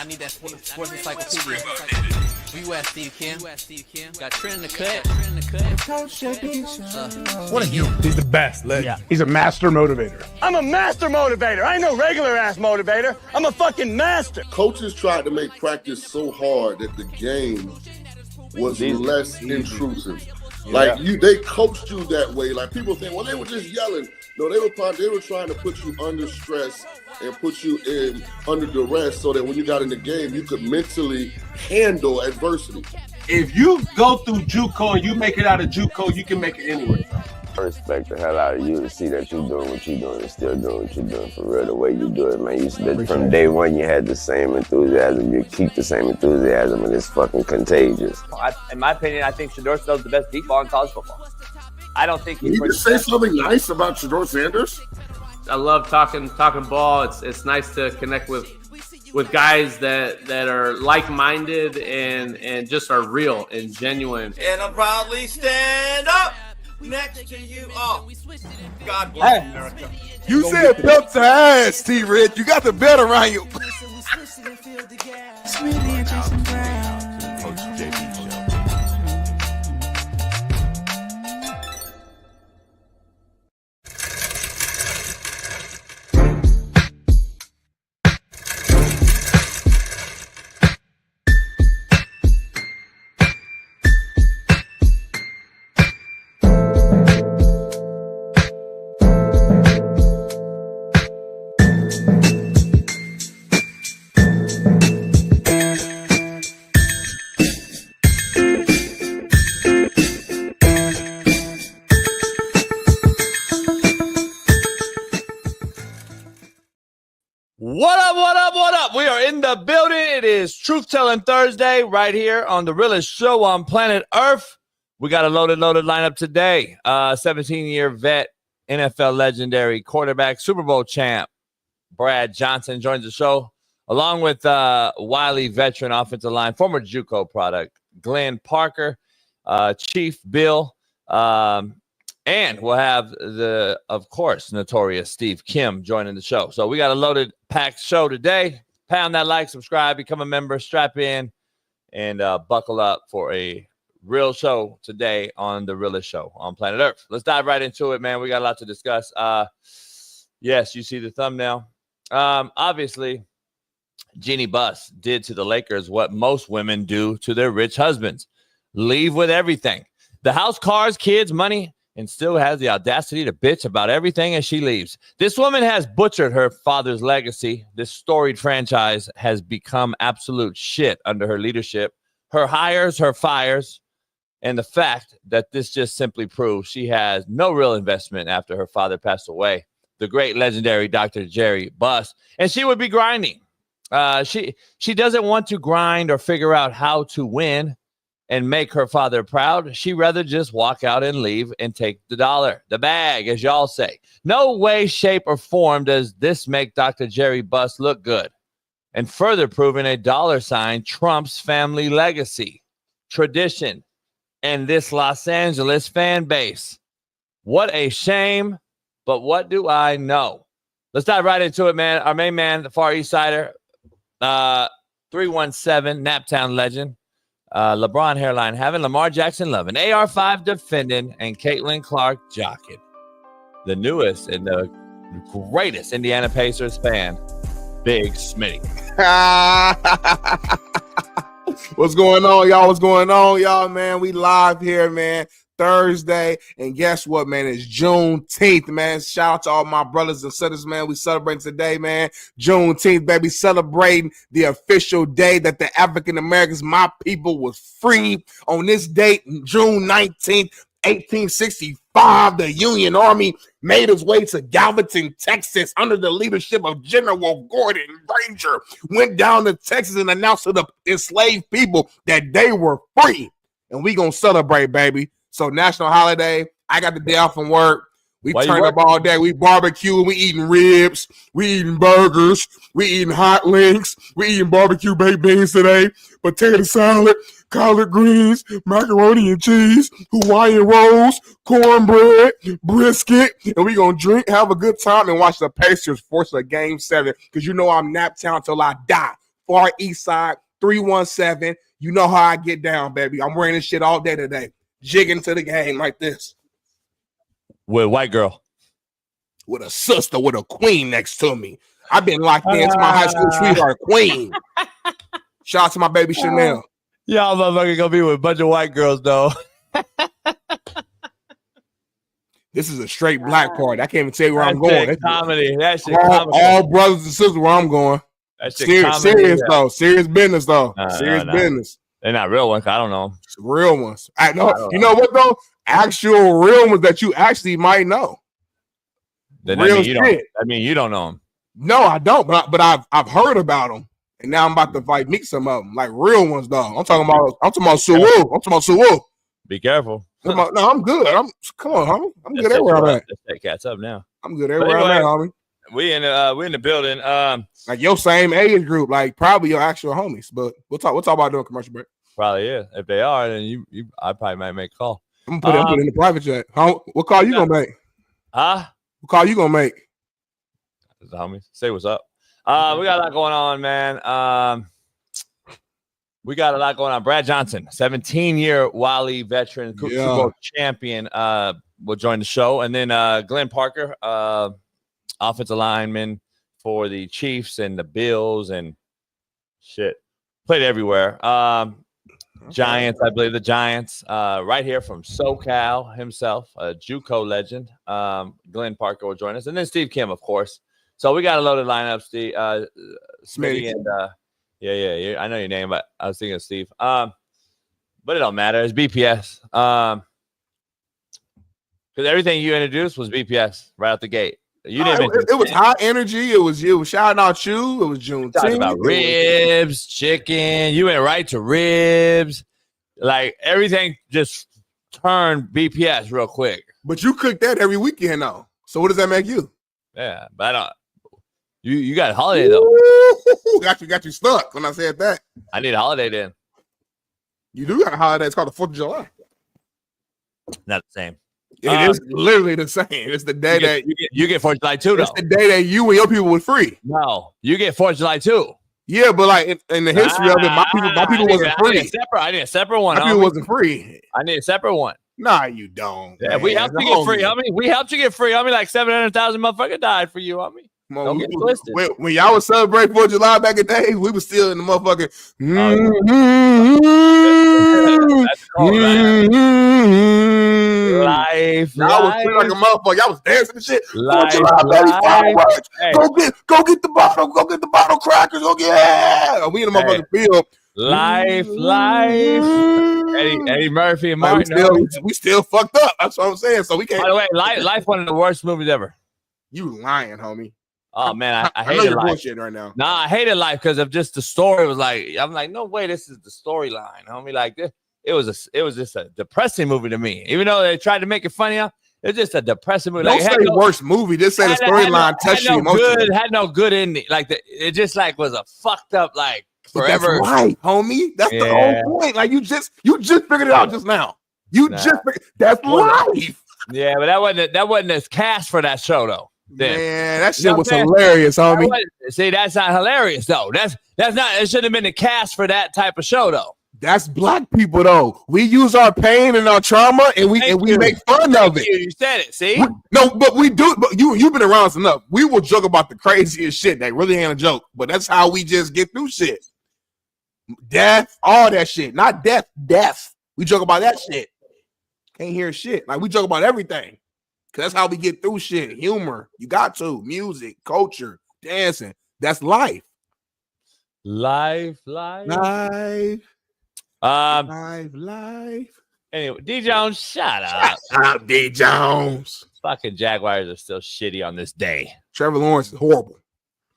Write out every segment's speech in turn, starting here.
need that sports encyclopedia. Where you at, Steve Kim? Got Trent in the cut. What are you? He's the best. Yeah. He's a master motivator. I'm a master motivator. I ain't no regular ass motivator. I'm a fucking master. Coaches tried to make practice so hard that the game was less intrusive. Like they coached you that way. Like people think, well, they were just yelling. No, they were trying to put you under stress and put you in under duress so that when you got in the game, you could mentally handle adversity. If you go through JUCO and you make it out of JUCO, you can make it anywhere. I respect the hell out of you to see that you're doing what you're doing and still doing what you're doing for real, the way you do it, man. You said from day one you had the same enthusiasm. You keep the same enthusiasm, and it's fucking contagious. In my opinion, I think Shedeur Sanders is the best deep ball in college football. I don't think he's. Can you say something nice about Shedeur Sanders? I love talking ball. It's nice to connect with guys that are like-minded and just are real and genuine. And I proudly stand up next to you all. God bless America. You said belt to ass, T-Red. You got the belt around you. What up? We are in the building. It is Truth Telling Thursday right here on the realest show on planet Earth. We got a loaded lineup today. 17-year vet, NFL legendary quarterback, Super Bowl champ, Brad Johnson joins the show, along with wily veteran offensive line, former JUCO product, Glenn Parker, Chief Bill, and we'll have the, of course, notorious Steve Kim joining the show. So we got a loaded, packed show today. Pound that like, subscribe, become a member, strap in, and buckle up for a real show today on the realest show on planet Earth. Let's dive right into it, man. We got a lot to discuss. Yes, you see the thumbnail. Obviously, Jeannie Buss did to the Lakers what most women do to their rich husbands. Leave with everything. The house, cars, kids, money, and still has the audacity to bitch about everything as she leaves. This woman has butchered her father's legacy. This storied franchise has become absolute shit under her leadership. Her hires, her fires, and the fact that this just simply proves she has no real investment after her father passed away. The great legendary Dr. Jerry Buss. And she would be grinding. She doesn't want to grind or figure out how to win and make her father proud. She'd rather just walk out and leave and take the dollar, the bag, as y'all say. No way, shape, or form does this make Dr. Jerry Buss look good. And further proving a dollar sign trumps family legacy, tradition, and this Los Angeles fan base. What a shame, but what do I know? Let's dive right into it, man. Our main man, the Far East Sider, 317, Naptown legend. LeBron hairline having, Lamar Jackson loving, AR5 defending, and Caitlin Clark jocking. The newest and the greatest Indiana Pacers fan, Big Smitty. What's going on, y'all? What's going on, y'all, man? We live here, man. Thursday, and guess what, man? It's Juneteenth, man. Shout out to all my brothers and sisters, man. We celebrating today, man. Juneteenth, baby, celebrating the official day that the African Americans, my people, was free. On this date, June 19th, 1865, the Union Army made its way to Galveston, Texas, under the leadership of General Gordon Granger. Went down to Texas and announced to the enslaved people that they were free, and we gonna celebrate, baby. So national holiday. I got the day off from work. We turn up all day. We barbecue. We eating ribs. We eating burgers. We eating hot links. We eating barbecue baked beans today. Potato salad, collard greens, macaroni and cheese, Hawaiian rolls, cornbread, brisket, and we gonna drink, have a good time, and watch the Pacers force a game 7. Because you know I'm Naptown till I die. Far East Side, 317. You know how I get down, baby. I'm wearing this shit all day today. Jigging to the game like this. With a white girl. With a sister, with a queen next to me. I've been locked in to my high school sweetheart, queen. Shout out to my baby Chanel. Y'all motherfucker gonna be with a bunch of white girls, though. This is a straight black party. I can't even tell you where I'm going. That's comedy. That shit all brothers and sisters where I'm going. Serious though. Serious business though. Serious business. They're not real ones. I don't know. It's real ones. I know. You know what though? Actual real ones that you actually might know. Then real shit. I mean, you don't know them. No, I don't. But I've heard about them, and now I'm about to meet some of them, like real ones though. I'm talking about Suwoo. Be careful. No, I'm good. Come on, homie. I'm good everywhere I'm at. Let's take cats up now. I'm good everywhere I'm at, homie. We in the building. Like your same age group, like probably your actual homies. But we'll talk about doing a commercial break. Probably is. If they are, then I probably might make a call. I'm gonna put it in the private chat. What call you gonna make? Huh? What call you gonna make? The homies. Say what's up. We got a lot going on, man. We got a lot going on. Brad Johnson, 17-year Wally veteran, Super Bowl champion, will join the show. And then Glenn Parker, offensive lineman for the Chiefs and the Bills and shit. Played everywhere. Giants, I believe the Giants. Right here from SoCal himself, a JUCO legend. Glenn Parker will join us. And then Steve Kim, of course. So we got a loaded lineup, Steve, Smitty and yeah. I know your name, but I was thinking of Steve. But it don't matter. It's BPS. Because everything you introduced was BPS right out the gate. You didn't. It was high energy. It was shouting out you. It was Juneteenth. Talking about ribs, chicken. You went right to ribs. Like everything just turned BPS real quick. But you cook that every weekend though. So what does that make you? Yeah, but I don't. You got a holiday though. Ooh, got you stuck when I said that. I need a holiday then. You do got a holiday. It's called the 4th of July. Not the same. It is literally the same. It's the day that you get 4th of July too. Though. It's the day that you and your people were free. No, you get 4th of July too. Yeah, but like in the history of it, my people wasn't free. I need a separate one. My people wasn't free. I need a separate one. Nah, you don't. Yeah, we helped you get free, homie. We helped you get free, homie. Like 700,000 motherfuckers died for you, homie. Don't get twisted. When y'all was celebrating 4th of July back in the day, we was still in the motherfucking. Life. I was feeling like a motherfucker. Y'all was dancing and shit. Life. Hey. Go get the bottle. Go get the bottle crackers. Go get. We in the motherfucking field. Life. Eddie Murphy and Martin. We still fucked up. That's what I'm saying. So we can't. By the way, Life one of the worst movies ever. You lying, homie. Oh man, I hated Life. Bullshit right now. Nah, I hated Life because of just the story was like. I'm like, no way, this is the storyline, homie. Like this, it was just a depressing movie to me. Even though they tried to make it funny, it was just a depressing movie. Don't say worst movie. Just say the storyline touched you emotionally. Had no good ending. Like it just like was a fucked up like forever. That's right, homie. That's the whole point. Like you just figured it out just now. That's life. Yeah, but that wasn't as cast for that show though. Then. Man, that shit was hilarious, homie. See, that's not hilarious though. That's not. It shouldn't have been the cast for that type of show though. That's black people though. We use our pain and our trauma, and we make fun of it. You said it. See, but we do. But you've been around us enough. We will joke about the craziest shit that really ain't a joke, but that's how we just get through shit. Death, all that shit. Not death. We joke about that shit. Can't hear shit. Like we joke about everything. Cause that's how we get through shit. Humor. You got to. Music, culture, dancing. That's life. Life. Life. Anyway, D Jones, shut up. Shut up, D Jones. Fucking Jaguars are still shitty on this day. Trevor Lawrence is horrible.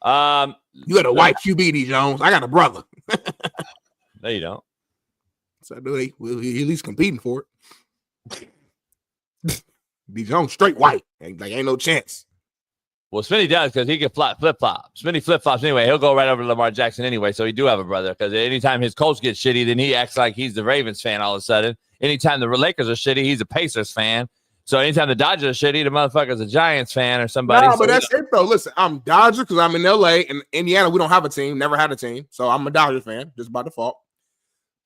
You got a white QB, D Jones. I got a brother. No, you don't. So he at least competing for it. D Jones straight white. Ain't no chance. Well, Smitty does because he can flip-flop. Smitty flip-flops anyway. He'll go right over to Lamar Jackson anyway, so he do have a brother because anytime his Colts get shitty, then he acts like he's the Ravens fan all of a sudden. Anytime the Lakers are shitty, he's a Pacers fan. So anytime the Dodgers shit, either motherfucker's a Giants fan or somebody. No, but that's it though. Listen, I'm Dodger because I'm in LA and Indiana. We don't have a team, never had a team, so I'm a Dodger fan just by default.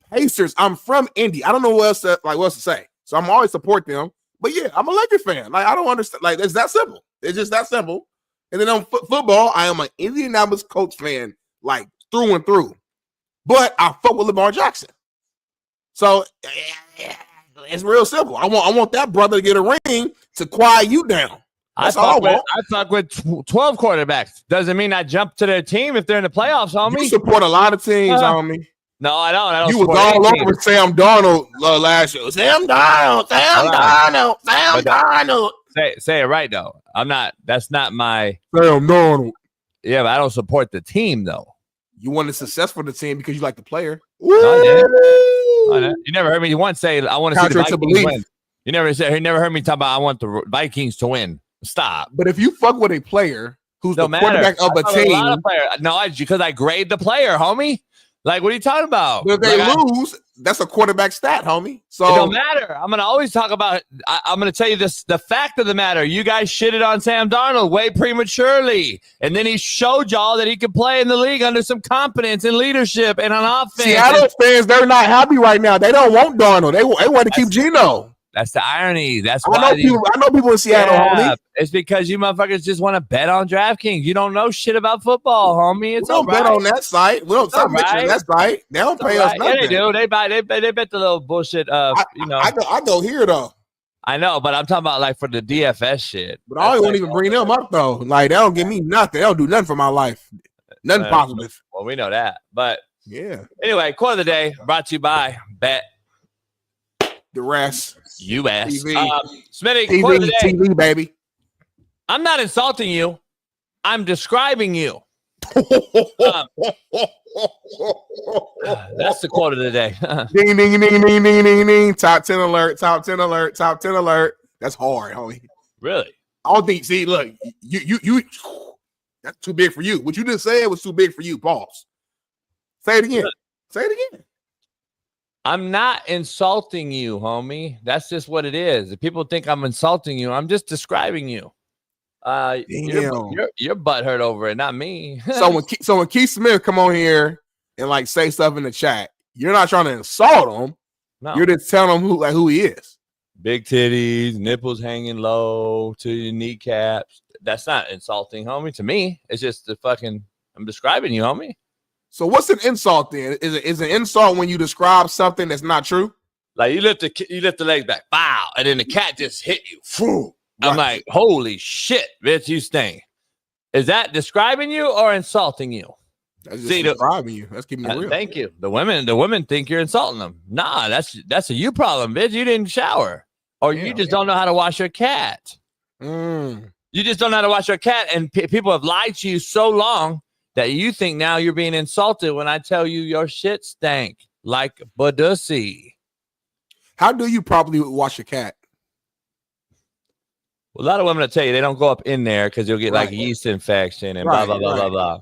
Pacers, I'm from Indy. I don't know what else to say, so I'm always support them. But yeah, I'm a Lakers fan. Like I don't understand. Like it's that simple. It's just that simple. And then on football, I am an Indianapolis Colts fan, like through and through. But I fuck with Lamar Jackson. So it's real simple. I want that brother to get a ring to quiet you down. That's all I want. I fuck with 12 quarterbacks. Doesn't mean I jump to their team if they're in the playoffs, homie. You support a lot of teams, homie. No, I don't. You was all over Sam Darnold last year. Sam Darnold. Say it right though. I'm not. That's not my Sam Darnold. Yeah, but I don't support the team though. You wanted success for the team because you like the player. You never heard me once say I want to see the Vikings win. You never heard me talk about I want the Vikings to win. Stop. But if you fuck with a player who's the quarterback of a team, because I grade the player, homie. Like, what are you talking about? But if they lose, that's a quarterback stat, homie. So it don't matter. I'm gonna always talk about. I'm gonna tell you this: the fact of the matter. You guys shitted on Sam Darnold way prematurely, and then he showed y'all that he could play in the league under some competence and leadership and on offense. Seattle fans, they're not happy right now. They don't want Darnold. They want to keep Geno. That's the irony. That's why I know people in Seattle, homie. It's because you motherfuckers just want to bet on DraftKings. You don't know shit about football, homie. It's we don't bet on that site. We don't stop mentioning that site. They don't pay us nothing. Yeah, they do. They bet the little bullshit. I go here though. I know, but I'm talking about like for the DFS shit. But I won't even bring them up though. Like they don't give me nothing. They don't do nothing for my life. Nothing positive. Well, we know that. But yeah. Anyway, quote of the day brought to you by Bet. The rest. U.S. Smitty, TV, TV, baby. I'm not insulting you. I'm describing you. That's the quote of the day. Ding, ding, ding, ding, ding, ding, ding. Top 10 alert, top 10 alert, top 10 alert. That's hard, homie. Really? I don't think, see, look, you that's too big for you. What you just said was too big for you. Pause. Say it again. Say it again. I'm not insulting you, homie. That's just what it is. If people think I'm insulting you, I'm just describing you. Your butt hurt over it, not me. so when Keith Smith come on here and like say stuff in the chat, you're not trying to insult him. No. You're just telling him who he is. Big titties, nipples hanging low to your kneecaps. That's not insulting, homie. To me, it's just I'm describing you, homie. So what's an insult then? Is an insult when you describe something that's not true? Like you lift the legs back, bow, and then the cat just hit you. Right. I'm like, holy shit, bitch, you stink. Is that describing you or insulting you? That's just describing you. That's keeping it real. Thank you. The women think you're insulting them. Nah, that's a you problem, bitch. You didn't shower, or you just don't know how to wash your cat. You just don't know how to wash your cat, and people have lied to you so long that you think now you're being insulted when I tell you your shit stank like Badussy. How do you properly wash your cat? Well, a lot of women will tell you they don't go up in there because you'll get like yeast infection and blah, blah, blah, blah,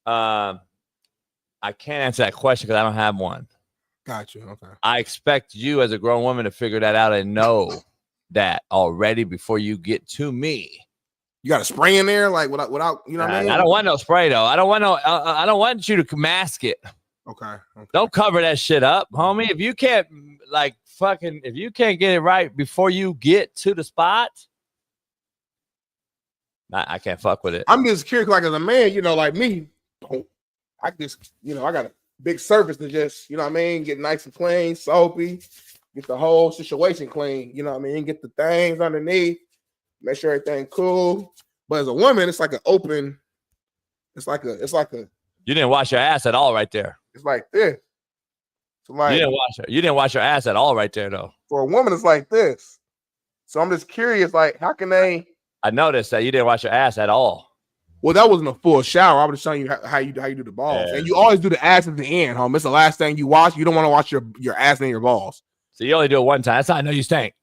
blah. I can't answer that question because I don't have one. Gotcha. Okay. I expect you as a grown woman to figure that out and know that already before you get to me. You got a spray in there, like without you know what I mean? I don't want no spray though. I don't want you to mask it. Okay. Don't cover that shit up, homie. If you can't if you can't get it right before you get to the spot, I can't fuck with it. I'm just curious, like as a man, like me, I just, I got a big surface to just, what I mean, get nice and clean, soapy, get the whole situation clean, what I mean, get the things underneath. Make sure everything cool. But as a woman, it's like an open. It's like a. You didn't wash your ass at all, right there. It's like this. So like you didn't wash your ass at all, right there, though. For a woman, it's like this. So I'm just curious, like, how can they? I noticed that you didn't wash your ass at all. Well, that wasn't a full shower. I was just showing you how you do the balls, and you always do the ass at the end, home. It's the last thing you wash. You don't want to wash your ass and your balls. So you only do it one time. That's how I know you stink.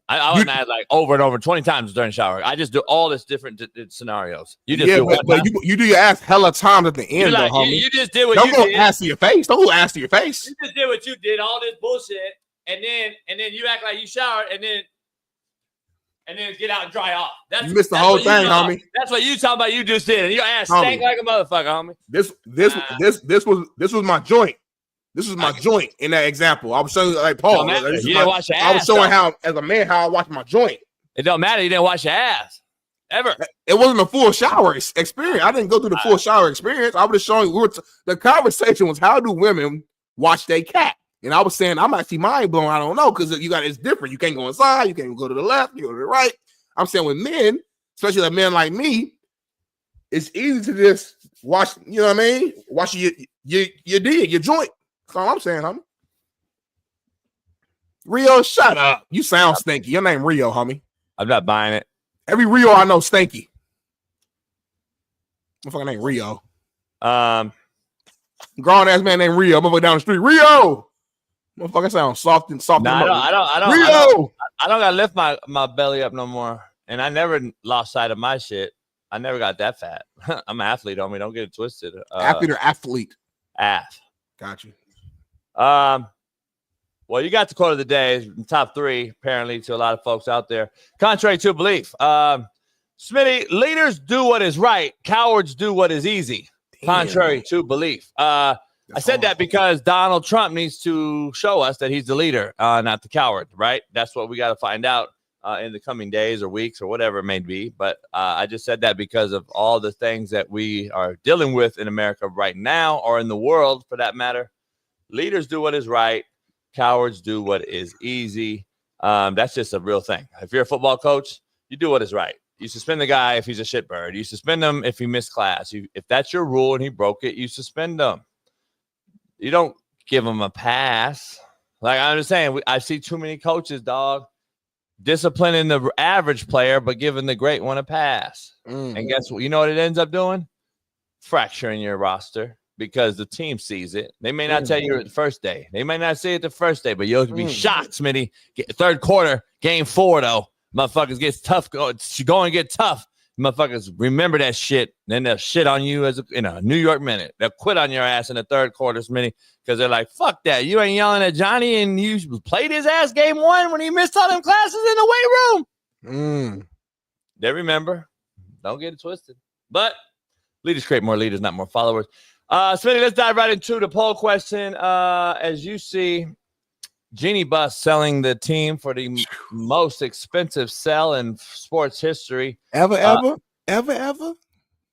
I wouldn't add like over and over 20 times during the shower. I just do all this different scenarios. You just do one time. You do your ass hella times at the end, though, homie. You just did what Don't you go did. ass to your face. Don't go ass to your face. You just did what you did, all this bullshit, and then you act like you showered, and then and then get out and dry off. You missed the whole thing, homie. That's what you talking about. You just did. And your ass stank like a motherfucker, homie. This was my joint. This was my joint in that example. I was showing you, like, Paul. You didn't wash your ass. I was showing how, as a man, how I watch my joint. It don't matter. You didn't wash your ass. Ever. It wasn't a full shower experience. I didn't go through the full shower experience. I was just showing you. The conversation was, how do women wash their cat? And I was saying, I'm actually mind blown. I don't know, because it's different. You can't go inside. You can't go to the left. You go to the right. I'm saying with men, especially a man like me, it's easy to just wash. You know what I mean? Wash your joint. That's all I'm saying, homie. Rio, shut up. You sound stinky. Your name Rio, homie. I'm not buying it. Every Rio I know stinky. Motherfucker named Rio. Grown ass man named Rio. Motherfucker down the street. Rio. Motherfucker sound soft and soft. Nah, I don't. Rio. I don't gotta lift my belly up no more. And I never lost sight of my shit. I never got that fat. I'm an athlete, homie. Don't get it twisted. Athlete or athlete? Got you. Well, you got the quote of the day, top 3, apparently, to a lot of folks out there. Contrary to belief. Smitty, leaders do what is right. Cowards do what is easy. Damn. Contrary to belief. I said that because Donald Trump needs to show us that he's the leader, not the coward, right? That's what we got to find out in the coming days or weeks or whatever it may be. But I just said that because of all the things that we are dealing with in America right now, or in the world for that matter. Leaders do what is right. Cowards do what is easy. That's just a real thing. If you're a football coach, you do what is right. You suspend the guy if he's a shitbird. You suspend him if he missed class. If that's your rule and he broke it, you suspend him. You don't give him a pass. Like, I'm just saying, I see too many coaches, dog, disciplining the average player, but giving the great one a pass. And guess what? You know what it ends up doing? Fracturing your roster. Because the team sees it. They may not tell you the first day. They may not see it the first day, but you'll be shocked, Smitty. Third quarter, game 4, though. Motherfuckers get tough. Go and get tough. Motherfuckers remember that shit. Then they'll shit on you in a New York minute. They'll quit on your ass in the third quarter, Smitty, because they're like, fuck that. You ain't yelling at Johnny, and you played his ass game 1 when he missed all them classes in the weight room. They remember. Don't get it twisted. But leaders create more leaders, not more followers. Smitty, let's dive right into the poll question. As you see, Genie Bus selling the team for the most expensive sell in sports history. Ever?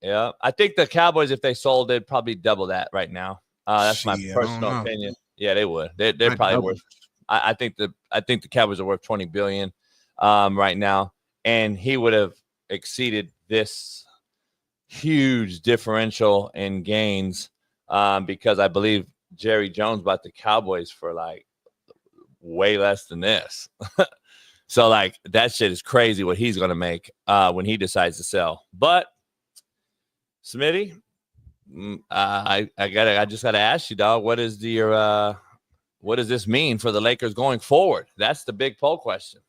Yeah. I think the Cowboys, if they sold it, probably double that right now. That's my personal opinion. Yeah, they would. They're probably worth. I think the Cowboys are worth $20 billion right now, and he would have exceeded this huge differential in gains because I believe Jerry Jones bought the Cowboys for like way less than this. So like that shit is crazy what he's gonna make when he decides to sell. But Smitty, I just gotta ask you, dog, what does this mean for the Lakers going forward? That's the big poll question.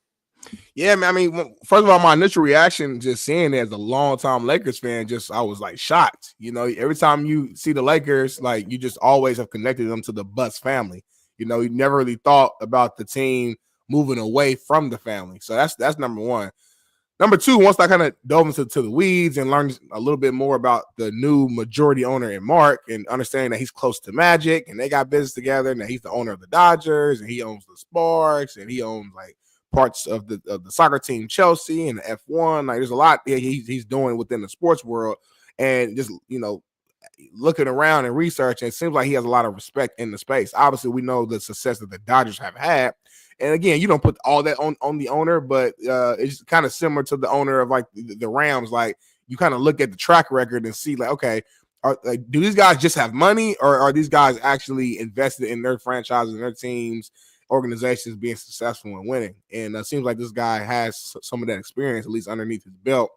Yeah, man. I mean, first of all, my initial reaction just seeing it as a long-time Lakers fan, I was like shocked. You know, every time you see the Lakers, like you just always have connected them to the Bus family. You know, you never really thought about the team moving away from the family. So that's number one. Number two, once I kind of dove into the weeds and learned a little bit more about the new majority owner in Mark and understanding that he's close to Magic and they got business together and that he's the owner of the Dodgers and he owns the Sparks and he owns like parts of the soccer team Chelsea and the F1. Like there's a lot he's doing within the sports world, and just, you know, looking around and researching, it seems like he has a lot of respect in the space. Obviously, we know the success that the Dodgers have had. And again, you don't put all that on the owner, but it's kind of similar to the owner of like the Rams. Like you kind of look at the track record and see like, okay, do these guys just have money, or are these guys actually invested in their franchises and their teams, organizations being successful and winning? And it seems like this guy has some of that experience, at least underneath his belt.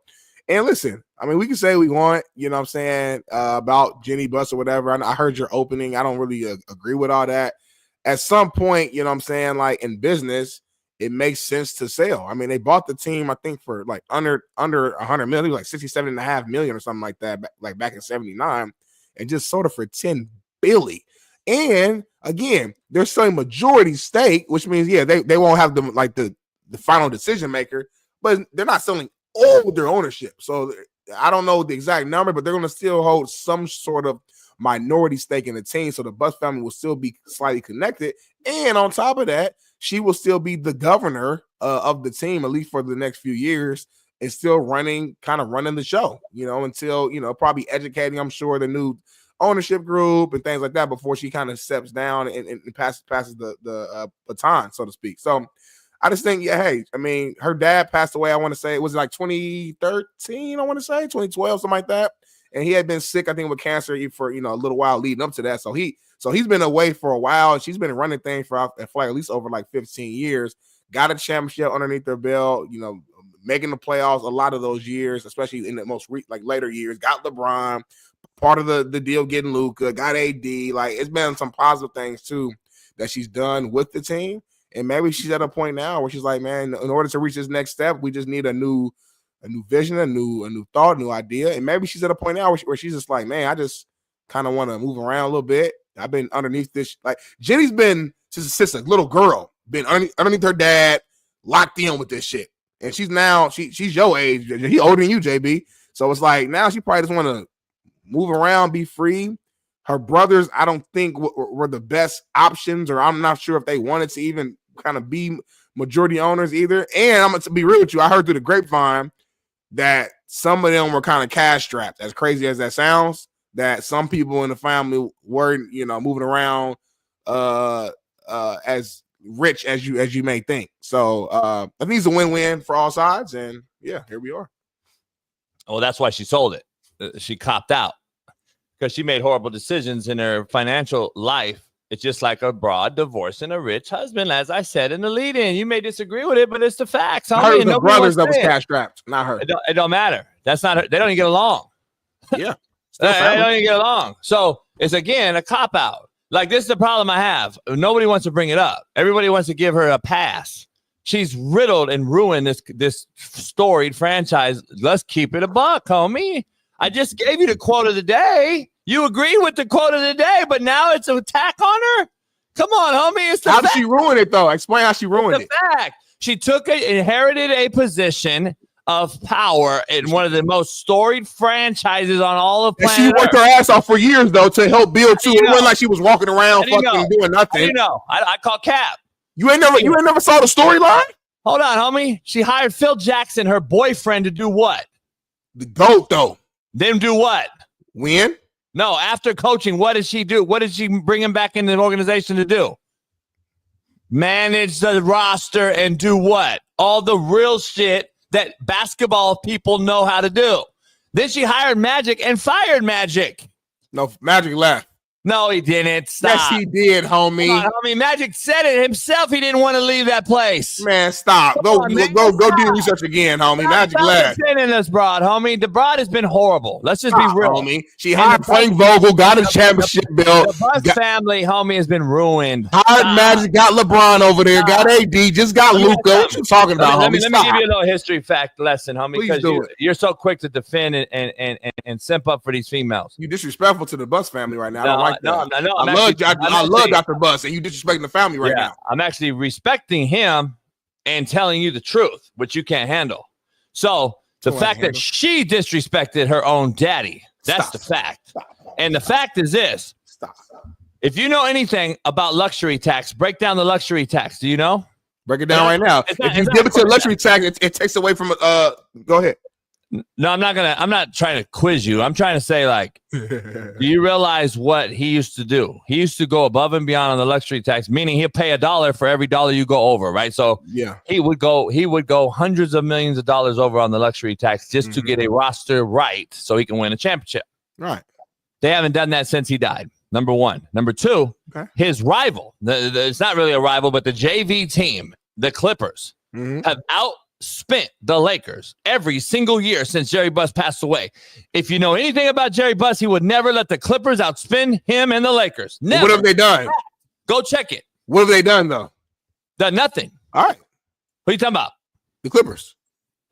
And listen, I mean, we can say we want, you know what I'm saying, about Jenny Bus or whatever. I heard your opening. I don't really agree with all that. At some point, you know what I'm saying, like in business, it makes sense to sell. I mean, they bought the team, I think, for like under 100 million, like 67.5 million or something like that, like back in 79, and just sold it for $10 billion. And again, they're selling majority stake, which means, yeah, they won't have the final decision maker, but they're not selling all their ownership. So I don't know the exact number, but they're going to still hold some sort of minority stake in the team. So the Buss family will still be slightly connected. And on top of that, she will still be the governor of the team, at least for the next few years, and still running the show, until, probably educating, I'm sure, the new ownership group and things like that before she kind of steps down and passes the baton, so to speak. So I just think, her dad passed away, I want to say, it was like 2013, I want to say, 2012, something like that. And he had been sick, I think, with cancer for, a little while leading up to that. So he's been away for a while, and she's been running things for at least over like 15 years. Got a championship underneath their belt, making the playoffs a lot of those years, especially in the most later years. Got LeBron, part of the deal getting Luka, got AD. Like, it's been some positive things too that she's done with the team. And maybe she's at a point now where she's like, man, in order to reach this next step, we just need a new vision, a new thought, new idea. And maybe she's at a point now where she's just like, man, I just kind of want to move around a little bit. I've been underneath this. Like, Jenny's been since a little girl, been underneath her dad, locked in with this shit. And she's your age. He older than you, JB. So it's like now she probably just want to move around, be free. Her brothers, I don't think were the best options, or I'm not sure if they wanted to even kind of be majority owners either. And I'm going to be real with you. I heard through the grapevine that some of them were kind of cash strapped, as crazy as that sounds, that some people in the family were, moving around as rich as you may think. So I think it's a win-win for all sides. And yeah, here we are. Well, that's why she sold it. She copped out because she made horrible decisions in her financial life. It's just like a broad divorcing a rich husband, as I said in the lead-in. You may disagree with it, but it's the facts. I heard the brothers that was cash strapped, not her. It don't matter. That's not her. They don't even get along. Yeah, they don't even get along. So it's again a cop out. Like, this is the problem I have. Nobody wants to bring it up. Everybody wants to give her a pass. She's riddled and ruined this storied franchise. Let's keep it a buck, homie. I just gave you the quote of the day. You agree with the quote of the day, but now it's an attack on her? Come on, homie. It's the How did she ruin it, though? Explain how she ruined it. Fact. She inherited a position of power in one of the most storied franchises on all of planet Earth. She worked her ass off for years, though, to help build, too. It wasn't like she was walking around fucking doing nothing. I call cap. You ain't never saw the storyline? Hold on, homie. She hired Phil Jackson, her boyfriend, to do what? The GOAT, though. Then do what? Win? No, after coaching, what did she do? What did she bring him back into the organization to do? Manage the roster and do what? All the real shit that basketball people know how to do. Then she hired Magic and fired Magic. No, Magic left. No, he didn't. Stop. Yes, he did, homie. Come on, homie. Magic said it himself. He didn't want to leave that place. Man, stop. Go do the research again, homie. Magic left. In this broad, homie. The broad has been horrible. Let's just be real, homie. She hired Frank Vogel, got a championship belt. The Buss family, homie, has been ruined. Hired Magic, got LeBron over there, got AD, just got Luka. What you talking about, homie? Let me give you a little history fact lesson, homie, because you're so quick to defend and simp up for these females. You disrespectful to the Buss family right now. I don't like that. I love Dr. Buss, and you disrespecting the family right now. I'm actually respecting him and telling you the truth, which you can't handle. So the fact that she disrespected her own daddy, that's the fact. And the fact is this. If you know anything about luxury tax, break down the luxury tax. Do you know? Break it down right now. If you give it to the luxury tax, it takes away from go ahead. No, I'm not trying to quiz you. I'm trying to say, like, do you realize what he used to do? He used to go above and beyond on the luxury tax, meaning he'll pay $1 for every dollar you go over, right? So yeah, he would go hundreds of millions of dollars over on the luxury tax just to get a roster right so he can win a championship. Right. They haven't done that since he died. Number one. Number two, his rival, it's not really a rival, but the JV team, the Clippers, have outspent the Lakers every single year since Jerry Buss passed away. If you know anything about Jerry Buss, he would never let the Clippers outspend him and the Lakers. Never. What have they done? Go check it. What have they done, though? Done nothing. All right. Who are you talking about? The Clippers.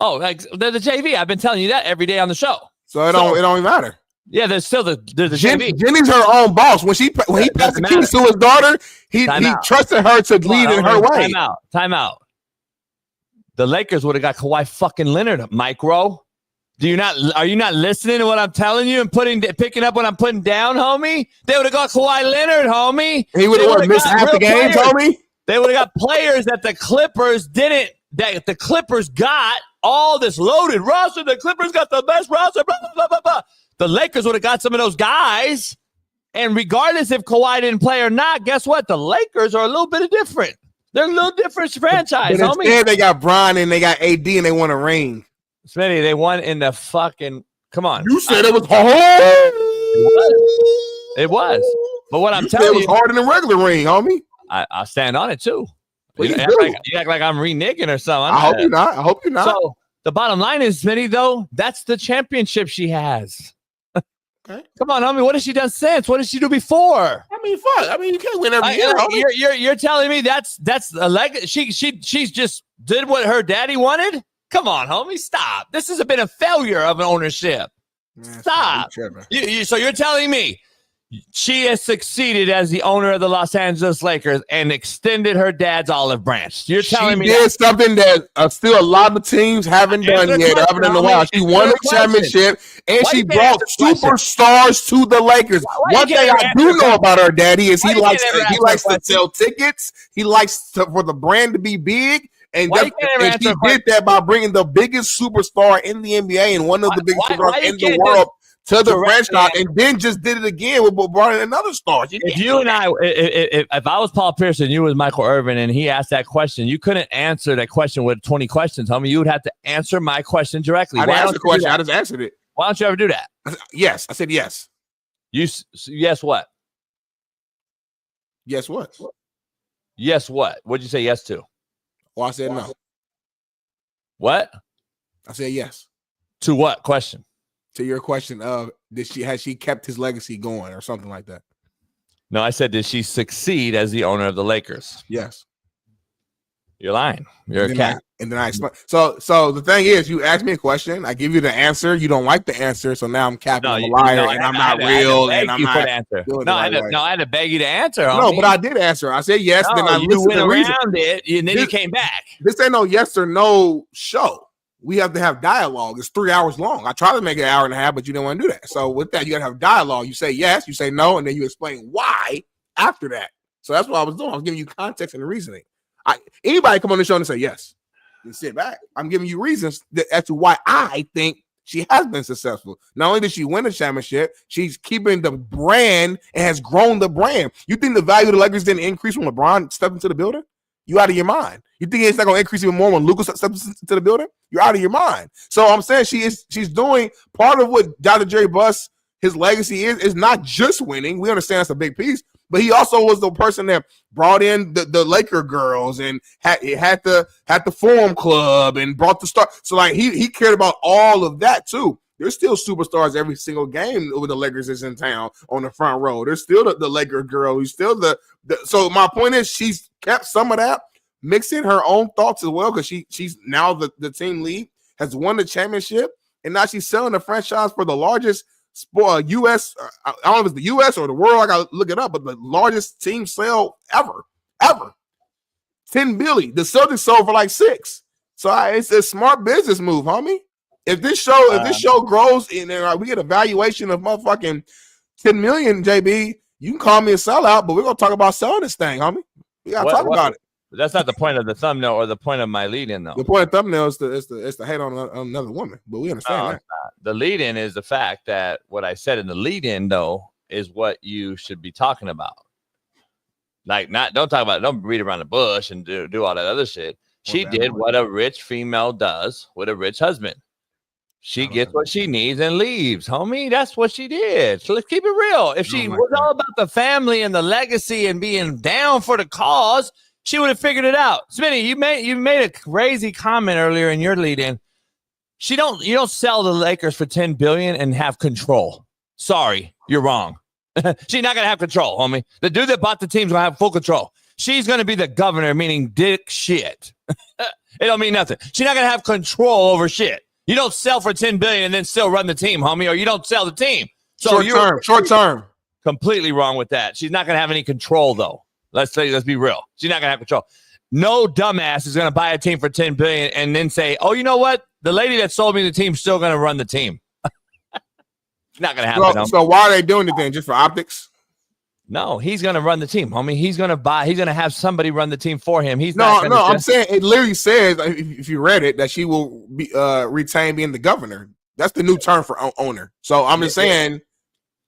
Oh, they're the JV. I've been telling you that every day on the show. So it don't even matter. Yeah, there's still the JV. Jenny's her own boss. When he passed the keys to his daughter, he trusted her to lead in her way. Time out. the Lakers would have got Kawhi fucking Leonard, Micro. Are you not listening to what I'm telling you and picking up what I'm putting down, homie? They would have got Kawhi Leonard, homie. He would have missed half the games, homie. They would have got players that the Clippers didn't. That the Clippers got all this loaded roster. The Clippers got the best roster. Blah, blah, blah, blah, blah. The Lakers would have got some of those guys. And regardless if Kawhi didn't play or not, guess what? The Lakers are a little bit different. They're a little different franchise, but homie. Instead, they got Bron and they got AD and they won a ring. Smitty, they won in the fucking. Come on. You said it was hard. It was. But what I'm you telling you, it was harder than a regular ring, homie. I stand on it too. You act like I'm reneging or something. I hope you're not. I hope you're not. So the bottom line is, Smitty, though, that's the championship she has. Okay. Come on, homie. What has she done since? What did she do before? I mean, fuck. I mean, you can't win every year, homie. You're telling me that's a legacy. She's just did what her daddy wanted. Come on, homie. Stop. This has been a failure of an ownership. Man, stop. So you're telling me she has succeeded as the owner of the Los Angeles Lakers and extended her dad's olive branch. You're telling me she did something that still a lot of teams haven't done yet, other than the Wild. She won a championship and she brought superstars to the Lakers. One thing I do know about her daddy is he likes to sell tickets. He likes for the brand to be big. And she did that by bringing the biggest superstar in the NBA and one of the biggest superstars in the world to the franchise, and then just did it again with brought in another star. If you and I, if I was Paul Pierce and you was Michael Irvin and he asked that question, you couldn't answer that question with 20 questions, homie. You would have to answer my question directly. I didn't answer the question. I just answered it. Why don't you ever do that? Yes. I said yes. Yes what? Yes what? Yes what? What'd you say yes to? Well, I said no. What? I said yes. To what question? To your question of has she kept his legacy going or something like that? No, I said did she succeed as the owner of the Lakers? Yes. You're lying. You're a cat. And then I explain. So the thing is, you ask me a question, I give you the answer. You don't like the answer, so now I'm capping. I'm a liar, and I'm not real, and I'm not. I had to beg you to answer. No, but I did answer. I said yes. No, then I you went around it, and then you came back. This ain't no yes or no show. We have to have dialogue. It's 3 hours long. I tried to make it an hour and a half, but you didn't want to do that. So with that, you got to have dialogue. You say yes, you say no, and then you explain why after that. So that's what I was doing. I was giving you context and reasoning. Anybody come on the show and say yes, and sit back. I'm giving you reasons as to why I think she has been successful. Not only did she win the championship, she's keeping the brand and has grown the brand. You think the value of the Lakers didn't increase when LeBron stepped into the building? You out of your mind. You think it's not going to increase even more when Lucas steps into the building? You're out of your mind. So I'm saying she's doing part of what Dr. Jerry Buss, his legacy is not just winning. We understand that's a big piece, but he also was the person that brought in the Laker girls and had the Forum Club and brought the star. So like he cared about all of that too. There's still superstars every single game when the Lakers is in town on the front row. There's still the Laker girl who's still the. So my point is she's kept some of that, mixing her own thoughts as well because she's now the team lead, has won the championship, and now she's selling the franchise for the largest sport U.S. I don't know if it's the U.S. or the world. I got to look it up, but the largest team sale ever. $10 billion. The Celtics sold for like $6 billion. So it's a smart business move, homie. If this show grows and we get a valuation of motherfucking $10 million, JB, you can call me a sellout, but we're gonna talk about selling this thing, homie. We gotta talk about it. That's not the point of the thumbnail or the point of my lead-in, though. The point of the thumbnail is to hate on another woman, but we understand that. The lead-in is the fact that what I said in the lead-in, though, is what you should be talking about. Like, don't read around the bush and do all that other shit. She did what a rich female does with a rich husband. She gets what she needs and leaves, homie. That's what she did. So let's keep it real. If she was all about the family and the legacy and being down for the cause, she would have figured it out. Smitty, you made a crazy comment earlier in your lead-in. You don't sell the Lakers for $10 billion and have control. Sorry, you're wrong. She's not gonna have control, homie. The dude that bought the team's gonna have full control. She's gonna be the governor, meaning dick shit. It don't mean nothing. She's not gonna have control over shit. You don't sell for $10 billion and then still run the team, homie, or you don't sell the team. So short term. Completely wrong with that. She's not gonna have any control, though. Let's be real. She's not gonna have control. No dumbass is going to buy a team for $10 billion and then say, "Oh, you know what? The lady that sold me the team's still going to run the team." Not going to happen. So why are they doing it then? Just for optics? No, he's going to run the team, homie. He's going to have somebody run the team for him. I'm saying it literally says, if you read it, that she will be retain being the governor. That's the new term for owner. So I'm just saying,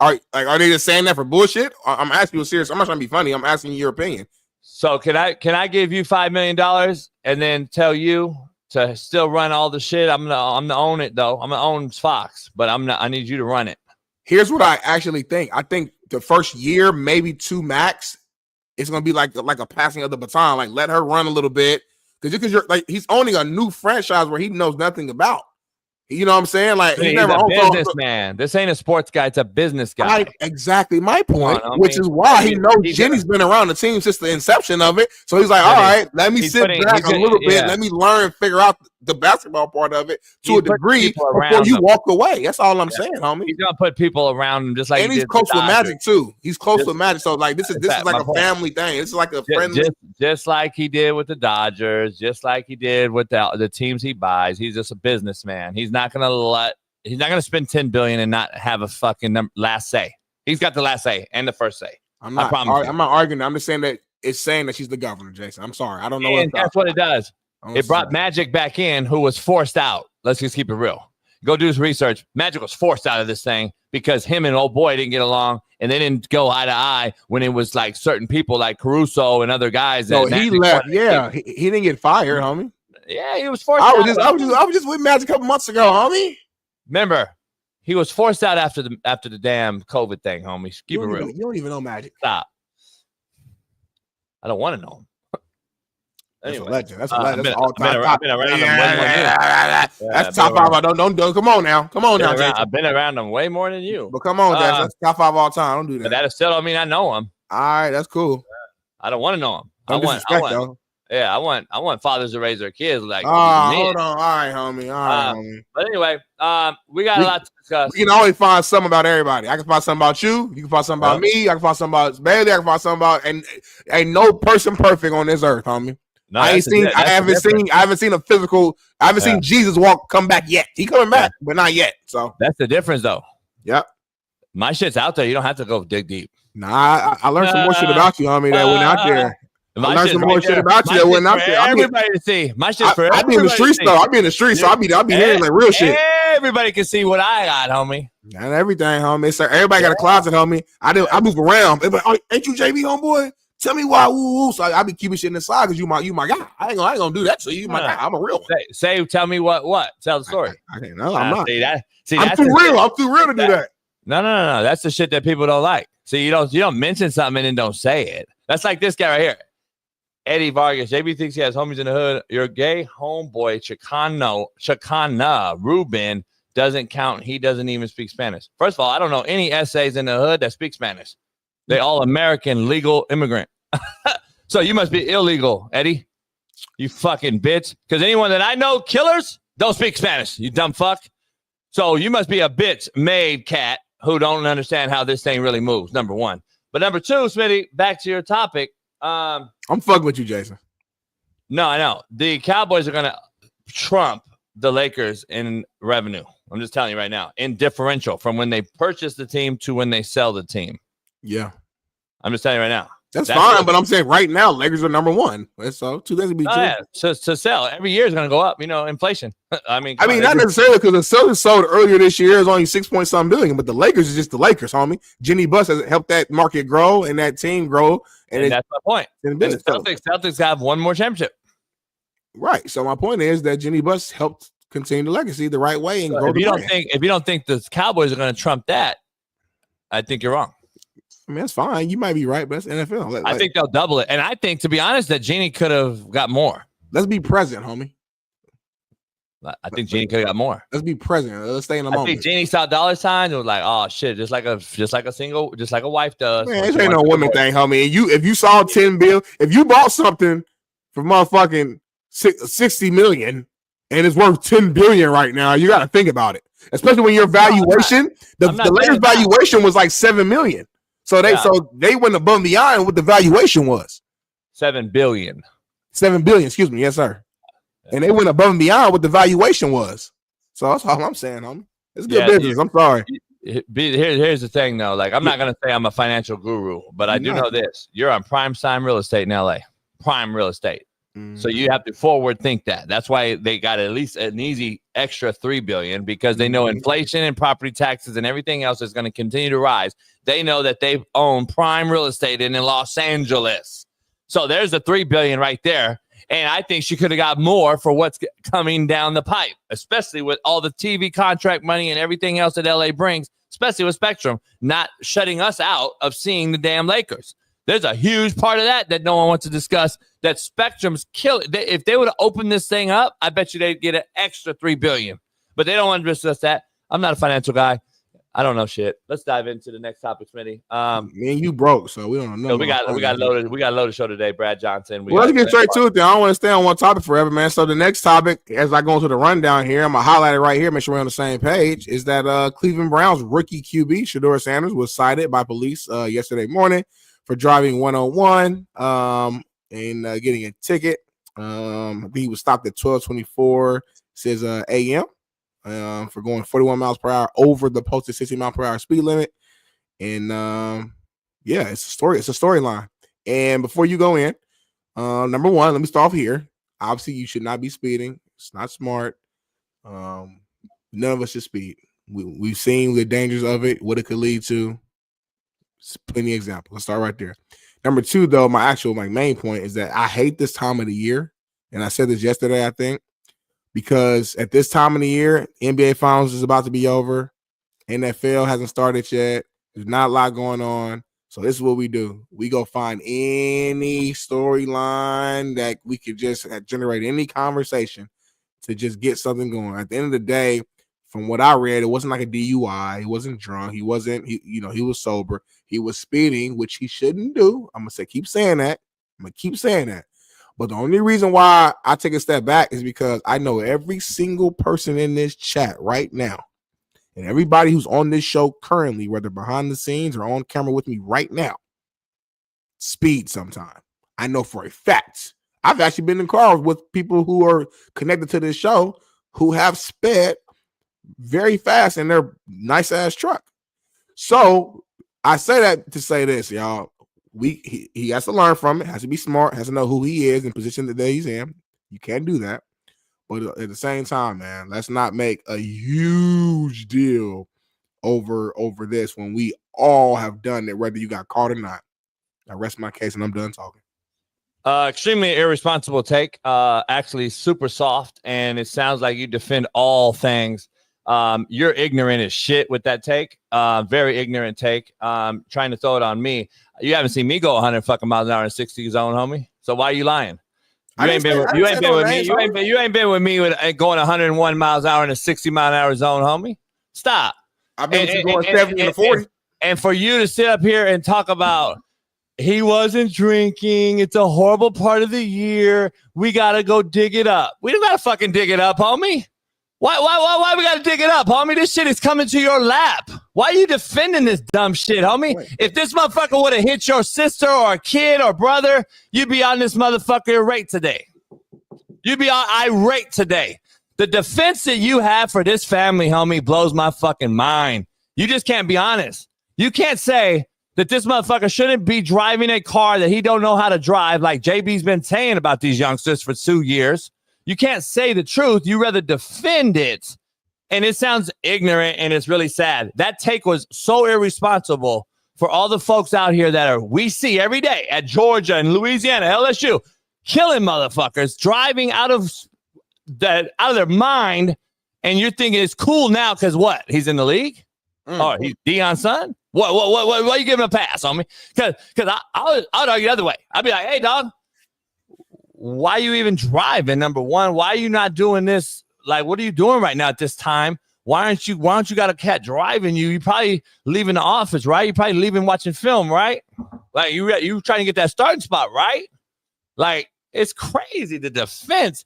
are they just saying that for bullshit? I'm asking you serious. I'm not trying to be funny. I'm asking you your opinion. So can I give you $5 million and then tell you to still run all the shit? I'm gonna own it though. I'm gonna own Fox, but I need you to run it. Here's what I actually think. I think the first year, maybe 2 max, it's gonna be like a passing of the baton. Like, let her run a little bit because you're like, he's owning a new franchise where he knows nothing about. You know what I'm saying? Like, he's a businessman. This ain't a sports guy. It's a business guy. Exactly my point, which is why he knows Jenny's been around the team since the inception of it. So he's like, all right, let me sit back a little bit. Let me learn, figure out the basketball part of it to a degree before you walk away. That's all I'm saying, homie. He's gonna put people around him just like. And he's close with Magic too. He's close with Magic. So like this is like a family thing. This is like a friendly. Just like he did with the Dodgers, just like he did with the teams he buys. He's just a businessman. He's not gonna spend $10 billion and not have a fucking last say. He's got the last say and the first say. I'm not arguing. I'm just saying that it's saying that she's the governor, Jason. I'm sorry. I don't know. And that's what it does. It brought Magic back in, who was forced out. Let's just keep it real. Go do his research. Magic was forced out of this thing because him and old boy didn't get along, and they didn't go eye to eye when it was like certain people like Caruso and other guys. No, he left. Yeah, he didn't get fired, homie. Yeah, he was forced. I was just with Magic a couple months ago, homie. Remember, he was forced out after the damn COVID thing, homie. Keep it real. You don't even know Magic. Stop. I don't want to know him. Anyway, that's a legend. That's all time. I've been around him way more than you. That's top 5. Don't. Come on now. I've been around him way more than you. But come on, that's top 5 all time. Don't do that. But that still don't mean I know him. All right, that's cool. I don't want to know him. I want fathers to raise their kids like. Hold on. All right, homie. But anyway, we got a lot to discuss. We can always find something about everybody. I can find something about you. You can find something about me. I can find something about Bailey. I can find something about, and ain't no person perfect on this earth, homie. No, I haven't seen a physical. I haven't seen Jesus come back yet. He coming back, but not yet. So that's the difference, though. Yep. My shit's out there. You don't have to go dig deep. Nah, I learned some more shit about you, homie, that went out there. I learned some more shit about you that went out there. Everybody to see. My shit's for everybody. I be in the streets though. I be in the streets, so I be hearing like real shit. Everybody can see what I got, homie. Not everything, homie. So everybody got a closet, homie. I move around. Like, oh, ain't you JB, homeboy? Tell me why. Woo. So I be keeping shit inside because you my guy. I ain't gonna do that. So you my guy. I'm a real one. Tell me what. Tell the story. No, I'm not. I'm too real. I'm too real to do that. No. That's the shit that people don't like. See, you don't mention something and then don't say it. That's like this guy right here. Eddie Vargas. JB thinks he has homies in the hood. Your gay homeboy, Chicana Ruben, doesn't count. He doesn't even speak Spanish. First of all, I don't know any essays in the hood that speak Spanish. They all American legal immigrant. So you must be illegal, Eddie. You fucking bitch. Because anyone that I know, killers, don't speak Spanish. You dumb fuck. So you must be a bitch made cat who don't understand how this thing really moves, number one. But number two, Smitty, back to your topic. I'm fucking with you, Jason. No, I know. The Cowboys are going to trump the Lakers in revenue. I'm just telling you right now. In differential from when they purchase the team to when they sell the team. Yeah. I'm just telling you right now. That's fine, but I'm saying right now, Lakers are number one. So 2 things would be true. Yeah. To sell. Every year is going to go up, inflation. I mean, not necessarily because the Celtics sold earlier this year is only $6.some billion, but the Lakers is just the Lakers, homie. Jenny Buss has helped that market grow and that team grow. And that's my point. And the Celtics have one more championship. Right. So my point is that Jenny Buss helped continue the legacy the right way and grow the brand. If you don't think the Cowboys are going to trump that, I think you're wrong. I mean, that's fine. You might be right, but that's NFL. I think they'll double it. And I think, to be honest, that Jeannie could have got more. Let's be present, homie. I think Jeannie could have got more. Let's be present. Let's stay in the moment. I think Jeannie saw dollar signs and was like, oh shit, just like a wife does. Man, this ain't no woman thing, homie. And if you saw 10 bill, if you bought something for motherfucking 60 million and it's worth 10 billion right now, you got to think about it. Especially when your valuation, the latest valuation was like 7 million. So they went above and beyond what the valuation was. 7 billion. $7 billion, excuse me. Yes, sir. And they went above and beyond what the valuation was. So that's all I'm saying, homie. It's good business. I'm sorry. Here's the thing, though. Like, I'm not going to say I'm a financial guru, but I do know this. You're on prime time real estate in LA. Prime real estate. So you have to forward think that. That's why they got at least an easy extra $3 billion, because they know inflation and property taxes and everything else is going to continue to rise. They know that they own prime real estate in Los Angeles. So there's the $3 billion right there. And I think she could have got more for what's coming down the pipe, especially with all the TV contract money and everything else that LA brings, especially with Spectrum not shutting us out of seeing the damn Lakers. There's a huge part of that no one wants to discuss, that Spectrum's killing. If they would have opened this thing up, I bet you they'd get an extra $3 billion. But they don't want to discuss that. I'm not a financial guy. I don't know shit. Let's dive into the next topic, Smitty. Me and you broke, so we don't know. So we got a loaded show today, Brad Johnson. Let's get straight to it then. I don't want to stay on one topic forever, man. So the next topic, as I go into the rundown here, I'm gonna highlight it right here, make sure we're on the same page, is that Cleveland Browns rookie QB Shedeur Sanders was cited by police yesterday morning for driving 101 and getting a ticket. He was stopped at 12:24 says a.m. For going 41 miles per hour over the posted 60 mile per hour speed limit. And it's a story. It's a storyline. And before you go in, number one, let me start off here. Obviously, you should not be speeding. It's not smart. None of us should speed. We've seen the dangers of it, what it could lead to. It's plenty of examples. Let's start right there. Number two, though, my main point is that I hate this time of the year. And I said this yesterday, I think. Because at this time of the year, NBA Finals is about to be over. NFL hasn't started yet. There's not a lot going on. So this is what we do. We go find any storyline that we could just generate any conversation to just get something going. At the end of the day, from what I read, it wasn't like a DUI. He wasn't drunk. He was sober. He was speeding, which he shouldn't do. I'm going to keep saying that. But the only reason why I take a step back is because I know every single person in this chat right now and everybody who's on this show currently, whether behind the scenes or on camera with me right now, speed sometime. I know for a fact. I've actually been in cars with people who are connected to this show who have sped very fast in their nice-ass truck. So I say that to say this, y'all. He has to learn from it, has to be smart, has to know who he is and position that he's in. You can't do that. But at the same time, man, let's not make a huge deal over this when we all have done it, whether you got caught or not. I rest my case and I'm done talking. Extremely irresponsible take. Actually super soft, and it sounds like you defend all things. You're ignorant as shit with that take. Very ignorant take. Trying to throw it on me. You haven't seen me go 100 fucking miles an hour in 60 zone, homie. So why are you lying? You ain't been with me with going 101 miles an hour in a 60 mile an hour zone, homie. Stop. I've been going 70 and 40. And for you to sit up here and talk about he wasn't drinking, it's a horrible part of the year, we gotta go dig it up. We don't gotta fucking dig it up, homie. Why we gotta dig it up, homie? This shit is coming to your lap. Why are you defending this dumb shit, homie? Wait. If this motherfucker would have hit your sister or a kid or brother, you'd be on this motherfucker irate today. You'd be irate today. The defense that you have for this family, homie, blows my fucking mind. You just can't be honest. You can't say that this motherfucker shouldn't be driving a car that he don't know how to drive, like JB's been saying about these youngsters for 2 years. You can't say the truth. You rather defend it. And it sounds ignorant, and it's really sad. That take was so irresponsible for all the folks out here we see every day at Georgia and Louisiana, LSU, killing motherfuckers, driving out of their mind. And you're thinking it's cool now because what? He's in the league? Oh, he's Deion's son? What are you giving a pass on me? Because I would argue the other way. I'd be like, hey, dog, why are you even driving? Number one, why are you not doing this? Like, what are you doing right now at this time? Why don't you got a cat driving you? You probably leaving the office, right? You probably leaving watching film, right? Like you trying to get that starting spot, right? Like, it's crazy, the defense.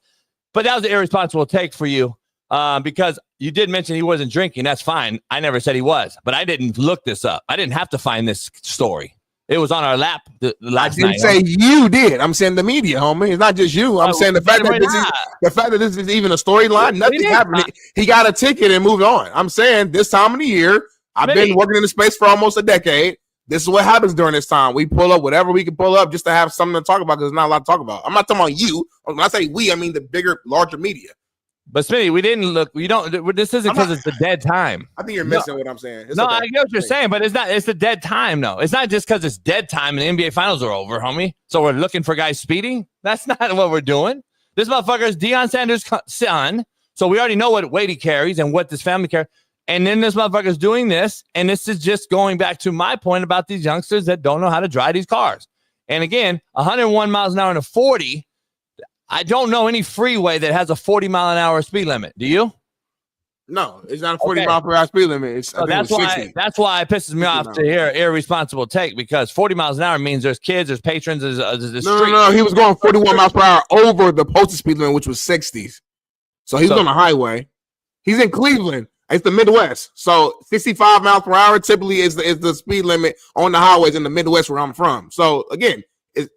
But that was an irresponsible take for you because you did mention he wasn't drinking. That's fine. I never said he was, but I didn't look this up. I didn't have to find this story. It was on our lap last night. I didn't say you did. I'm saying the media, homie. It's not just you. I'm saying the fact that this is even a storyline. Nothing happened. He got a ticket and moved on. I'm saying this time of the year, I've been working in the space for almost a decade. This is what happens during this time. We pull up whatever we can pull up just to have something to talk about because there's not a lot to talk about. I'm not talking about you. When I say we, I mean the bigger, larger media. But Smitty, we didn't look. We don't. This isn't because it's the dead time. I think you're missing what I'm saying. It's okay. I get what you're saying, but it's not. It's the dead time, though. It's not just because it's dead time and the NBA Finals are over, homie. So we're looking for guys speeding. That's not what we're doing. This motherfucker is Deion Sanders' son, so we already know what weight he carries and what this family carries. And then this motherfucker is doing this, and this is just going back to my point about these youngsters that don't know how to drive these cars. And again, 101 miles an hour and a 40. I don't know any freeway that has a 40-mile-an-hour speed limit. Do you? No, it's not a 40-mile-per-hour speed limit. It's, so that's why it pisses me off to hear irresponsible take because 40 miles an hour means there's kids, there's patrons, there's No. He was going 41 miles per hour over the posted speed limit, which was 60s. So he's on the highway. He's in Cleveland. It's the Midwest. So 65 miles per hour typically is the speed limit on the highways in the Midwest where I'm from. So again,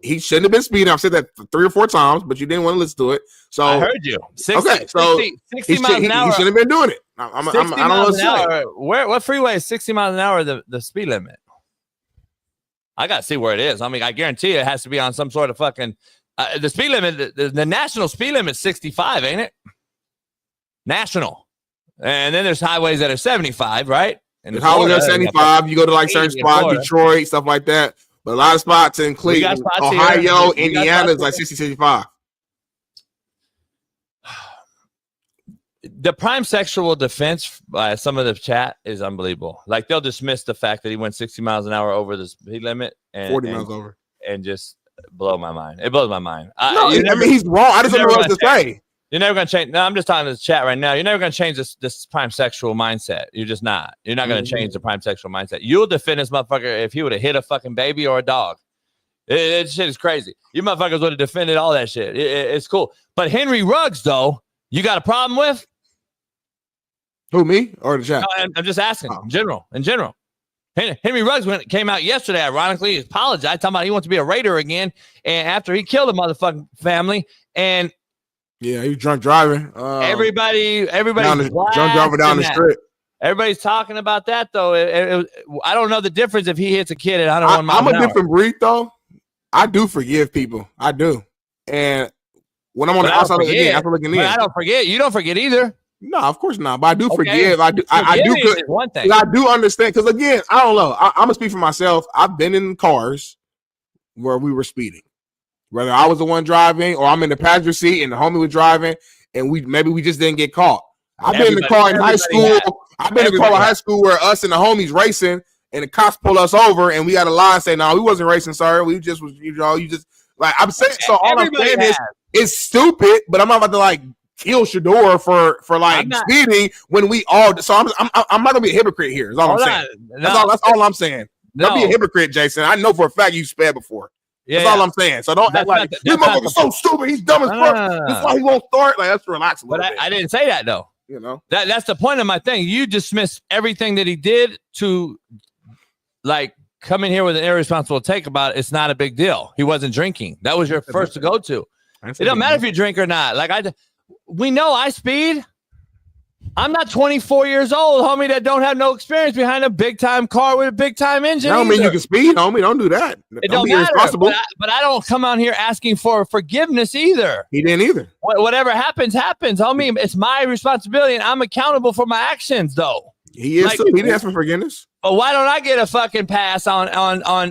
he shouldn't have been speeding. I've said that 3 or 4 times, but you didn't want to listen to it. So I heard you. 60 miles an hour. He shouldn't have been doing it. I don't know what to say. What freeway is 60 miles an hour the speed limit? I got to see where it is. I mean, I guarantee it has to be on some sort of fucking the speed limit. The national speed limit is 65, ain't it? National. And then there's highways that are 75, right? And the highways are 75. You go to like certain spots, Detroit, stuff like that. But a lot of spots in Cleveland, Ohio, Indiana is like 60, 65. The prime sexual defense by some of the chat is unbelievable. Like they'll dismiss the fact that he went 60 miles an hour over the speed limit and 40 miles over, and just blow my mind. It blows my mind. No, I mean he's wrong. I just don't know what to say. You're never going to change. No, I'm just talking to the chat right now. You're never going to change this prime sexual mindset. You're just not. You're not going to change the prime sexual mindset. You'll defend this motherfucker if he would have hit a fucking baby or a dog. It shit is crazy. You motherfuckers would have defended all that shit. It's cool. But Henry Ruggs, though, you got a problem with? Who, me or the chat? No, I'm just asking. In general. Henry Ruggs came out yesterday, ironically, he apologized, talking about he wants to be a Raider again. And after he killed a motherfucking family and yeah, he was drunk driving. Everybody drunk driving down the strip. Everybody's talking about that though. I don't know the difference if he hits a kid at 101 miles I'm an hour. a different breed though. I do forgive people. I do. And when I'm on the outside looking in, I don't forget. You don't forget either. No, of course not. But I do forgive. I do. I do. One thing. I do understand because again, I don't know. I'm gonna speak for myself. I've been in cars where we were speeding. Whether I was the one driving or I'm in the passenger seat and the homie was driving and we just didn't get caught. I've been in the car in high school. I've been in the car in high school where us and the homies racing and the cops pull us over and we had a line saying, no, we wasn't racing, sir. We just was, you just like I'm saying. So all I'm saying is it's stupid, but I'm not about to like kill Shedeur for like speeding when we all. So I'm not gonna be a hypocrite here. Is all I'm saying. That's all I'm saying. Don't be a hypocrite, Jason. I know for a fact you sped before. That's all I'm saying. So don't act like this motherfucker's so stupid. He's dumb as fuck. That's why he won't start. Like let's relax a little bit. I didn't say that though. You know that's the point of my thing. You dismiss everything that he did to like come in here with an irresponsible take about it's not a big deal. He wasn't drinking. That was your first to go to. It don't matter if you drink or not. Like we know I speed. I'm not 24 years old, homie, that don't have no experience behind a big-time car with a big-time engine. I don't mean you can speed, homie. Don't do that. It don't matter, but I don't come out here asking for forgiveness either. He didn't either. Whatever happens, homie. It's my responsibility, and I'm accountable for my actions, though. He is, too. He didn't ask for forgiveness. But why don't I get a fucking pass on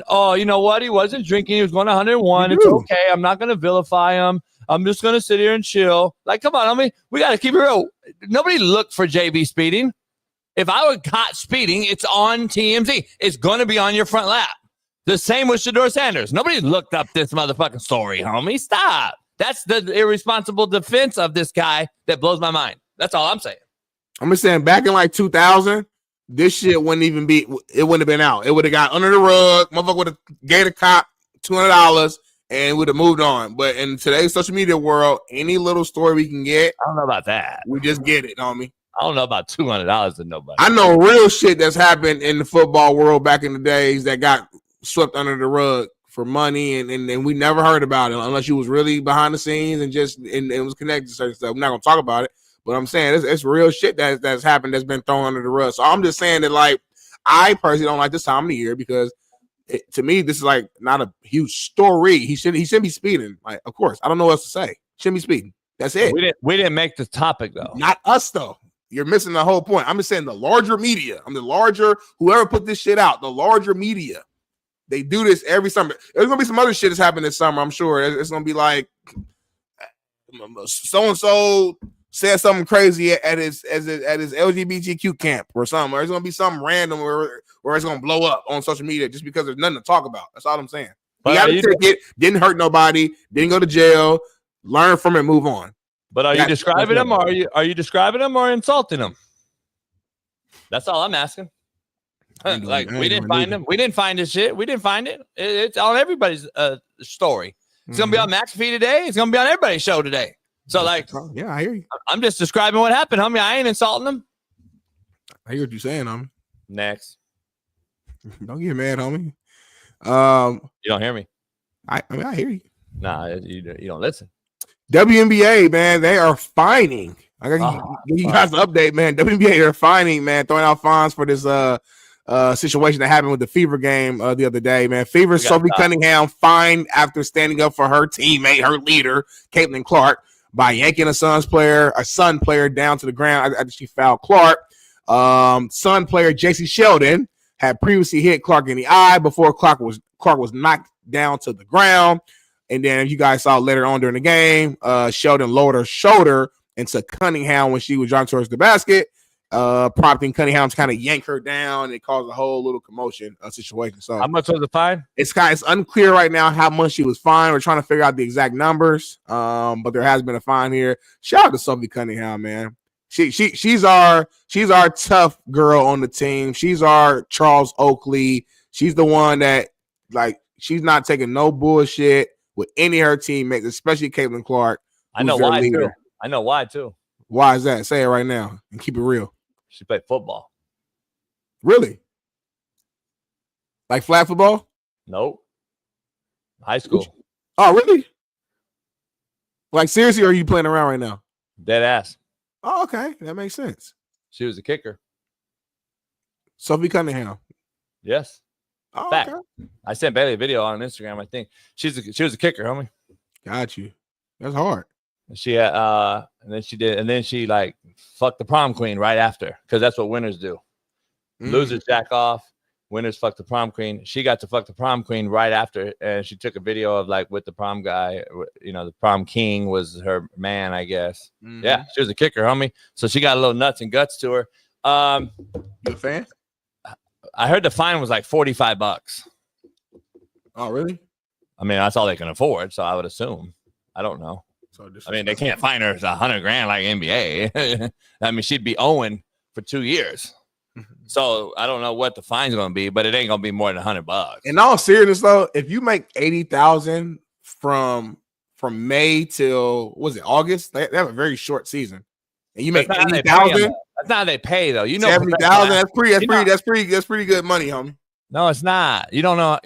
oh, you know what? He wasn't drinking. He was going 101. It's okay. I'm not going to vilify him. I'm just going to sit here and chill. Like, come on, homie. We got to keep it real. Nobody looked for JB speeding. If I were caught speeding, it's on TMZ. It's going to be on your front lap. The same with Shedeur Sanders. Nobody looked up this motherfucking story, homie. Stop. That's the irresponsible defense of this guy that blows my mind. That's all I'm saying. I'm just saying, back in like 2000, this shit wouldn't have been out. It would have got under the rug. Motherfucker would have gave the cop $200 and would have moved on. But in today's social media world, any little story we can get, I don't know about that. We just get it, homie. I don't know about $200 to nobody. I know real shit that's happened in the football world back in the days that got swept under the rug for money, and we never heard about it unless you was really behind the scenes and it was connected to certain stuff. I'm not gonna talk about it, but I'm saying it's real shit that's happened that's been thrown under the rug. So I'm just saying that, like, I personally don't like this time of the year because to me this is like not a huge story. He shouldn't be speeding. Like, of course, I don't know what else to say. Shouldn't be speeding. That's it. We didn't make the topic though. Not us though. You're missing the whole point. I'm just saying the larger media. Whoever put this shit out, the larger media. They do this every summer. There's gonna be some other shit that's happening this summer. I'm sure it's gonna be like so and so said something crazy at his LGBTQ camp or something. Or it's gonna be something random where it's gonna blow up on social media just because there's nothing to talk about. That's all I'm saying. He got a ticket, didn't hurt nobody, didn't go to jail. Learn from it, move on. But are you describing them, or are you describing them or insulting them? That's all I'm asking. Like, we didn't find them. We didn't find this shit. We didn't find it. It's on everybody's story. It's gonna be on McAfee today. It's gonna be on everybody's show today. So, like, yeah, I hear you. I'm just describing what happened, homie. I ain't insulting them. I hear what you're saying, homie. Next. Don't get mad, homie. You don't hear me. I mean, I hear you. Nah, you don't listen. WNBA, man, they are fining. I gotta give you guys an update, man. WNBA are fining, man, throwing out fines for this situation that happened with the Fever game the other day, man. Fever Sophie Cunningham fined after standing up for her teammate, her leader, Caitlin Clark, by yanking a Sun player down to the ground. I think she fouled Clark. Sun player JC Sheldon had previously hit Clark in the eye before Clark was knocked down to the ground. And then you guys saw later on during the game, Sheldon lowered her shoulder into Cunningham when she was driving towards the basket, prompting Cunningham to kind of yank her down. And it caused a whole little commotion situation. So how much was the fine? It's unclear right now how much she was fined. We're trying to figure out the exact numbers. But there has been a fine here. Shout out to Sophie Cunningham, man. She's our tough girl on the team. She's our Charles Oakley. She's the one that, like, she's not taking no bullshit with any of her teammates, especially Caitlin Clark. I know why too. I know why too. Why is that? Say it right now and keep it real. She played football. Really? Like flag football? Nope. High school. Oh, really? Like, seriously, or are you playing around right now? Dead ass. Oh, okay. That makes sense. She was a kicker. Sophie Cunningham. Yes. Oh, fact. okay. I sent Bailey a video on Instagram. I think she was a kicker, homie. Got you. That's hard. She and then she like fucked the prom queen right after, because that's what winners do. Losers jack off, winners fuck the prom queen. She got to fuck the prom queen right after, and she took a video of like with the prom guy. You know, the prom king was her man, I guess. Yeah, she was a kicker, homie. So she got a little nuts and guts to her. You a fan? I heard the fine was like $45. Oh, really? I mean, that's all they can afford, so I would assume. I don't know. So I mean, they can't fine her $100,000 like NBA. I mean, she'd be owing for 2 years. So I don't know what the fine's going to be, but it ain't going to be more than $100. In all seriousness, though, if you make $80,000 from May till August, they have a very short season, and you make $80,000. That's not how they pay, though. You know, $70,000. That's pretty good money, homie. No, it's not. You don't know.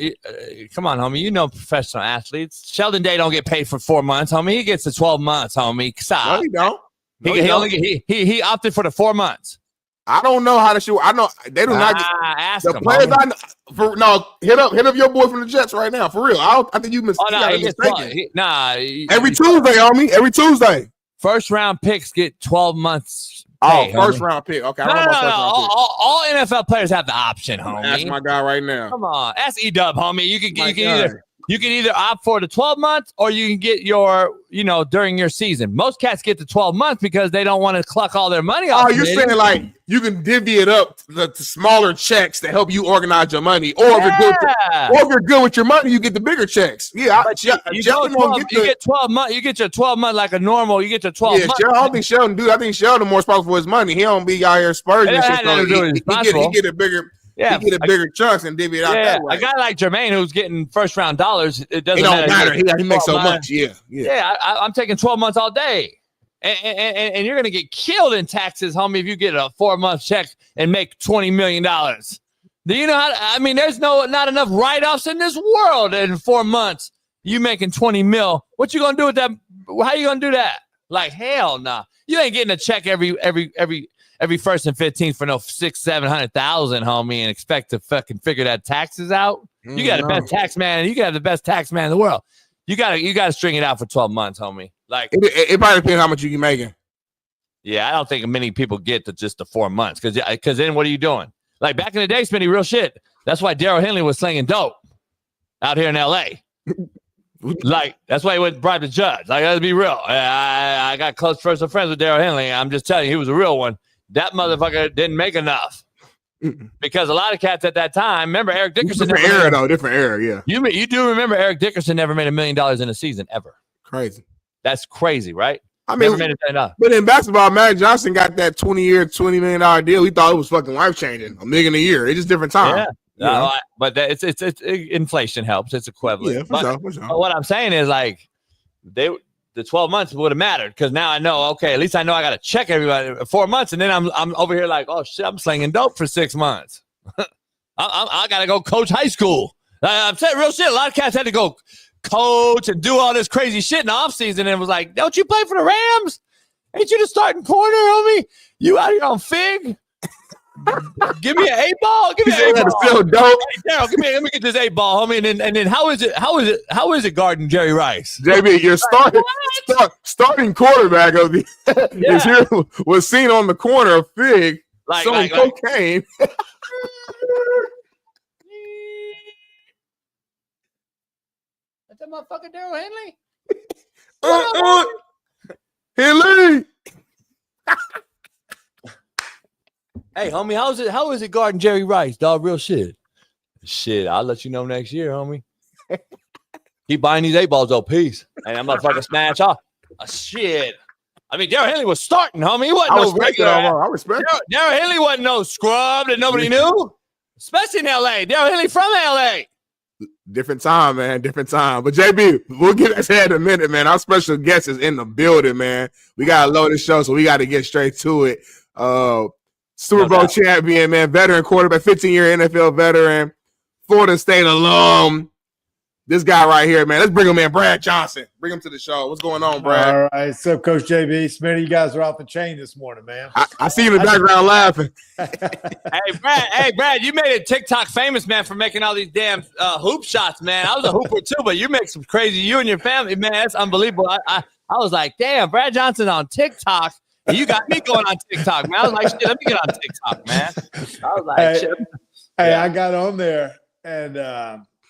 Come on, homie. You know professional athletes. Sheldon Day don't get paid for 4 months, homie. He gets the 12 months, homie. Stop. No, he don't. No, he opted for the 4 months. I don't know how to shoot. I know they do not. Ask the him, players homie. I know. Hit up your boy from the Jets right now, for real. I think you missed. Oh no, he gets 12. Every Tuesday, homie. Every Tuesday. First round picks get 12 months. Oh, first round pick. Okay. No. All NFL players have the option, homie. That's my guy right now. Come on. That's E-Dub, homie. You can either opt for the 12 months or you can get your, during your season. Most cats get the 12 months because they don't want to cluck all their money off. Oh, you're saying like you can divvy it up to smaller checks to help you organize your money. Or if you're good with your money, you get the bigger checks. Yeah. You get 12 months. You get your 12 months like a normal. You get your 12 months. I don't think Sheldon do. I think Sheldon more responsible for his money. He don't be out here spurging and shit. He get a bigger. Yeah, you get a bigger chunks and divvy it out that way. A guy like Jermaine who's getting first round dollars, it doesn't matter. He makes so much. I'm taking 12 months all day, and you're gonna get killed in taxes, homie, if you get a 4 month check and make $20 million. Do you know I mean, there's not enough write-offs in this world. In 4 months, you making 20 mil. What you gonna do with that? How you gonna do that? Like, hell nah. You ain't getting a check every 1st and 15th for no 600,000-700,000, homie, and expect to fucking figure that taxes out. You got the best tax man. You got the best tax man in the world. You gotta string it out for 12 months, homie. Like, it probably depends how much you can making. Yeah, I don't think many people get to just the 4 months because then what are you doing? Like back in the day, Smitty, real shit. That's why Darrell Henley was slinging dope out here in L.A. Like, that's why he went bribe the judge. Like, let's be real. I got close personal friends with Darrell Henley. I'm just telling you, he was a real one. That motherfucker didn't make enough. Because a lot of cats at that time, remember Eric Dickerson. Different era, yeah. You do remember Eric Dickerson never made $1 million in a season, ever. Crazy. That's crazy, right? I mean, but in basketball, Magic Johnson got that 20-year, $20 million deal. We thought it was fucking life-changing. $1 million a year. It's just different time. Yeah. But it's inflation helps. It's equivalent. Yeah, for sure. But what I'm saying is, like, the 12 months would have mattered because now I know, okay, at least I know I got to check everybody 4 months, and then I'm over here like, oh, shit, I'm slinging dope for 6 months. I got to go coach high school. I'm saying real shit. A lot of cats had to go coach and do all this crazy shit in the offseason, and it was like, don't you play for the Rams? Ain't you the starting corner, homie? You out here on Fig? Give me an 8-ball. Give me an 8-ball. Still dope. Hey, Daryl, let me get this 8-ball, homie. And then how is it guarding Jerry Rice? JB, your starting quarterback of the is here was seen on the corner of Fig selling cocaine. That's that motherfucker Darrell Henley. Henley. Hey, homie, how is it guarding Jerry Rice, dog? Real shit. Shit, I'll let you know next year, homie. Keep buying these 8-balls, though. Peace. And I'm motherfucking smash off. Shit. I mean, Darrell Henley was starting, homie. He wasn't no regular. I respect it. Darrell Henley wasn't no scrub that nobody knew, especially in L.A. Darrell Henley from L.A. Different time, man. Different time. But JB, we'll get to that in a minute, man. Our special guest is in the building, man. We got to load the show, so we got to get straight to it. Super Bowl champion, man, veteran quarterback, 15-year NFL veteran, Florida State alum. This guy right here, man. Let's bring him in, Brad Johnson. Bring him to the show. What's going on, Brad? All right. What's up, Coach JB? Smitty, you guys are off the chain this morning, man. I see you in the background laughing. Hey, Brad, you made it TikTok famous, man, for making all these damn hoop shots, man. I was a hooper, too, but you make some crazy. You and your family, man, that's unbelievable. I was like, damn, Brad Johnson on TikTok. You got me going on TikTok, man. I was like, shit, let me get on TikTok, man. I was like, shit. Hey, I got on there, and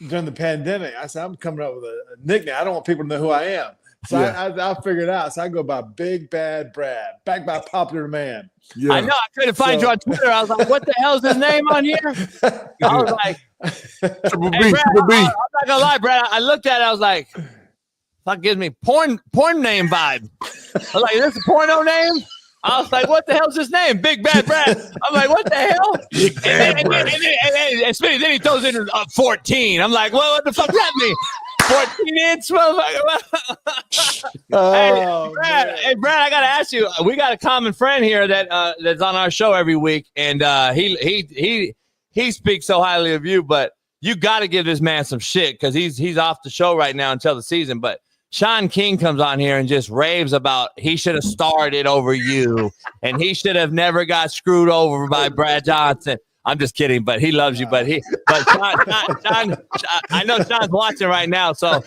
during the pandemic, I said, I'm coming up with a nickname. I don't want people to know who I am. So I figured out. So I go by Big Bad Brad, back by popular demand. Yeah. I know. I couldn't find you on Twitter. I was like, what the hell is his name on here? I was like, Triple B. I'm not going to lie, Brad. I looked at it. I was like, that gives me porn name vibe. I was like, is this a porno name? I was like, what the hell's his name? Big Bad Brad. I'm like, what the hell? And Smitty, then he throws in 14. I'm like, well, what the fuck does that mean? 14-inch motherfucker. Hey, Brad, I got to ask you. We got a common friend here that's on our show every week, and he speaks so highly of you, but you got to give this man some shit because he's off the show right now until the season, but Shaun King comes on here and just raves about he should have started over you and he should have never got screwed over by Brad Johnson. I'm just kidding, but he loves you. But Shaun, I know Shaun's watching right now. So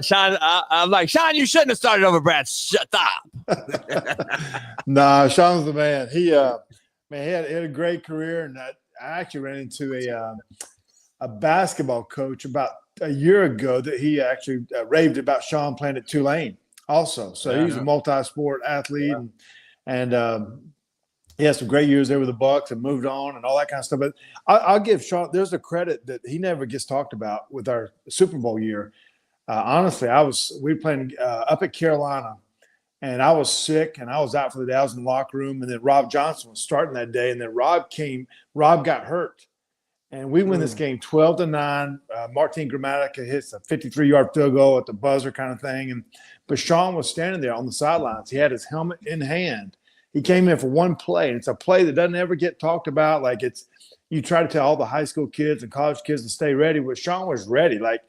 Shaun, I'm like, Shaun, you shouldn't have started over Brad. Shut up. Nah, Shaun's the man. He had a great career, and I actually ran into a basketball coach about a year ago that he actually raved about Shaun playing at Tulane also. So he's a multi-sport athlete and he had some great years there with the Bucks and moved on and all that kind of stuff. But I'll give Shaun, there's a credit that he never gets talked about with our Super Bowl year. Honestly, we were playing up at Carolina and I was sick and I was out for the day. I was in the locker room and then Rob Johnson was starting that day and then Rob got hurt. And we win this game 12-9. Martin Gramatica hits a 53-yard field goal at the buzzer kind of thing. But Shaun was standing there on the sidelines. He had his helmet in hand. He came in for one play, and it's a play that doesn't ever get talked about. Like you try to tell all the high school kids and college kids to stay ready. But Shaun was ready, like,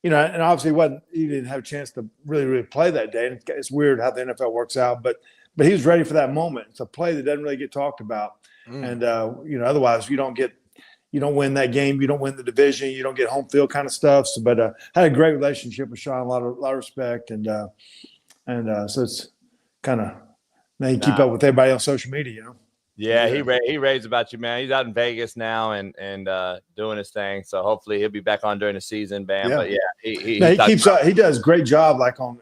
you know, and obviously he didn't have a chance to really play that day. And it's weird how the NFL works out, but he was ready for that moment. It's a play that doesn't really get talked about, and you know, otherwise you don't win that game, you don't win the division, you don't get home field kind of stuff. So, but had a great relationship with Shaun, a lot of respect, and so it's kind of now you keep up with everybody on social media, you know. Yeah, he raves about you, man. He's out in Vegas now and doing his thing. So hopefully he'll be back on during the season, Bam. Yeah. But yeah, he does a great job, like on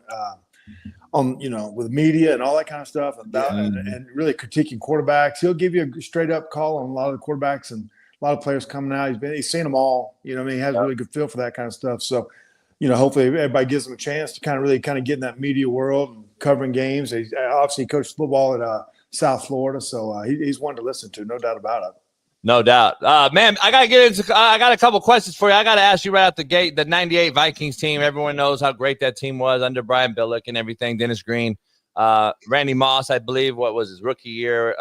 you know, with media and all that kind of stuff, and really critiquing quarterbacks. He'll give you a straight up call on a lot of the quarterbacks and a lot of players coming out. He's seen them all. You know what I mean? He has a really good feel for that kind of stuff. So, you know, hopefully everybody gives him a chance to kind of get in that media world and covering games. He obviously coached football at South Florida, so he's one to listen to, no doubt about it. No doubt. Man, I got a couple questions for you. I got to ask you right out the gate, the 98 Vikings team, everyone knows how great that team was under Brian Billick and everything, Dennis Green, Randy Moss, I believe, what was his rookie year?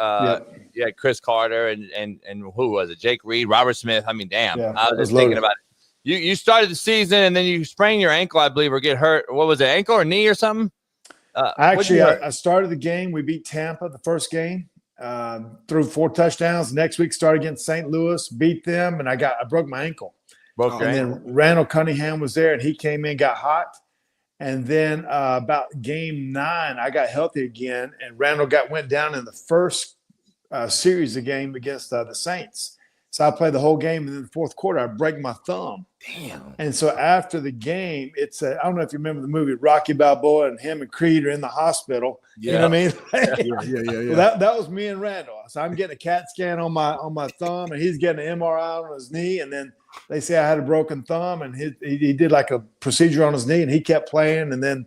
Yeah, Chris Carter and who was it? Jake Reed, Robert Smith. I mean, damn. Yeah, I was just thinking about it. You started the season and then you sprained your ankle, I believe, or get hurt. What was it, ankle or knee or something? Actually, I started the game. We beat Tampa the first game, threw 4 touchdowns. Next week, started against St. Louis, beat them, and I broke my ankle. And then Randall Cunningham was there, and he came in, got hot. And then about game 9, I got healthy again, and Randall went down in the first series of game against the Saints. So I played the whole game, and in the fourth quarter, I break my thumb. Damn. And so after the game, I don't know if you remember the movie Rocky Balboa, and him and Creed are in the hospital. Yeah. You know what I mean? Yeah. Well, that was me and Randall. So I'm getting a CAT scan on my thumb, and he's getting an MRI on his knee. And then they say I had a broken thumb, and he did like a procedure on his knee, and he kept playing. And then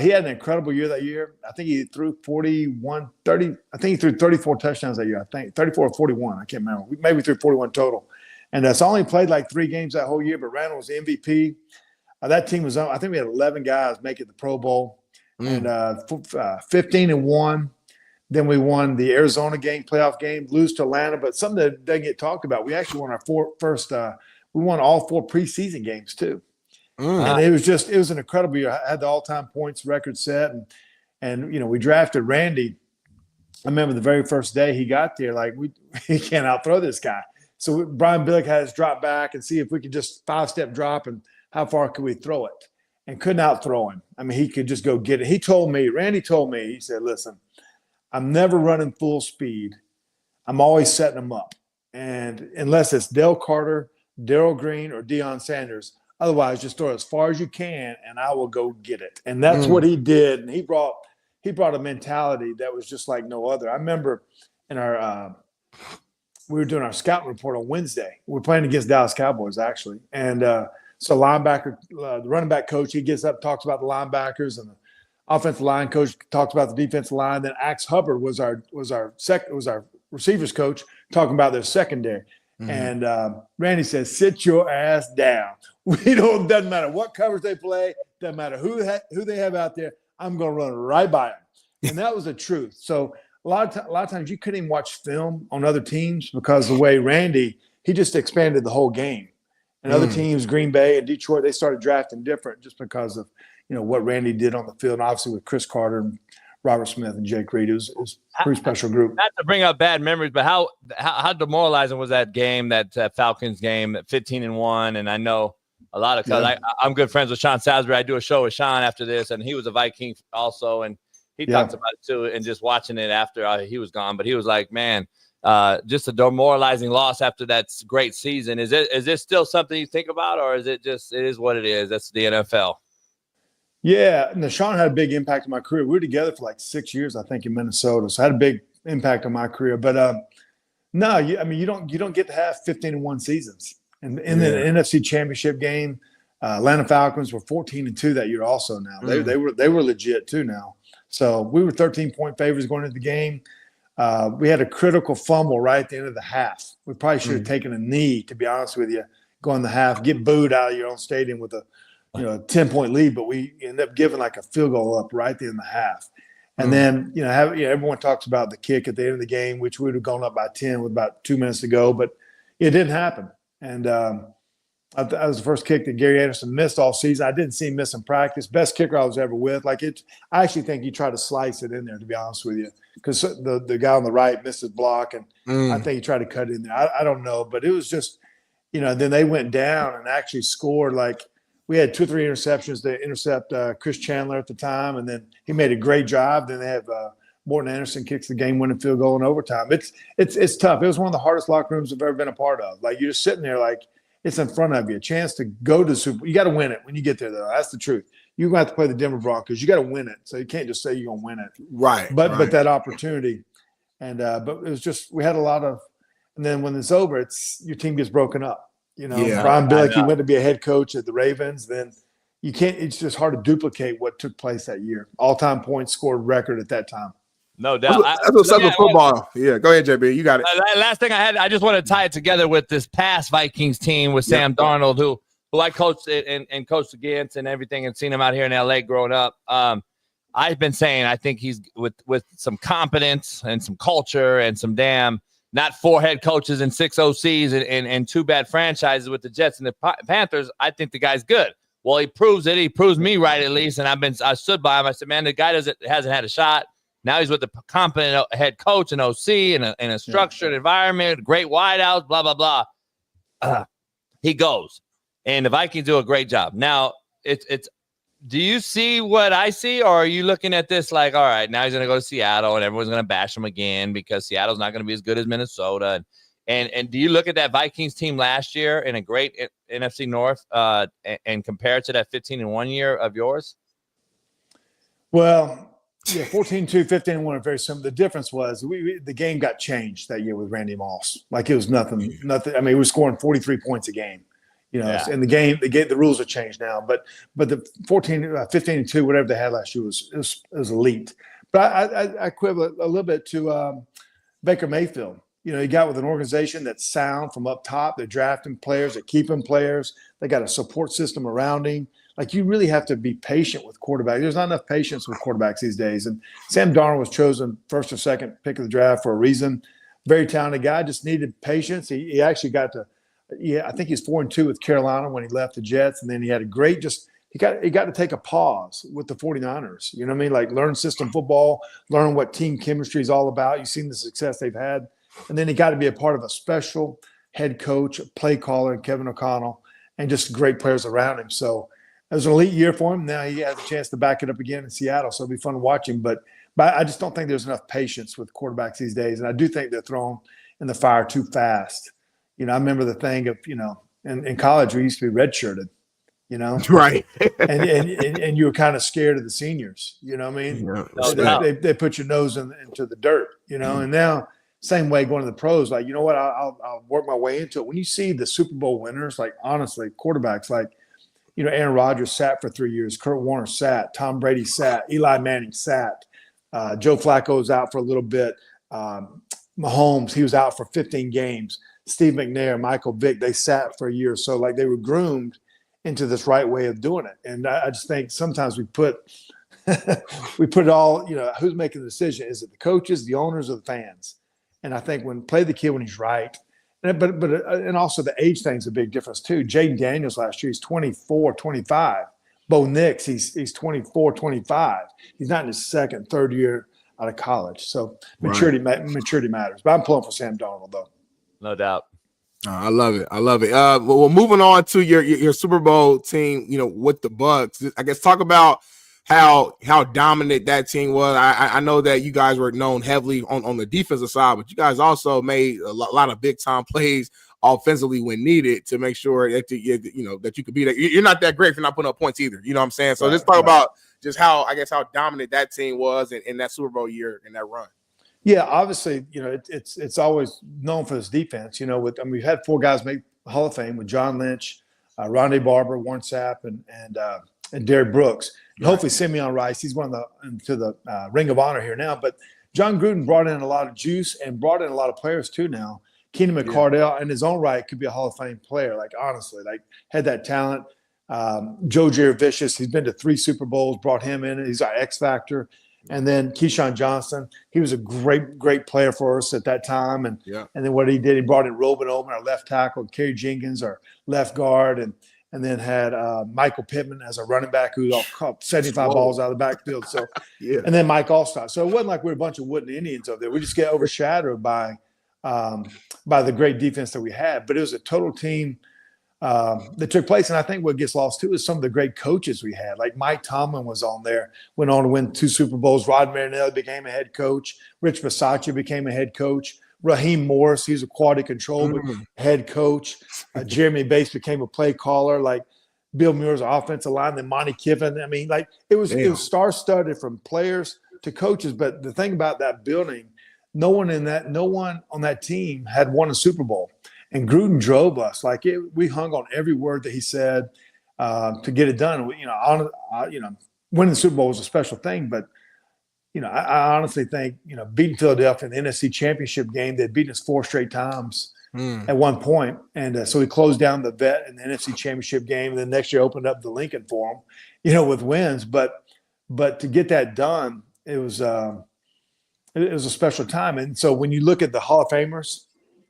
he had an incredible year that year. I think he threw 30. I think he threw 34 touchdowns that year. I think 34 or 41. I can't remember. Maybe threw 41 total. And so I only played like 3 games that whole year, but Randall was the MVP. That team was on. I think we had 11 guys make it the Pro Bowl, and 15-1. Then we won the Arizona playoff game, lose to Atlanta, but something that doesn't get talked about. We actually won we won all 4 preseason games too. And it was an incredible year. I had the all-time points record set, and you know, we drafted Randy. I remember the very first day he got there, like he can't outthrow this guy. So Brian Billick had us drop back and see if we could just 5-step drop and how far could we throw it, and couldn't outthrow him. I mean, he could just go get it. Randy told me, he said, "Listen, I'm never running full speed. I'm always setting them up, and unless it's Dale Carter, Darrell Green, or Deion Sanders." Otherwise, just throw it as far as you can, and I will go get it. And that's what he did. And he brought a mentality that was just like no other. I remember in our we were doing our scouting report on Wednesday. We're playing against Dallas Cowboys, actually. And so the running back coach, he gets up, talks about the linebackers, and the offensive line coach talks about the defensive line. Then Axe Hubbard was our receivers coach, talking about their secondary. And Randy says, "Sit your ass down. Doesn't matter what covers they play, doesn't matter who they have out there. I'm going to run right by them." And that was the truth. So a lot of times you couldn't even watch film on other teams because the way Randy, he just expanded the whole game. And other teams, Green Bay and Detroit, they started drafting different just because of, you know, what Randy did on the field. And obviously with Chris Carter and Robert Smith and Jake Reed, it was a pretty special group. Not to bring up bad memories, but how demoralizing was that game, that Falcons game, at 15-1? And I know a lot of I'm good friends with Shaun Salisbury. I do a show with Shaun after this, and he was a Viking also, and he talks about it too. And just watching it after he was gone, but he was like, "Man, just a demoralizing loss after that great season." Is this still something you think about, or is it just it is what it is? That's the NFL. Yeah, no, Shaun had a big impact on my career. We were together for like 6 years, I think, in Minnesota, so I had a big impact on my career. But no, you don't get to have 15-1 seasons. And in the NFC Championship game, Atlanta Falcons were 14-2 that year. Also, now they were legit too now. So we were 13-point favorites going into the game. We had a critical fumble right at the end of the half. We probably should have taken a knee, to be honest with you, going the half, get booed out of your own stadium with a 10-point lead, but we ended up giving like a field goal up right at the end of the half. And then, everyone talks about the kick at the end of the game, which would have gone up by 10 with about 2 minutes to go, but it didn't happen. And that was the first kick that Gary Anderson missed all season. I didn't see him miss in practice. Best kicker I was ever with. I actually think he tried to slice it in there, to be honest with you, because the guy on the right missed his block, and I think he tried to cut it in there. I don't know, but it was just, then they went down and actually scored. Like, we had 2 or 3 interceptions to intercept Chris Chandler at the time, and then he made a great drive. Then they have Morton Anderson kicks the game-winning field goal in overtime. It's tough. It was one of the hardest locker rooms I've ever been a part of. Like, you're just sitting there like it's in front of you, a chance to go to the Super Bowl. You got to win it when you get there, though. That's the truth. You're going to have to play the Denver Broncos. You got to win it, so you can't just say you're going to win it. Right. But that opportunity, and but it was just we had a lot of, and then when it's over, your team gets broken up. Brian Billick went to be a head coach at the Ravens. Then you can't. It's just hard to duplicate what took place that year. All-time points scored record at that time. No doubt. That's what's up with football. Yeah, go ahead, JB. You got it. Last thing I just want to tie it together with this past Vikings team with Sam Darnold, who I coached and coached against and everything, and seen him out here in LA growing up. I've been saying I think he's with some competence and some culture and some not 4 head coaches and 6 OCs and 2 bad franchises with the Jets and the Panthers. I think the guy's good. Well, he proves it. He proves me right, at least. And I stood by him. I said, man, the guy hasn't had a shot. Now he's with a competent head coach and OC in a structured environment, great wideouts, blah, blah, blah. He goes. And the Vikings do a great job. Now, do you see what I see, or are you looking at this like, all right, now he's going to go to Seattle and everyone's going to bash him again because Seattle's not going to be as good as Minnesota? And do you look at that Vikings team last year in a great NFC North and compare it to that 15-1 year of yours? Well, yeah, 14-2, 15-1 are very similar. The difference was the game got changed that year with Randy Moss. Like, it was nothing. I mean, he was scoring 43 points a game. And the rules have changed now. But the 15-2, whatever they had last year was elite. But I quibble a little bit to Baker Mayfield. He got with an organization that's sound from up top. They're drafting players, they're keeping players. They got a support system around him. Like, you really have to be patient with quarterbacks. There's not enough patience with quarterbacks these days. And Sam Darnold was chosen first or second pick of the draft for a reason. Very talented guy, just needed patience. He actually got to. I think he's 4-2 with Carolina when he left the Jets, and then he had a great he got to take a pause with the 49ers. You know what I mean? Like, learn system football, learn what team chemistry is all about. You've seen the success they've had. And then he got to be a part of a special head coach, a play caller, Kevin O'Connell, and just great players around him. So it was an elite year for him. Now he has a chance to back it up again in Seattle, so it'll be fun to watch him. But I just don't think there's enough patience with quarterbacks these days, and I do think they're thrown in the fire too fast. I remember the thing of, in college we used to be redshirted, right, and you were kind of scared of the seniors. You know what I mean? They put your nose into the dirt. And now same way going to the pros. Like, you know what? I'll work my way into it. When you see the Super Bowl winners, like, honestly, quarterbacks like, Aaron Rodgers sat for 3 years, Kurt Warner sat, Tom Brady sat, Eli Manning sat, Joe Flacco was out for a little bit, Mahomes, he was out for 15 games. Steve McNair, Michael Vick, they sat for a year or so. Like, they were groomed into this right way of doing it. And I just think sometimes we put it all, who's making the decision? Is it the coaches, the owners, or the fans? And I think play the kid when he's right. And also the age thing's a big difference too. Jaden Daniels last year, he's 24, 25. Bo Nix, he's 24, 25. He's not in his second, third year out of college. So maturity matters. But I'm pulling for Sam Darnold, though. No doubt. I love it. Well, moving on to your Super Bowl team, with the Bucks. I guess talk about how dominant that team was. I know that you guys were known heavily on the defensive side, but you guys also made a lot of big time plays offensively when needed to make sure that that you could be that. You're not that great if you're not putting up points either. You know what I'm saying? So just talk about just how dominant that team was in that Super Bowl year and that run. Yeah, obviously, it's always known for this defense. We've had 4 guys make Hall of Fame with John Lynch, Rondé Barber, Warren Sapp, and Derrick Brooks. And hopefully Simeon Rice, he's going to the Ring of Honor here now. But John Gruden brought in a lot of juice and brought in a lot of players too now. Keenan McCardell, in his own right, could be a Hall of Fame player. Like, honestly, had that talent. Joe Jurevicius, he's been to 3 Super Bowls, brought him in. He's our X factor. And then Keyshawn Johnson, he was a great player for us at that time. And then what he did, he brought in Robin Omen, our left tackle, Kerry Jenkins, our left guard, and then had Michael Pittman as a running back who caught 75 balls out of the backfield. So, and then Mike Allstott. So it wasn't like we were a bunch of wooden Indians over there. We just get overshadowed by the great defense that we had. But it was a total team that took place. And I think what gets lost too is some of the great coaches we had. Like Mike Tomlin was on there, went on to win 2 Super Bowls. Rod Marinelli became a head coach. Rich Bisaccia became a head coach. Raheem Morris, he's a quality control head coach. Jeremy Bates became a play caller. Like Bill Muir's offensive line. Then Monty Kiffin. I mean, like it was star-studded from players to coaches. But the thing about that building, no one on that team had won a Super Bowl. And Gruden drove us. We hung on every word that he said to get it done. Winning the Super Bowl was a special thing, but I honestly think beating Philadelphia in the NFC Championship game, they'd beaten us 4 straight times at one point, and so we closed down the vet in the NFC Championship game. And then next year opened up the Lincoln for them, with wins. But to get that done, it was a special time. And so when you look at the Hall of Famers,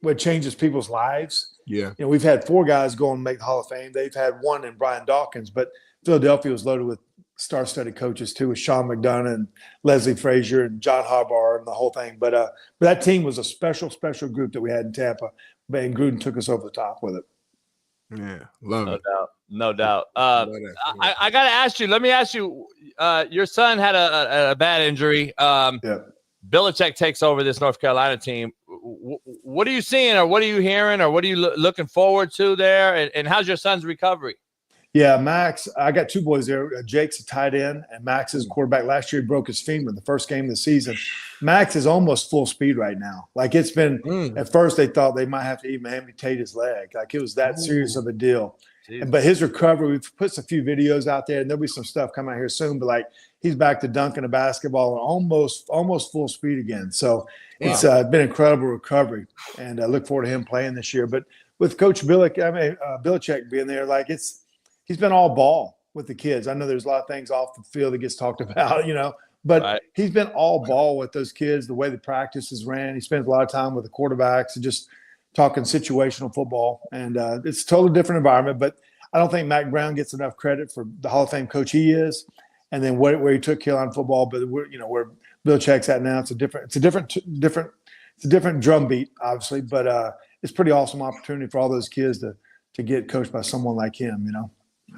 what changes people's lives. We've had 4 guys go and make the Hall of Fame. They've had 1 in Brian Dawkins, but Philadelphia was loaded with star-studded coaches too, with Sean McDonough and Leslie Frazier and John Harbaugh and the whole thing. But that team was a special group that we had in Tampa, and Gruden took us over the top with it. Yeah, love it. No doubt. I got to ask you. Let me ask you. Your son had a bad injury. Belichick takes over this North Carolina team. What are you seeing, or what are you hearing, or what are you looking forward to there? And how's your son's recovery? Yeah, Max, I got 2 boys there. Jake's a tight end, and Max is a quarterback. Last year, he broke his femur in the first game of the season. Max is almost full speed right now. Like it's been, at first they thought they might have to even amputate his leg. Like it was that serious of a deal. But his recovery, we've put a few videos out there, and there'll be some stuff coming out here soon. But like he's back to dunking a basketball and almost full speed again. So it's been incredible recovery, and I look forward to him playing this year. But with Coach Belichick being there, like he's been all ball with the kids. I know there's a lot of things off the field that gets talked about, but he's been all ball with those kids. The way the practices ran, he spends a lot of time with the quarterbacks and just talking situational football, and it's a totally different environment. But I don't think Mac Brown gets enough credit for the Hall of Fame coach he is, and then where he took Carolina football. But where Belichick's at now, it's a different drumbeat, obviously. But it's a pretty awesome opportunity for all those kids to get coached by someone like him.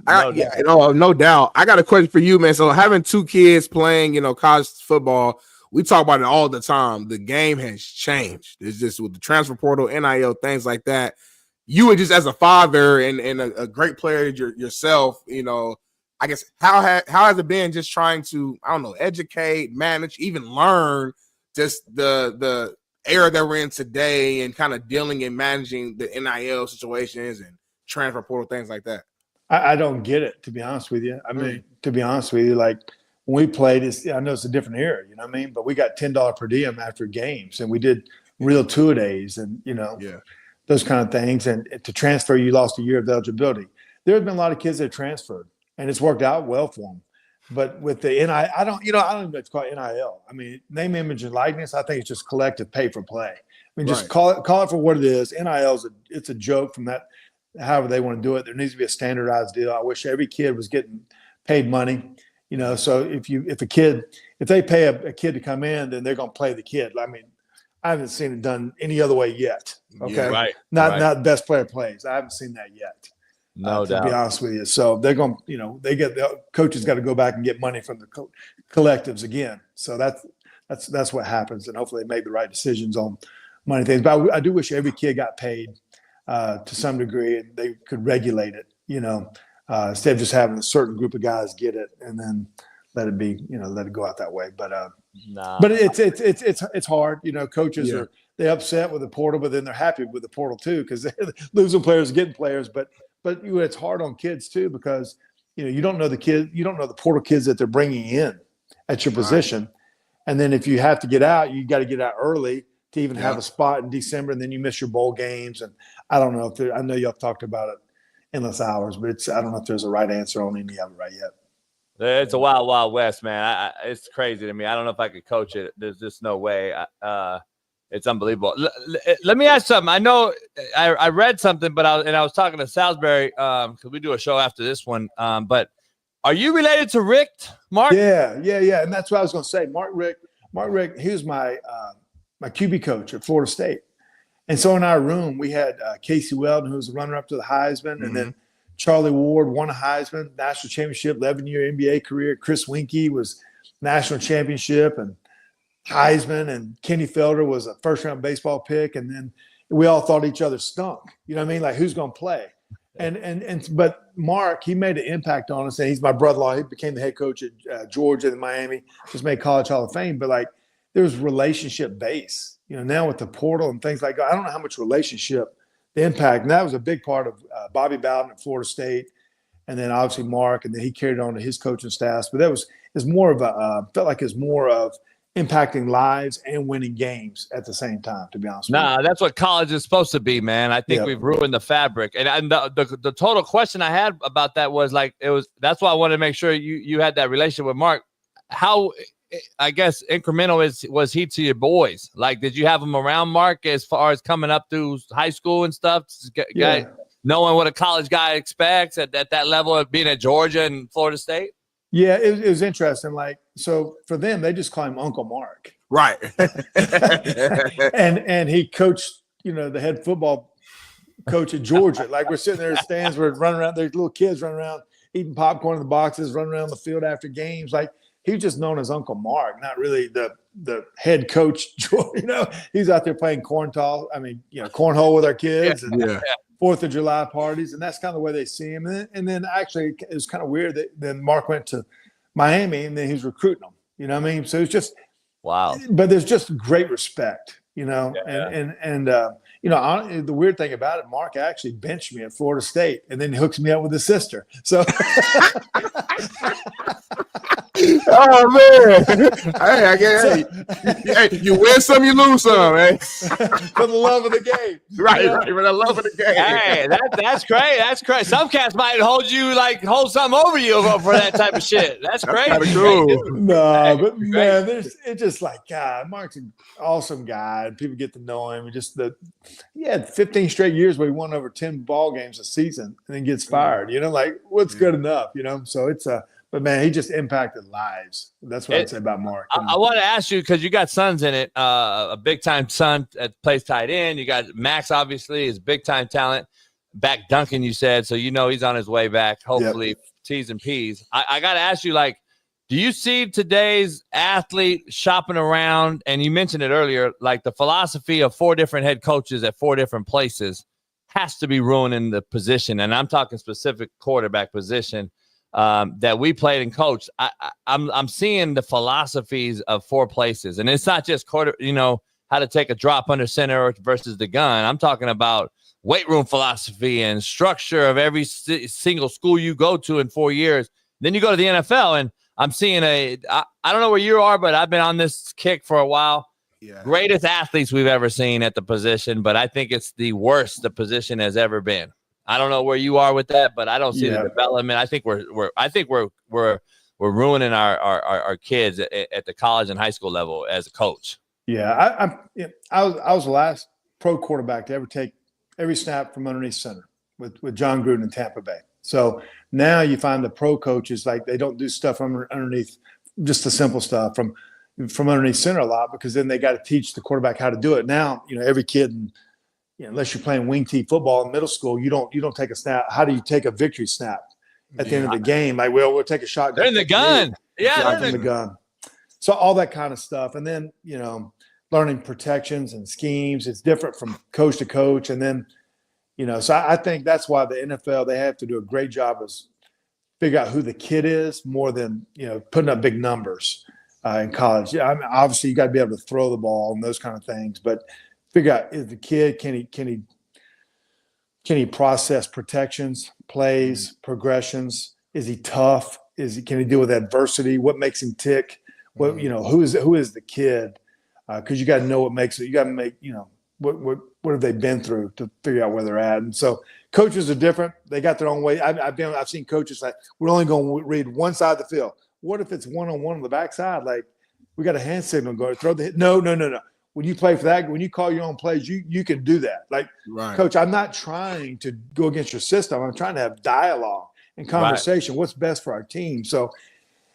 No doubt. I got a question for you, man. So having 2 kids playing, college football. We talk about it all the time. The game has changed. It's just with the transfer portal, NIL, things like that. You were just as a father and a great player yourself, I guess how has it been just trying to, educate, manage, even learn just the era that we're in today and kind of dealing and managing the NIL situations and transfer portal, things like that? I don't get it, to be honest with you. I mean, to be honest with you, like when we played, I know it's a different era, but we got $10 per diem after games, and we did real 2-a-days and, those kind of things. And to transfer, you lost a year of eligibility. There have been a lot of kids that transferred, and it's worked out well for them. But with the NIL, I don't even know it's called NIL. I mean, name, image, and likeness, I think it's just collective pay for play. I mean, just call it for what it is. NIL it's a joke from that, however they want to do it. There needs to be a standardized deal. I wish every kid was getting paid money. So if they pay a kid to come in, then they're going to play the kid. I mean, I haven't seen it done any other way yet. Okay. Not best player plays. I haven't seen that yet. No doubt. To be honest with you. So they're going, the coaches got to go back and get money from the collectives again. So that's what happens. And hopefully they make the right decisions on money things. But I do wish every kid got paid to some degree, and they could regulate it, instead of just having a certain group of guys get it and then let it go out that way. But but it's hard. Coaches they're upset with the portal, but then they're happy with the portal too, because they're losing players, getting players. But it's hard on kids too, because you don't know the portal kids that they're bringing in at your position, and then if you have to get out, you got to get out early to even have a spot in December, and then you miss your bowl games. And I don't know I know y'all talked about it endless hours, but I don't know if there's a right answer on any of it right yet. It's a wild, wild west, man. It's crazy to me. I don't know if I could coach it. There's just no way. It's unbelievable. Let me ask something. I know I read something, but I was talking to Salisbury because we do a show after this one. But are you related to Rick, Mark? Yeah. And that's what I was going to say. Mark Rick, he was my QB coach at Florida State. And so in our room, we had Casey Weldon, who was the runner-up to the Heisman, and then Charlie Ward won a Heisman, national championship, 11-year NBA career. Chris Winkie was national championship and Heisman, and Kenny Felder was a first-round baseball pick. And then we all thought each other stunk. You know what I mean? Like, who's going to play? But Mark, he made an impact on us, and he's my brother-in-law. He became the head coach at Georgia and Miami, just made College Hall of Fame. But, like, there was relationship base. You know, now with the portal and things like that, I don't know how much relationship, the impact. And that was a big part of Bobby Bowden at Florida State. And then obviously Mark, and then he carried on to his coaching staff. But that was more of felt like it's more of impacting lives and winning games at the same time, to be honest with you. That's what college is supposed to be, man. I think we've ruined the fabric. And the total question I had about that was that's why I wanted to make sure you had that relationship with Mark. How, I guess, incremental was he to your boys? Like, did you have him around Mark as far as coming up through high school and stuff? Knowing what a college guy expects at that level of being at Georgia and Florida State? Yeah, it was interesting. Like, so for them, they just call him Uncle Mark. Right. and he coached, the head football coach at Georgia. Like, we're sitting there in the stands, we're running around, there's little kids running around, eating popcorn in the boxes, running around the field after games. Like, he was just known as Uncle Mark, not really the head coach. He's out there playing cornhole with our kids and 4th of July parties. And that's kind of the way they see him. And then actually it was kind of weird that then Mark went to Miami and then he was recruiting them. You know what I mean? So it's just wow. But there's just great respect, and the weird thing about it, Mark actually benched me at Florida State and then hooks me up with his sister. So oh man! Hey, you win some, you lose some, man. For the love of the game, right? For the love of the game. Hey, that's great. That's great. Some cats might hold something over you for that type of shit. That's great. That's cool. No, but man, it's just like, God, Mark's an awesome guy, and people get to know him. Just he had 15 straight years where he won over 10 ball games a season, and then gets fired. Like, what's good enough? So it's But, man, he just impacted lives. That's what I'd say about Mark. I want to ask you, because you got sons in it, a big-time son that plays tight end. You got Max, obviously, is big-time talent. Back Duncan, you said, so he's on his way back, hopefully, T's and P's. I got to ask you, do you see today's athlete shopping around, and you mentioned it earlier, like the philosophy of 4 different head coaches at 4 different places has to be ruining the position, and I'm talking specific quarterback position. That we played and coached, I'm seeing the philosophies of 4 places, and it's not just how to take a drop under center versus the gun. I'm talking about weight room philosophy and structure of every single school you go to in 4 years. Then you go to the NFL, and I'm seeing I don't know where you are, but I've been on this kick for a while. Yeah. Greatest athletes we've ever seen at the position, but I think it's the worst the position has ever been. I don't know where you are with that, but I don't see the development. I think we're ruining our kids at the college and high school level as a coach. Yeah, I was the last pro quarterback to ever take every snap from underneath center with John Gruden in Tampa Bay. So now you find the pro coaches, like, they don't do stuff underneath, just the simple stuff from underneath center a lot, because then they got to teach the quarterback how to do it. Now, every kid unless you're playing wing tee football in middle school, you don't take a snap. How do you take a victory snap at the end of the game? Like, we'll take a shot. They're in the gun. They're in the gun. So all that kind of stuff. And then, learning protections and schemes. It's different from coach to coach. And then, so I think that's why the NFL, they have to do a great job of figure out who the kid is more than, putting up big numbers in college. Yeah, I mean, obviously you got to be able to throw the ball and those kind of things, but figure out, is the kid, can he process protections, plays, progressions? Is he tough? Can he deal with adversity? What makes him tick? What, who is the kid? Because you got to know what makes it. You got to make, what what have they been through to figure out where they're at. And so coaches are different. They got their own way. I've seen coaches like, we're only going to read one side of the field. What if it's one-on-one on the backside? Like, we got a hand signal going, throw the hit. No. When you play for that, when you call your own plays, you can do that. Like, right. Coach, I'm not trying to go against your system. I'm trying to have dialogue and conversation. Right. What's best for our team? So,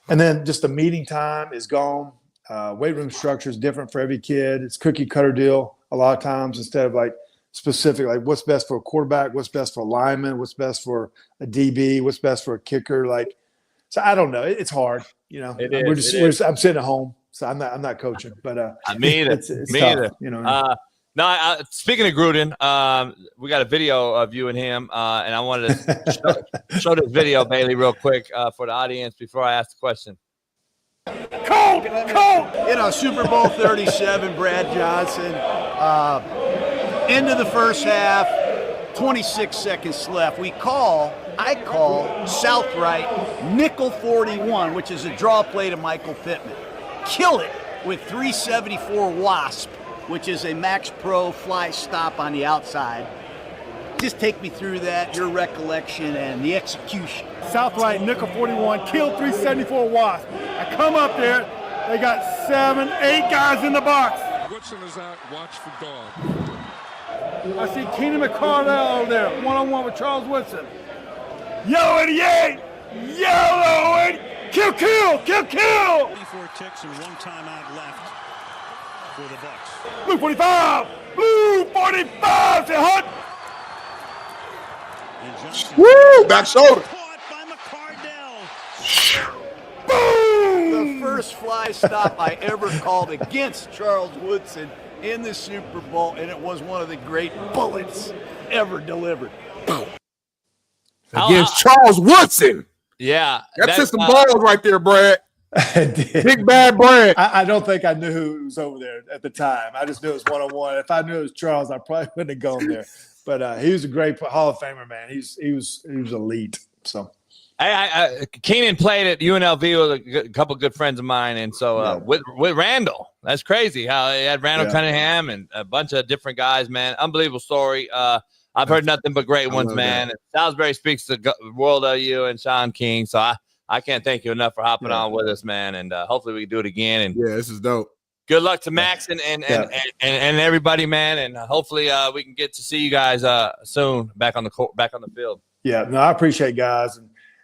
and then just the meeting time is gone. Weight room structure is different for every kid. It's cookie cutter deal a lot of times instead of like specific, like what's best for a quarterback, what's best for a lineman, what's best for a DB, what's best for a kicker. Like, so I don't know. It's hard, you know. I'm sitting at home, so I'm not coaching. But me either. It's me tough, either. You know. Speaking of Gruden, we got a video of you and him, and I wanted to show this video, Bailey, real quick for the audience before I ask the question. Colt! You know, Super Bowl 37, Brad Johnson. Into the first half, 26 seconds left. I call South right nickel 41, which is a draw play to Michael Pittman. Kill it with 374 Wasp, which is a Max Pro fly stop on the outside. Just take me through that, your recollection and the execution. South right, nickel 41, killed 374 Wasp. I come up there, they got 7, 8 guys in the box. Woodson is out, watch for dog. I see Keenan McCardell over there, one-on-one with Charles Woodson. Yellow 88, yellow 80, kill. 24 ticks and 1 timeout left for the Bucs. Blue 45, blue 45, say hut. Woo! Back shoulder. Boom! The first fly stop I ever called against Charles Woodson in the Super Bowl, and it was one of the great bullets ever delivered. Against Charles Woodson. Yeah. That's just some balls right there, Brad. Big bad Brad. I don't think I knew who was over there at the time. I just knew it was one-on-one. If I knew it was Charles, I probably wouldn't have gone there. But he was a great Hall of Famer, man. He was elite. So, Keenan played at UNLV with a couple good friends of mine, and so with Randall, that's crazy how he had Randall Cunningham and a bunch of different guys, man. Unbelievable story. I've heard nothing but great ones, man. And Salisbury speaks the world of you and Shaun King, so I can't thank you enough for hopping on with us, man. And hopefully we can do it again. And this is dope. Good luck to Max and everybody, man, and hopefully we can get to see you guys soon back on the field. Yeah, no, I appreciate guys,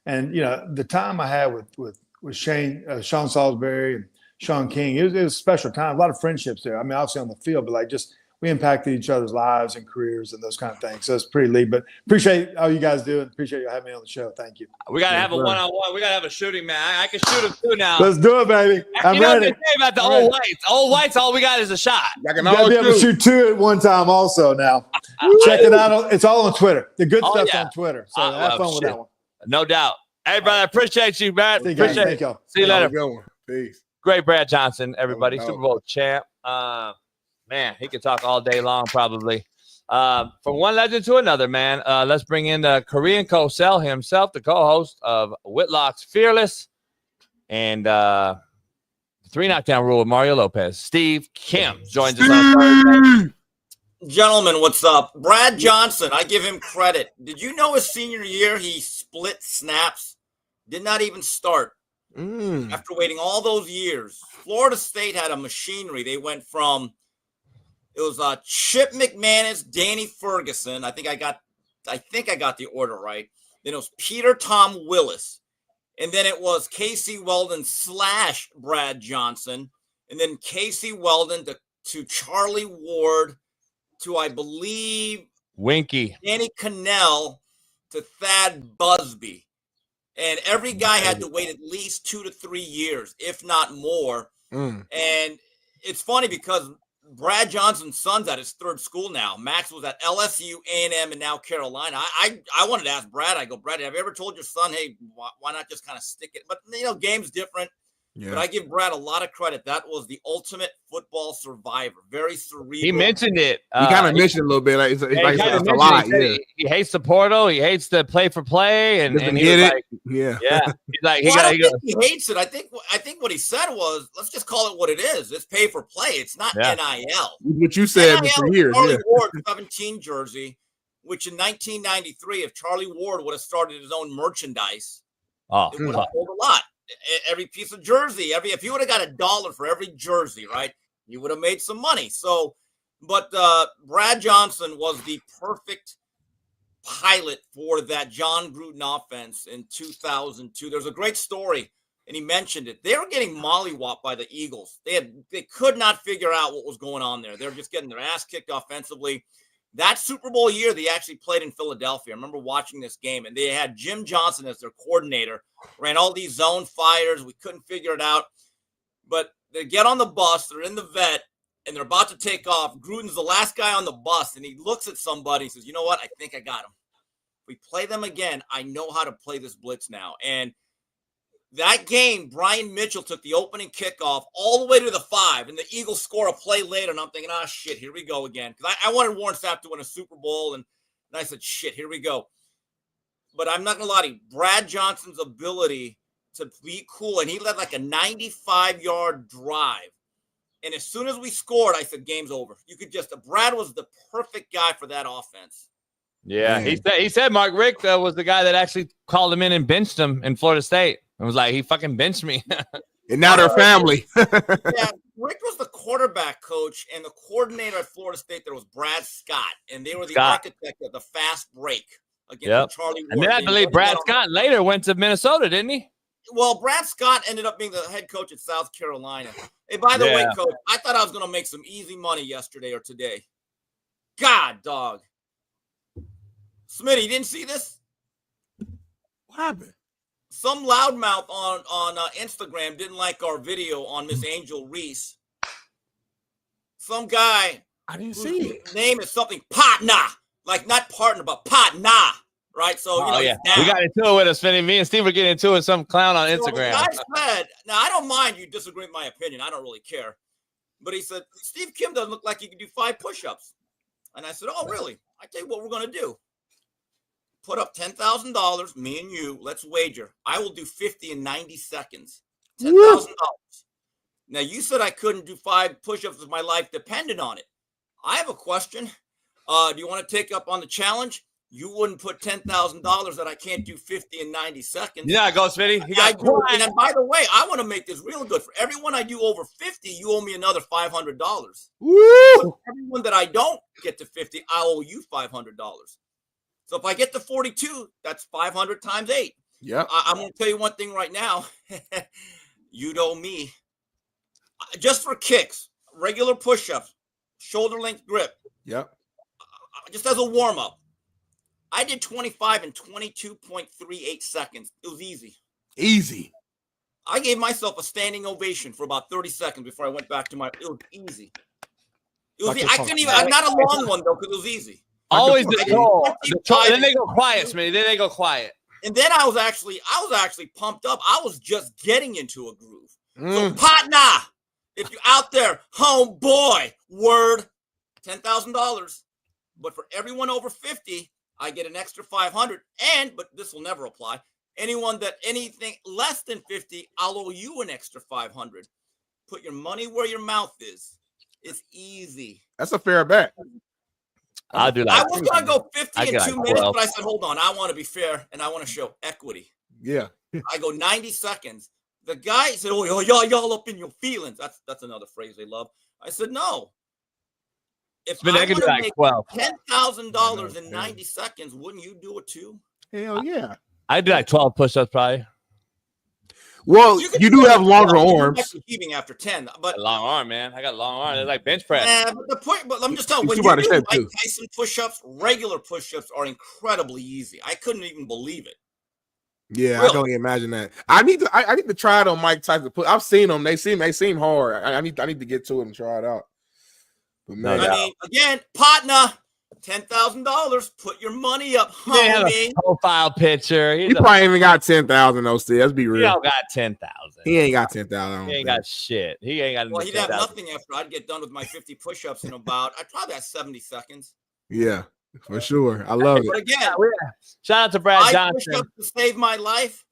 and you know the time I had with Sean Salisbury and Shaun King, it was a special time. A lot of friendships there. I mean, obviously on the field, but like just we impacted each other's lives and careers and those kind of things. So it's pretty neat. But appreciate all you guys do and appreciate you having me on the show. Thank you. We got to have a one-on-one. We got to have a shooting match. I can shoot him too now. Let's do it, baby. I'm ready. What they say about the old whites. Old whites, all we got is a shot. You got to be able to shoot 2 at one time also now. Check it out. It's all on Twitter. The good stuff's on Twitter. So have fun with that one. No doubt. Hey, brother, appreciate you, man. Appreciate it. See you later. Peace. Great Brad Johnson, everybody. Super Bowl champ. Man, he could talk all day long, probably. From one legend to another, man. Let's bring in the Korean Cosell himself, the co-host of Whitlock's Fearless, and 3 Knockdown Rule with Mario Lopez. Steve Kim joins us on Thursday. Gentlemen, what's up? Brad Johnson, I give him credit. Did you know his senior year he split snaps? Did not even start. After waiting all those years. Florida State had a machinery. They went from it was Chip McManus, Danny Ferguson. I think I got the order right. Then it was Peter Tom Willis. And then it was Casey Weldon / Brad Johnson. And then Casey Weldon to Charlie Ward to, I believe, Winky. Danny Cannell to Thad Busby. And every guy had to wait at least 2 to 3 years, if not more. And it's funny because Brad Johnson's son's at his 3rd school now. Max was at LSU, A&M, and now Carolina. I wanted to ask Brad. I go, Brad, have you ever told your son, hey, why not just kind of stick it? But, you know, game's different. But I give Brad a lot of credit. That was the ultimate football survivor. Very cerebral. He mentioned it. He kind of mentioned it a little bit. Like, it's a lot. He hates the portal. He hates the play for play. And he was like, yeah. He's like, I don't think he hates it. I think what he said was, let's just call it what it is. It's pay for play. It's not NIL. What you said NIL for years. Charlie Ward 17 jersey, which in 1993, if Charlie Ward would have started his own merchandise, it would have sold a lot. Every piece of jersey, if you would have got $1 for every jersey, right, you would have made some money. So, but Brad Johnson was the perfect pilot for that John Gruden offense in 2002. There's a great story, and he mentioned it. They were getting mollywopped by the Eagles. They could not figure out what was going on there. They were just getting their ass kicked offensively. That Super Bowl year, they actually played in Philadelphia. I remember watching this game, and they had Jim Johnson as their coordinator, ran all these zone fires. We couldn't figure it out. But they get on the bus, they're in the vet, and they're about to take off. Gruden's the last guy on the bus, and he looks at somebody and says, you know what? I think I got him. If we play them again, I know how to play this blitz now. And that game, Brian Mitchell took the opening kickoff all the way to the 5, and the Eagles score a play later, and I'm thinking, shit, here we go again. Because I wanted Warren Sapp to win a Super Bowl, and I said, shit, here we go. But I'm not going to lie to you, Brad Johnson's ability to be cool, and he led like a 95-yard drive. And as soon as we scored, I said, game's over. You could Brad was the perfect guy for that offense. Yeah, he said Mark Richt was the guy that actually called him in and benched him in Florida State. It was like, he fucking benched me. And now they're family. Yeah, Rick was the quarterback coach, and the coordinator at Florida State there was Brad Scott, and they were the architect of the fast break against Charlie Ward. And then I believe Brad Scott later went to Minnesota, didn't he? Well, Brad Scott ended up being the head coach at South Carolina. Hey, by the way, Coach, I thought I was going to make some easy money yesterday or today. God, dog. Smitty, you didn't see this? What happened? Some loudmouth on Instagram didn't like our video on Miss Angel Reese. Some guy. I didn't see it. Name is something partner, like not partner, but partner, right? So we got into it with us, Smitty. Me and Steve were getting into it with some clown on Instagram. So the guy said, now I don't mind you disagree with my opinion. I don't really care. But he said, Steve Kim doesn't look like he can do 5 push-ups. And I said, oh, really? I tell you what we're going to do. Put up $10,000, me and you. Let's wager. I will do 50 in 90 seconds. $10,000. Now, you said I couldn't do 5 push-ups if my life depended on it. I have a question. Do you want to take up on the challenge? You wouldn't put $10,000 that I can't do 50 in 90 seconds. Yeah, go, Smitty. And then, by the way, I want to make this real good. For everyone I do over 50, you owe me another $500. For everyone that I don't get to 50, I owe you $500. So if I get to 42, that's 500 times 8. Yeah. I'm going to tell you one thing right now. You know me. Just for kicks, regular push-ups, shoulder length grip. Yep. Just as a warm-up. I did 25 in 22.38 seconds. It was easy. Easy. I gave myself a standing ovation for about 30 seconds before I went back to it was easy. It was I couldn't even, not a long one though, because it was easy. Always the troll. Then they go quiet, Smitty. Then they go quiet. And then I was actually pumped up. I was just getting into a groove. So partner, if you're out there, homeboy, word, $10,000. But for everyone over 50, I get an extra 500. But this will never apply. Anything less than 50, I'll owe you an extra 500. Put your money where your mouth is. It's easy. That's a fair bet. I'll do that. I was going to go 50 in 2 minutes, but I said, hold on. I want to be fair, and I want to show equity. Yeah. I go 90 seconds. The guy said, oh, y'all up in your feelings. That's another phrase they love. I said, no. If I want to make $10,000 in 90 seconds, wouldn't you do it too? Hell yeah. I do like 12 push-ups probably. Well, you do have longer arms. Heaving after 10, but long arm, man. I got long arm. It's like bench press. But the point, but let me just tell you, when you do Mike Tyson push-ups, regular push-ups are incredibly easy. I couldn't even believe it. Yeah, really? I don't imagine that. I need to try it on Mike Tyson. I've seen them. They seem hard. I need to get to it and try it out. But man, I mean, again, partner, $10,000. Put your money up, He didn't have homie. a profile picture. He probably even got 10,000 though. See, let's be He real. don't got 10,000. He ain't got 10,000. He ain't got shit. He ain't got. Well, he'd have 10,000. nothing after I'd get done with my 50 push-ups in about, I'd probably have 70 seconds. Yeah, for sure. I love But it. again, Shout out to Brad I Johnson. push-ups to save my life.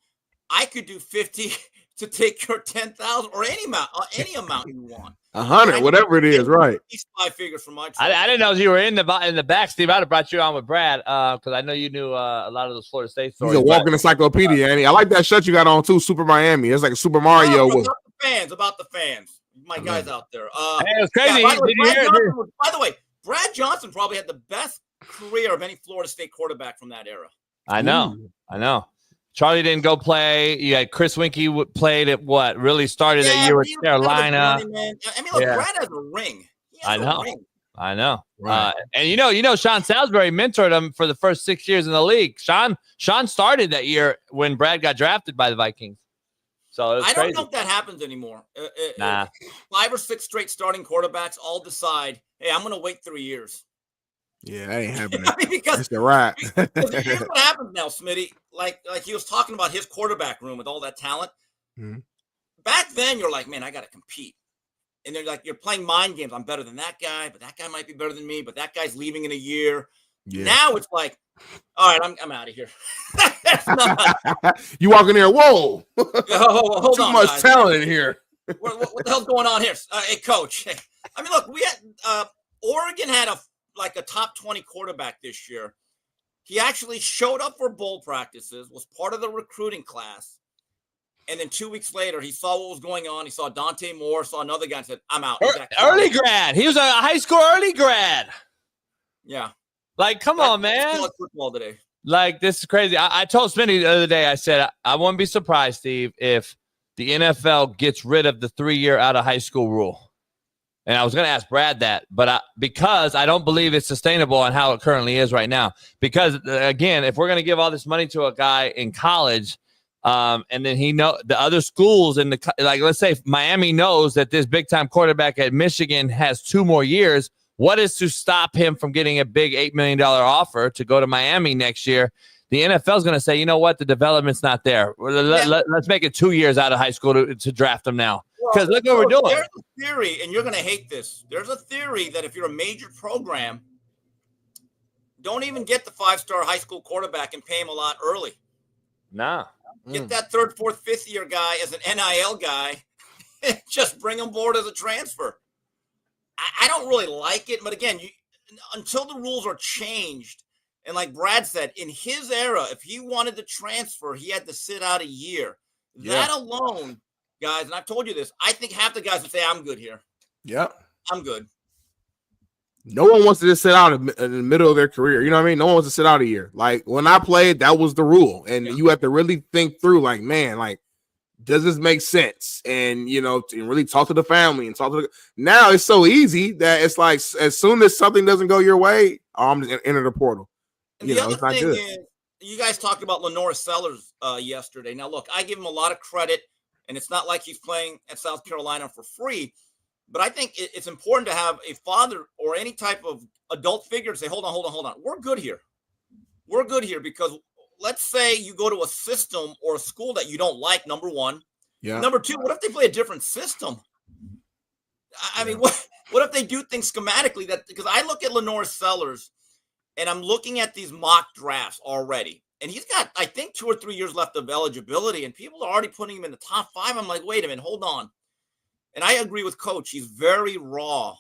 I could do 50 to take your 10,000 or any amount you want. 100, whatever it is, right? At least 5 figures from my I didn't know you were in the back, Steve. I'd have brought you on with Brad because I know you knew a lot of those Florida State stories. He's a walking encyclopedia, ain't he? I like that shirt you got on too, Super Miami. It's like a Super Mario. About the fans. My guys out there. Hey, it was crazy. Yeah, by the way, Brad Johnson probably had the best career of any Florida State quarterback from that era. I know. Charlie didn't go play. You had Chris Winkie played at what really started that year with Carolina. I mean, look, Brad has a ring. I know. Right. And you know, Sean Salisbury mentored him for the first 6 years in the league. Sean started that year when Brad got drafted by the Vikings. So it was I crazy. don't know if that happens anymore. Nah. 5 or 6 straight starting quarterbacks all decide, hey, I'm going to wait 3 years. Yeah, that ain't happening. I mean, because it's the right. Here's what happens now, Smitty. Like he was talking about his quarterback room with all that talent. Mhm. Back then, you're like, man, I got to compete. And they're like, you're playing mind games. I'm better than that guy, but that guy might be better than me, but that guy's leaving in a year. Yeah. Now it's like, all right, I'm out of here. You walk in there, whoa. Hold Too on, much guys. talent in here. What the hell's going on here? Hey, coach. I mean, look, we had Oregon had a top 20 quarterback this year. He actually showed up for bowl practices, was part of the recruiting class. And then 2 weeks later, he saw what was going on. He saw Dante Moore, saw another guy and said, I'm out. Early grad. He was a high school early grad. Yeah. Like, come on, man. Football today. Like, this is crazy. I told Smitty the other day, I said, I wouldn't be surprised, Steve, if the NFL gets rid of the 3-year out of high school rule. And I was going to ask Brad that, but because I don't believe it's sustainable on how it currently is right now. Because, again, if we're going to give all this money to a guy in college, and then the other schools in let's say Miami knows that this big-time quarterback at Michigan has 2 more years, what is to stop him from getting a big $8 million offer to go to Miami next year? The NFL is going to say, you know what? The development's not there. Let's make it 2 years out of high school to draft them now. Because look what we're doing. There's a theory, and you're going to hate this. There's a theory that if you're a major program, don't even get the 5-star high school quarterback and pay him a lot early. Nah. Get that 3rd, 4th, 5th year guy as an NIL guy. Just bring him board as a transfer. I don't really like it, but again, until the rules are changed, and like Brad said, in his era, if he wanted to transfer, he had to sit out a year. Yeah. That alone, guys, and I've told you this, I think half the guys would say, I'm good here. Yep. I'm good. No one wants to just sit out in the middle of their career. You know what I mean? No one wants to sit out a year. Like, when I played, that was the rule. And you have to really think through, like, man, like, does this make sense? And, and really talk to the family and talk to now it's so easy that it's like, as soon as something doesn't go your way, I'm just enter the portal. And the other thing is, you guys talked about Lenore Sellers yesterday. Now, look, I give him a lot of credit, and it's not like he's playing at South Carolina for free. But I think it's important to have a father or any type of adult figure to say, hold on. We're good here. We're good here because let's say you go to a system or a school that you don't like, number one. Yeah. Number two, what if they play a different system? I mean, what if they do things schematically because I look at Lenore Sellers and I'm looking at these mock drafts already. And he's got, I think, 2 or 3 years left of eligibility, and people are already putting him in the top 5. I'm like, wait a minute, hold on. And I agree with Coach. He's very raw.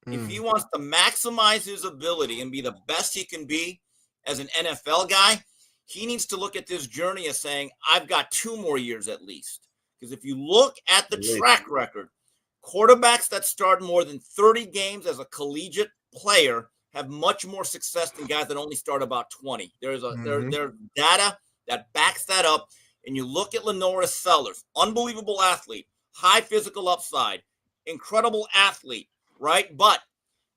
If he wants to maximize his ability and be the best he can be as an NFL guy, he needs to look at this journey as saying, I've got 2 more years at least. Because if you look at the track record, quarterbacks that start more than 30 games as a collegiate player have much more success than guys that only start about 20. There's there's data that backs that up. And you look at Lenore Sellers, unbelievable athlete, high physical upside, incredible athlete, right? But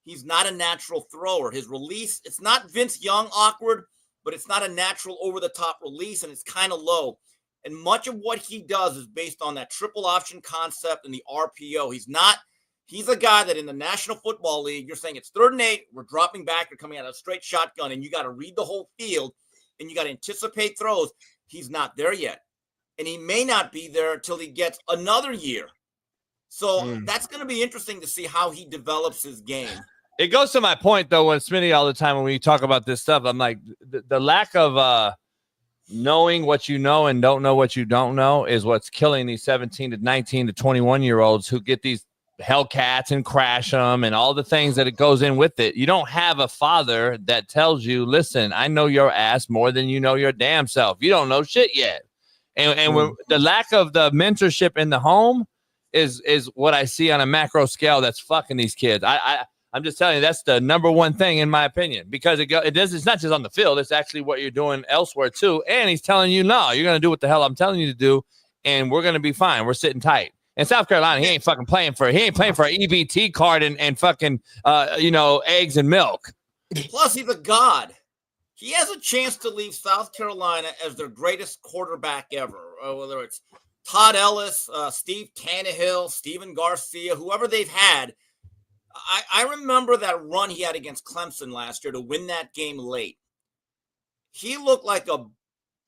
he's not a natural thrower. His release, it's not Vince Young awkward, but it's not a natural over-the-top release, and it's kind of low. And much of what he does is based on that triple option concept and the RPO. He's He's a guy that in the National Football League, you're saying it's 3rd and 8, we're dropping back, you're coming out of a straight shotgun, and you got to read the whole field, and you got to anticipate throws. He's not there yet. And he may not be there until he gets another year. So that's going to be interesting to see how he develops his game. It goes to my point, though, when Smitty all the time when we talk about this stuff, I'm like, the lack of knowing what you know and don't know what you don't know is what's killing these 17 to 19 to 21-year-olds who get these Hellcats and crash them and all the things that it goes in with it. You don't have a father that tells you, listen, I know your ass more than you know your damn self. You don't know shit yet. And when the lack of the mentorship in the home is what I see on a macro scale that's fucking these kids. I'm just telling you, that's the number one thing in my opinion, because it's not just on the field. It's actually what you're doing elsewhere too. And he's telling you, no, you're going to do what the hell I'm telling you to do. And we're going to be fine. We're sitting tight. In South Carolina, he ain't playing for an EBT card and fucking, eggs and milk. Plus, he's a god. He has a chance to leave South Carolina as their greatest quarterback ever, whether it's Todd Ellis, Steve Tannehill, Steven Garcia, whoever they've had. I remember that run he had against Clemson last year to win that game late. He looked like a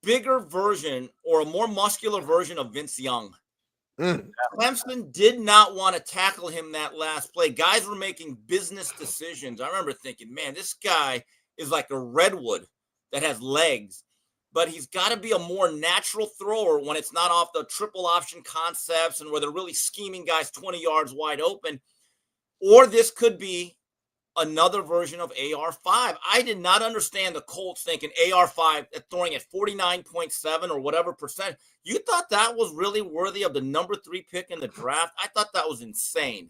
bigger version or a more muscular version of Vince Young. Clemson did not want to tackle him that last play. Guys were making business decisions. I remember thinking, man, this guy is like a redwood that has legs, but he's got to be a more natural thrower when it's not off the triple option concepts and where they're really scheming guys 20 yards wide open. Or this could be another version of AR5. I did not understand the Colts thinking AR5 throwing at 49.7 or whatever percent. You thought that was really worthy of the number 3 pick in the draft? I thought that was insane.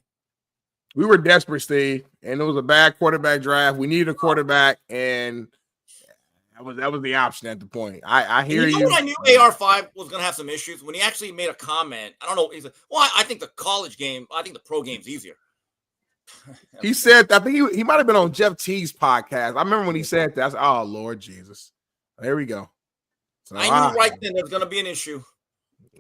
We were desperate, Steve, and it was a bad quarterback draft. We needed a quarterback, and that was the option at the point. I hear you. When I knew AR5 was going to have some issues? When he actually made a comment, I don't know. He said, well, I think the pro game's easier. He said, I think he might have been on Jeff Teague's podcast. I remember when he said that. I said, oh, Lord Jesus. There we go. So, I knew right then there's going to be an issue.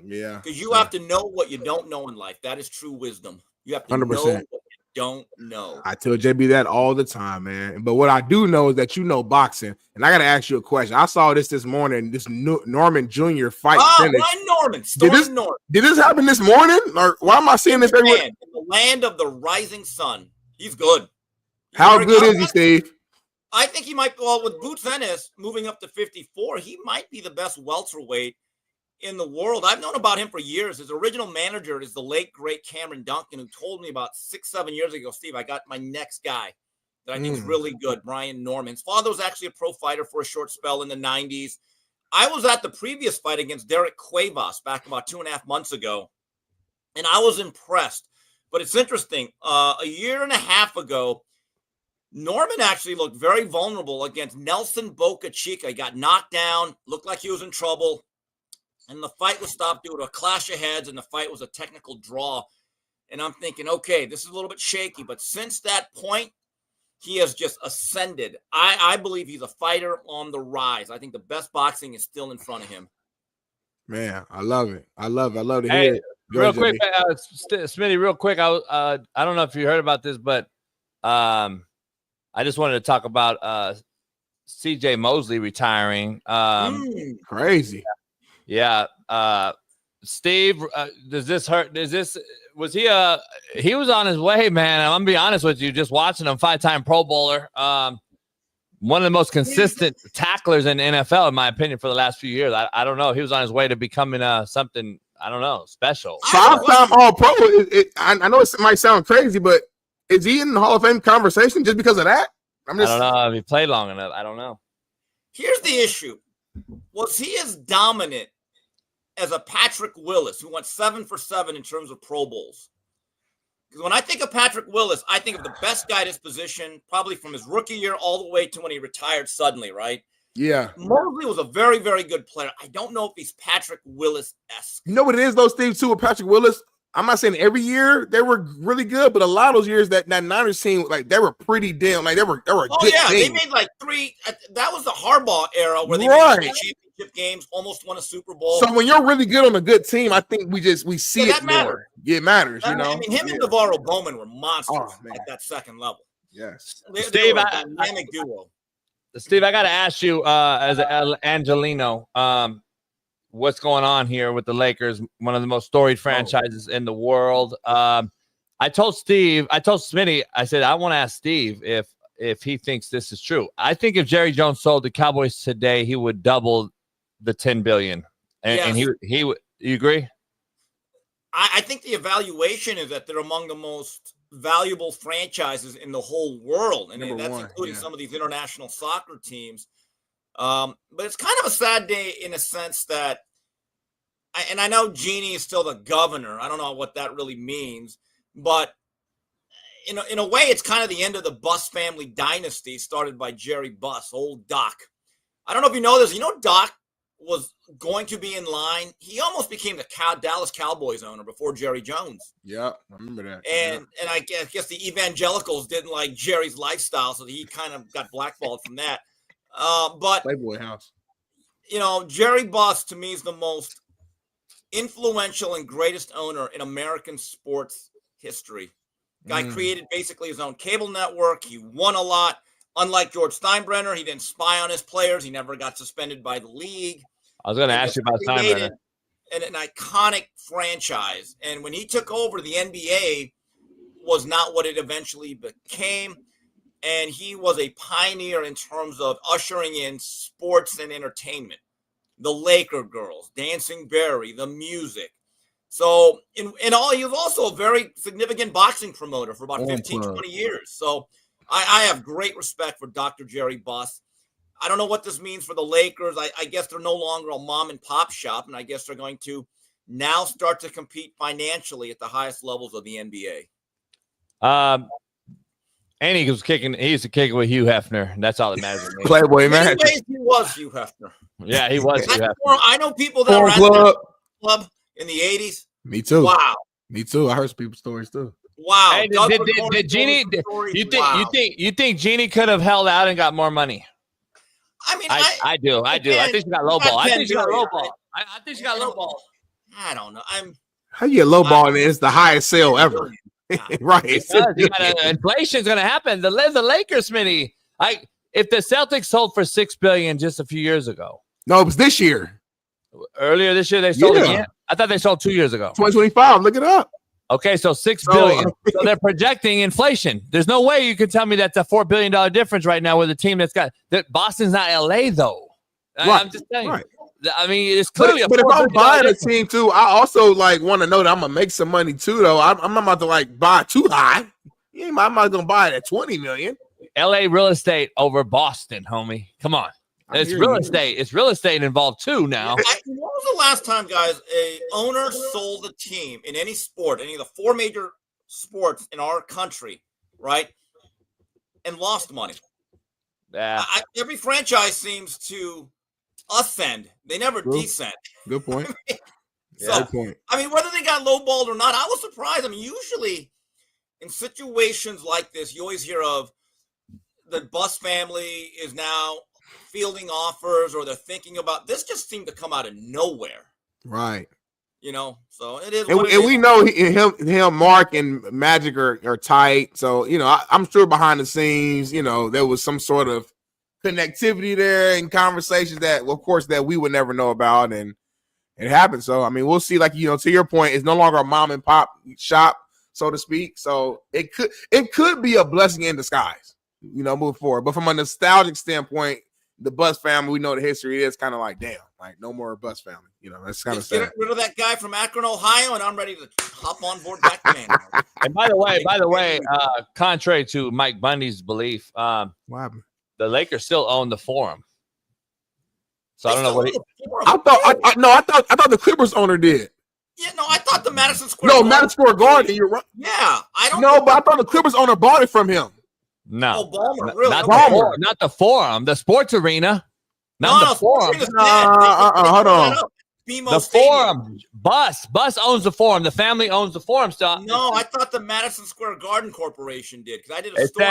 Yeah. Because you have to know what you don't know in life. That is true wisdom. You have to 100%. know what you don't know. I tell JB that all the time, man. But what I do know is that you know boxing. And I got to ask you a question. I saw this morning, this Norman Jr. fight finish. Ryan Norman. Did this happen this morning? Or why am I seeing this everywhere? In the land of the rising sun. He's good. How good is he, Steve? I think he might go with Boots Ennis moving up to 54. He might be the best welterweight in the world. I've known about him for years. His original manager is the late, great Cameron Duncan, who told me about 6-7 years ago, Steve, I got my next guy that I think is really good, Brian Norman. His father was actually a pro fighter for a short spell in the 90s. I was at the previous fight against Derek Cuevas back about 2.5 months ago, and I was impressed. But it's interesting. A year and a half ago, Norman actually looked very vulnerable against Nelson Boca Chica. He got knocked down, looked like he was in trouble, and the fight was stopped due to a clash of heads, and the fight was a technical draw. And I'm thinking, okay, this is a little bit shaky. But since that point, he has just ascended. I believe he's a fighter on the rise. I think the best boxing is still in front of him. Man, I love it. I love to hear it. Real quick, Smitty, real quick. I don't know if you heard about this, but I just wanted to talk about CJ Mosley retiring. Crazy. Yeah. Steve, does this hurt? Was he was on his way, man. I'm gonna be honest with you, just watching him, 5-time Pro Bowler. One of the most consistent tacklers in the NFL, in my opinion, for the last few years. I don't know. He was on his way to becoming something, I don't know, special. 5-time All-Pro. I know it might sound crazy, but is he in the Hall of Fame conversation just because of that? I don't know if he played long enough. I don't know. Here's the issue. Was he as dominant as a Patrick Willis, who went 7 for 7 in terms of Pro Bowls? Because when I think of Patrick Willis, I think of the best guy at his position, probably from his rookie year all the way to when he retired suddenly, right? Yeah. Mosley was a very, very good player. I don't know if he's Patrick Willis-esque. You know what it is, those things, too, with Patrick Willis? I'm not saying every year they were really good, but a lot of those years that Niners team, like, they were pretty damn, like, they were a good team. They made like 3. That was the Harbaugh era where they made 3 championship games, almost won a Super Bowl. So when you're really good on a good team, I think we see it more. it matters, I mean, him and Navarro Bowman were monsters at that second level. Yes. They were a dynamic duo. Steve, I got to ask you, as an Angelino, what's going on here with the Lakers, one of the most storied franchises in the world. I told Smitty, I said, I want to ask Steve if he thinks this is true. I think if Jerry Jones sold the Cowboys today, he would double the $10 billion. And he would. You agree? I think the evaluation is that they're among the most valuable franchises in the whole world, and that's including some of these international soccer teams. But it's kind of a sad day in a sense that, I know Genie is still the governor. I don't know what that really means, but in a way, it's kind of the end of the Buss family dynasty started by Jerry Buss, old Doc. I don't know if you know this. You know, Doc was going to be in line. He almost became the Dallas Cowboys owner before Jerry Jones. Yeah, I remember that. And I guess the evangelicals didn't like Jerry's lifestyle, so he kind of got blackballed from that. But Playboy House. You know, Jerry Buss to me is the most influential and greatest owner in American sports history. Guy created basically his own cable network. He won a lot. Unlike George Steinbrenner, he didn't spy on his players. He never got suspended by the league. I was going to ask you about Steinbrenner. An iconic franchise. And when he took over, the NBA was not what it eventually became. And he was a pioneer in terms of ushering in sports and entertainment. The Laker girls, Dancing Barry, the music. So in all, he was also a very significant boxing promoter for about 15, 20 years. So I have great respect for Dr. Jerry Buss. I don't know what this means for the Lakers. I guess they're no longer a mom and pop shop, and I guess they're going to now start to compete financially at the highest levels of the NBA. And he used to kick it with Hugh Hefner. That's all that matters to me. Playboy man. He was Hugh Hefner. Yeah, he was Hugh Hefner. I know people that were at the club in the 80s. Me too. Wow. Me too. I heard some people's stories too. Wow. Hey, did Genie? You think Genie could have held out and got more money? I mean, I do. I think she got lowball. I think she got lowball. I think she got lowball. I don't know. How you get lowball and it's the highest sale ever? Right. Inflation's going to happen. The Lakers, Smitty. If the Celtics sold for $6 billion just a few years ago. No, it was this year. Earlier this year they sold again. I thought they sold 2 years ago. 2025. Look it up. Okay, so $6 billion. So they're projecting inflation. There's no way you could tell me that's a $4 billion difference right now with a team that's got that. Boston's not LA though. Right. I'm just telling you. I mean, it's clearly. But if I'm buying a team too, I also want to know that I'm gonna make some money too. Though I'm not about to buy too high. I'm not gonna buy it at $20 million. LA real estate over Boston, homie. Come on. It's real estate. It's real estate involved too now. When was the last time, guys, a owner sold a team in any sport, any of the four major sports in our country, right, and lost money? Yeah. Every franchise seems to ascend. They never descend. Good point. Good point. I mean, whether they got lowballed or not, I was surprised. I mean, usually in situations like this, you always hear of the Buss family is now fielding offers or they're thinking about this. Just seemed to come out of nowhere. Right. So it is. And we know him, Mark, and Magic are tight. So, I'm sure behind the scenes, there was some sort of connectivity there and conversations that, of course, that we would never know about. And it happened. So, I mean, we'll see, to your point, it's no longer a mom and pop shop, so to speak. So it could be a blessing in disguise, moving forward. But from a nostalgic standpoint, the Buss family, we know the history is kind of damn, no more Buss family. That's kind of sad. Get rid of that guy from Akron, Ohio, and I'm ready to hop on board back then. And by the way, contrary to Mike Bundy's belief, what happened? The Lakers still own the Forum. So I don't know what I thought the Clippers owner did. Yeah, no, I thought the Madison Square Garden. Madison Square Garden, you're right. Yeah, I don't know. But I thought the Clippers owner bought it from him. No, really? Not the Forum, the sports arena. Not the Forum. Hold on. The Forum. Buss owns the Forum. The family owns the Forum. No, I thought the Madison Square Garden Corporation did because I did a story.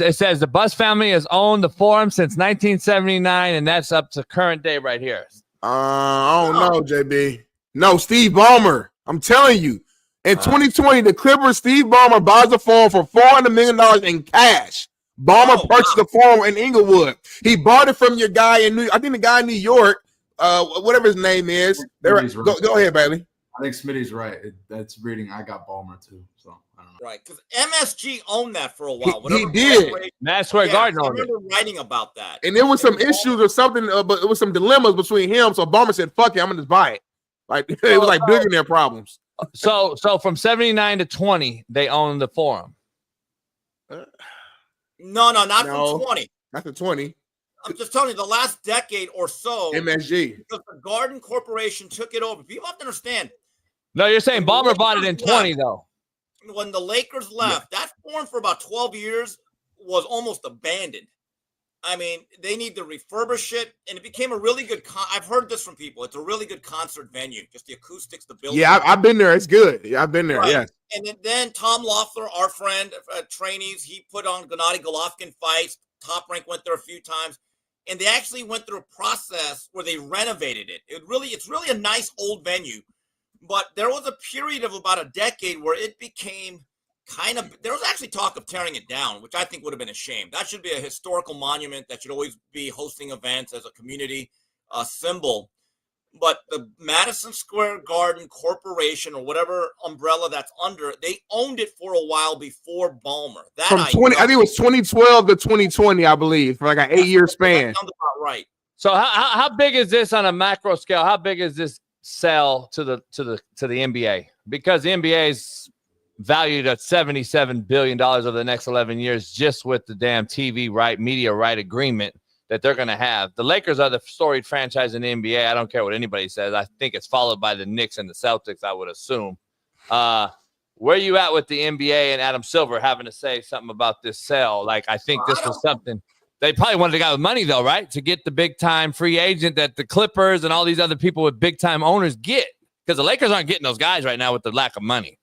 It says the Buss family has owned the Forum since 1979, and that's up to current day right here. I don't know, JB. No, Steve Ballmer. I'm telling you. In 2020, the Clippers, Steve Ballmer buys the farm for $400 million in cash. Ballmer purchased the farm in Inglewood. He bought it from your guy in New York. I think the guy in New York, whatever his name is. Go ahead, Bailey. I think Smitty's right. That's reading. I got Ballmer too, so I don't know. Right, because MSG owned that for a while. He did. Madison Square Garden I owned it. remember writing about that. And there was some issues or something, but it was some dilemmas between him. So Ballmer said, "Fuck it, I'm gonna just buy it." Like it was like billionaire problems. So from 79 to 20, they owned the Forum. No, not from 20. Not from 20. I'm just telling you, the last decade or so, MSG. because the Garden Corporation took it over. People have to understand. No, you're saying Ballmer bought it in 20, though. When the Lakers left, that Forum for about 12 years was almost abandoned. I mean, they need to refurbish it, and it became a really good. I've heard this from people. It's a really good concert venue. Just the acoustics, the building. Yeah, I've been there. It's good. Yeah, I've been there. Right. Yeah. And then Tom Loeffler, our friend, trainees, he put on Gennady Golovkin fights. Top Rank went there a few times, and they actually went through a process where they renovated it. It's really a nice old venue, but there was a period of about a decade where it became there was actually talk of tearing it down, which I think would have been a shame. That should be a historical monument that should always be hosting events as a community symbol. But the Madison Square Garden Corporation, or whatever umbrella that's under, they owned it for a while before Ballmer. From 20, I think it was 2012 to 2020, I believe, for like an 8-year span. That sounds about right. So how big is this on a macro scale? How big is this sell to the NBA? Because the NBA is valued at $77 billion over the next 11 years just with the damn TV media right agreement that they're going to have. The Lakers are the storied franchise in the NBA. I don't care what anybody says. I think it's followed by the Knicks and the Celtics, I would assume. Where are you at with the NBA and Adam Silver having to say something about this sale? Like, I think this was something they probably wanted a guy with money, though, right? To get the big-time free agent that the Clippers and all these other people with big-time owners get. Because the Lakers aren't getting those guys right now with the lack of money.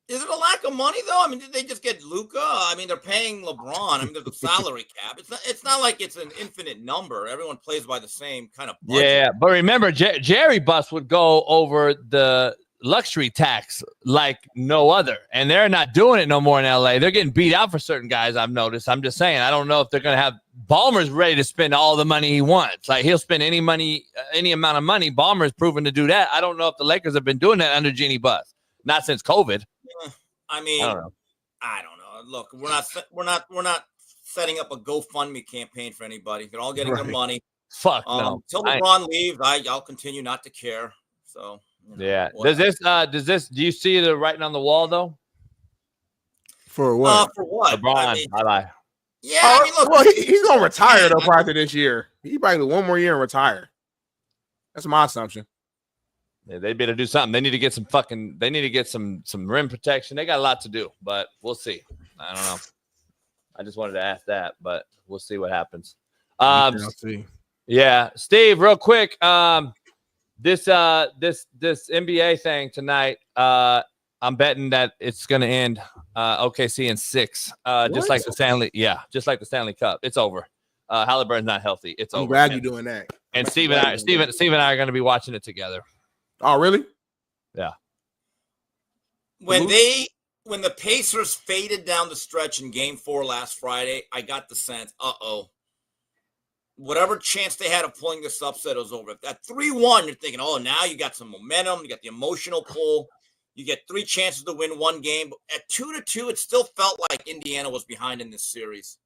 Is it a lack of money, though? I mean, did they just get Luka? I mean, they're paying LeBron. I mean, there's a salary cap. It's not like it's an infinite number. Everyone plays by the same kind of budget. Yeah, but remember, Jerry Buss would go over the luxury tax like no other, and they're not doing it no more in LA. They're getting beat out for certain guys, I've noticed. I'm just saying, I don't know if they're going to have Ballmer's ready to spend all the money he wants. Like, he'll spend any amount of money. Ballmer's proven to do that. I don't know if the Lakers have been doing that under Jeannie Buss. Not since COVID. I mean, I don't know. Look, we're not setting up a GoFundMe campaign for anybody. They're all getting their money. Fuck no. Until LeBron leaves, I'll continue not to care. So yeah. Does this? Do you see the writing on the wall though? For what? For what? LeBron. I mean, bye. Yeah. I mean, look. Well, he's gonna retire though prior to this year. He probably do one more year and retire. That's my assumption. Yeah, they better do something. They need to get some rim protection. They got a lot to do, but we'll see. I don't know. I just wanted to ask that, but we'll see what happens. I'll see. Yeah, Steve, real quick. This NBA thing tonight. I'm betting that it's going to end OKC in 6. Just like the Stanley Cup. It's over. Halliburton's not healthy. It's over. I'm glad you're doing that. And Steve and I are going to be watching it together. Oh, really? Yeah. When the Pacers faded down the stretch in Game 4 last Friday, I got the sense, whatever chance they had of pulling this upset was over. At 3-1, you're thinking, oh, now you got some momentum, you got the emotional pull, you get 3 chances to win one game. But at 2-2, it still felt like Indiana was behind in this series.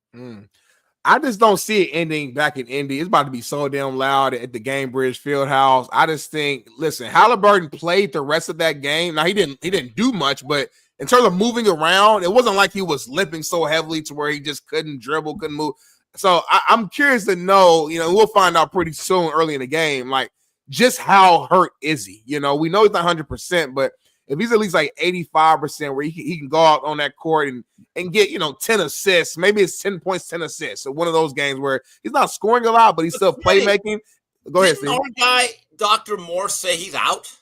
I just don't see it ending back in Indy. It's about to be so damn loud at the Gamebridge Fieldhouse. I just think, listen, Halliburton played the rest of that game. Now he didn't do much, but in terms of moving around, it wasn't like he was limping so heavily to where he just couldn't dribble, couldn't move. So I'm curious to know, we'll find out pretty soon early in the game, like just how hurt is he? We know he's not 100%, but if he's at least like 85% where he can go out on that court and get, 10 assists, maybe it's 10 points, 10 assists. So one of those games where he's not scoring a lot, but he's still playmaking. Go ahead, Steve. Our guy, Dr. Morse, say he's out.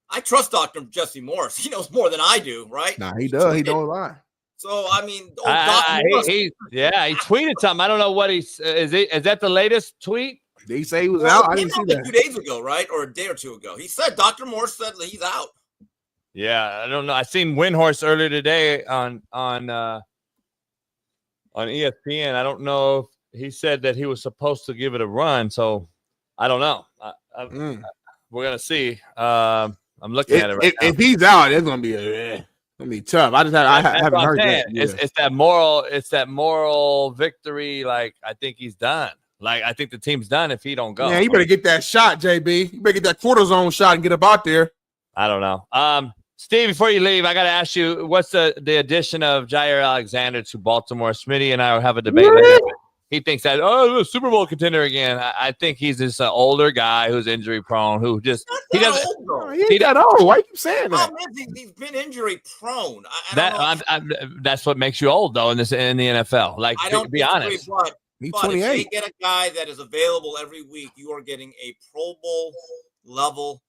I trust Dr. Jesse Morse. He knows more than I do, right? Nah, he does. He don't lie. So, I mean, he tweeted something. I don't know what is that the latest tweet? Did he say he was out? I didn't see that. 2 days ago, right? Or a day or two ago. He said, Dr. Morse said he's out. Yeah, I don't know. I seen Windhorse earlier today on ESPN. I don't know if he said that he was supposed to give it a run, so I don't know. We're gonna see. I'm looking at it right now. If he's out, it's gonna be tough. I haven't heard that. Yeah. It's that moral victory. Like, I think he's done. Like, I think the team's done if he don't go. Yeah, you better get that shot, JB. You better get that cortisone shot and get up out there. I don't know. Steve, before you leave, I got to ask you, what's the addition of Jair Alexander to Baltimore? Smitty and I will have a debate later. He thinks that, the Super Bowl contender again. I think he's just an older guy who's injury prone, who just he doesn't. He got old. Why you keep saying that? He's been injury prone. That's what makes you old, though, in the NFL. Like, to be honest. But He's if 28. they get a guy that is available every week, you are getting a Pro Bowl level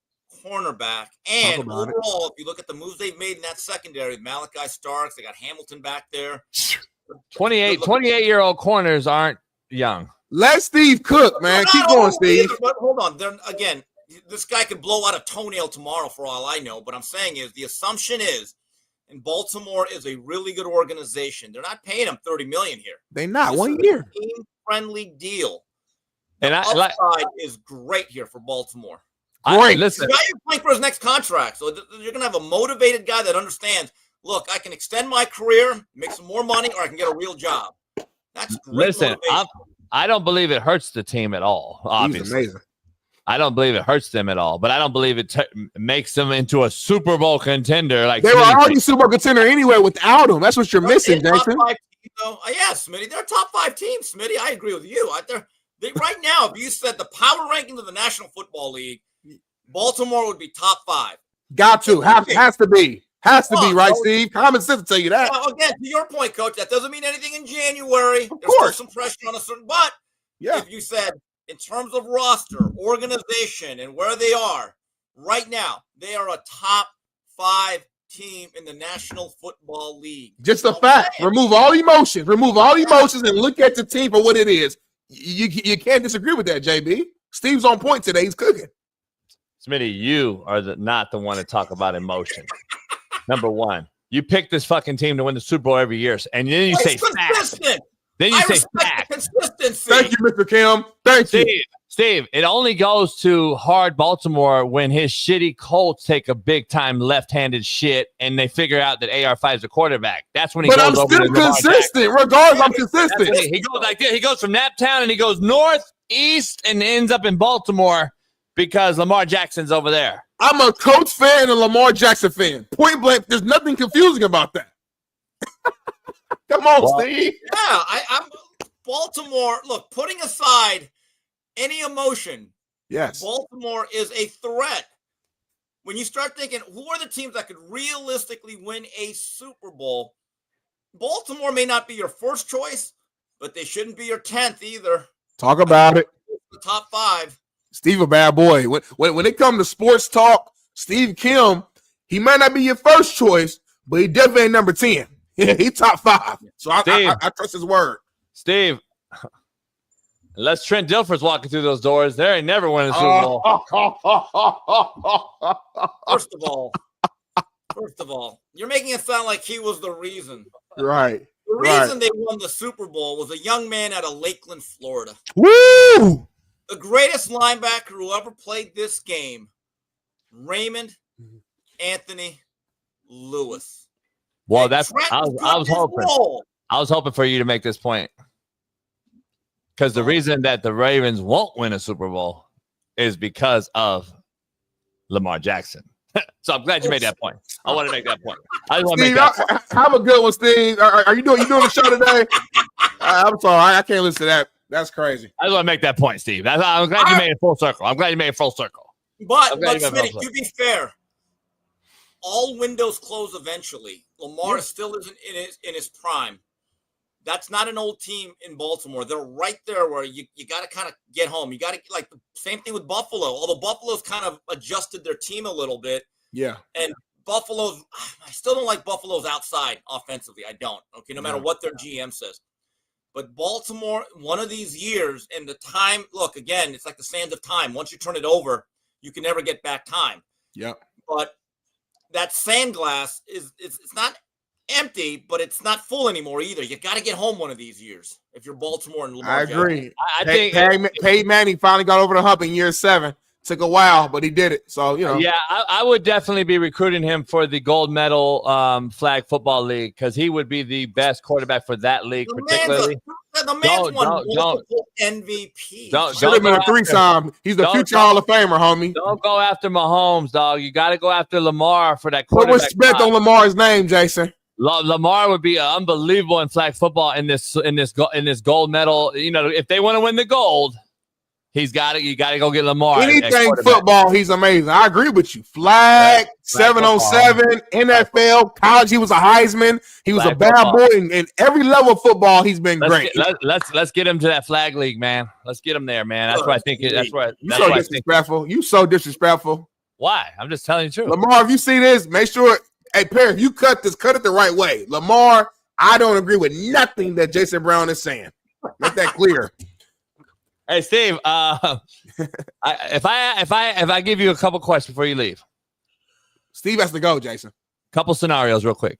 cornerback. And overall, if you look at the moves they've made in that secondary, Malachi Starks, they got Hamilton back there. 28-year-old corners aren't young. Let Steve cook, man. Keep going, Steve. Either, but hold on. Again, this guy could blow out a toenail tomorrow for all I know. But I'm saying is the assumption is, and Baltimore is a really good organization. They're not paying him $30 million here. They not. This 1 year. Team-friendly deal. And the upside is great here for Baltimore. Great. Listen, the guy is playing for his next contract. So you're going to have a motivated guy that understands, look, I can extend my career, make some more money, or I can get a real job. That's great. Listen, I don't believe it hurts the team at all, obviously. He's amazing. I don't believe it hurts them at all, but I don't believe it makes them into a Super Bowl contender. Like, they were already Super Bowl contender anyway without him. That's what you're missing, Jason. Yeah, Smitty, they're a top 5 team, Smitty. I agree with you. Right now, if you said the power rankings of the National Football League, Baltimore would be top 5. Got to. Has to be. Has to be, right, Steve? Common sense will tell you that. Well, again, to your point, Coach, that doesn't mean anything in January. There's still some pressure on a certain, but if you said in terms of roster, organization, and where they are right now, they are a top 5 team in the National Football League. Just a fact. Remove all emotions. Remove all emotions and look at the team for what it is. You can't disagree with that, JB. Steve's on point today. He's cooking. Smitty, you are not the one to talk about emotion. Number one, you pick this fucking team to win the Super Bowl every year, and then you say facts. Then you say facts. Thank you, Mr. Kim. Thank you. Steve, it only goes to hard Baltimore when his shitty Colts take a big-time left-handed shit and they figure out that AR5 is a quarterback. That's when he goes over. But I'm still consistent. Regardless, I'm consistent. He goes like this. He goes from Naptown and he goes north, east, and ends up in Baltimore because Lamar Jackson's over there. I'm a Colts fan and a Lamar Jackson fan. Point blank. There's nothing confusing about that. Come on, Steve. Yeah, I'm Baltimore. Look, putting aside any emotion, yes, Baltimore is a threat. When you start thinking, who are the teams that could realistically win a Super Bowl? Baltimore may not be your first choice, but they shouldn't be your 10th either. Talk about it. The top 5. Steve a bad boy. When it comes to sports talk, Steve Kim, he might not be your first choice, but he definitely ain't number 10. Yeah, he top 5. So I trust his word. Steve, unless Trent Dilfer's walking through those doors, there ain't never winning a Super Bowl. First of all, you're making it sound like he was the reason. Right. The reason they won the Super Bowl was a young man out of Lakeland, Florida. Woo! The greatest linebacker who ever played this game, Raymond Anthony Lewis. Well, that's I was hoping for you to make this point. Because the reason that the Ravens won't win a Super Bowl is because of Lamar Jackson. So I'm glad you made that point. I want to make that point. I just want to make that point. Have a good one, Steve. Are you doing the show today? I'm sorry. I can't listen to that. That's crazy. I just want to make that point, Steve. I'm glad you made it full circle. I'm glad you made it full circle. But Smitty, to be fair, all windows close eventually. Lamar still isn't in his prime. That's not an old team in Baltimore. They're right there where you got to kind of get home. You got to, like, the same thing with Buffalo. Although Buffalo's kind of adjusted their team a little bit. Yeah. And I still don't like Buffalo's outside offensively. I don't. Okay, no matter what their GM says. But Baltimore, one of these years, and the time, look, again, it's like the sands of time. Once you turn it over, you can never get back time. Yep. But that sand glass it's not empty, but it's not full anymore either. You got to get home one of these years if you're Baltimore and Lamar I agree. Jackson. I think Peyton Manning finally got over the hump in year 7. Took a while, but he did it. So, Yeah, I would definitely be recruiting him for the gold medal flag football league because he would be the best quarterback for that league, particularly. The man's won multiple MVPs. Should have been a 3-time. He's the future Hall of Famer, homie. Don't go after Mahomes, dog. You got to go after Lamar for that Put quarterback. respect on Lamar's name, Jason. Lamar would be unbelievable in flag football in this gold medal. If they want to win the gold, you got to go get Lamar. Anything football, he's amazing. I agree with you. Flag 7-on-7, NFL, college. He was a Heisman. He was a bad boy, and in every level of football, he's been great. Let's get him to that flag league, man. Let's get him there, man. That's what I think. That's what. You so disrespectful. You so disrespectful. Why? I'm just telling you the truth. Lamar, if you see this, make sure. Hey, Perry, if you cut this, cut it the right way. Lamar, I don't agree with nothing that Jason Brown is saying. Make that clear. Hey, Steve, if I give you a couple questions before you leave. Steve has to go, Jason. Couple scenarios real quick.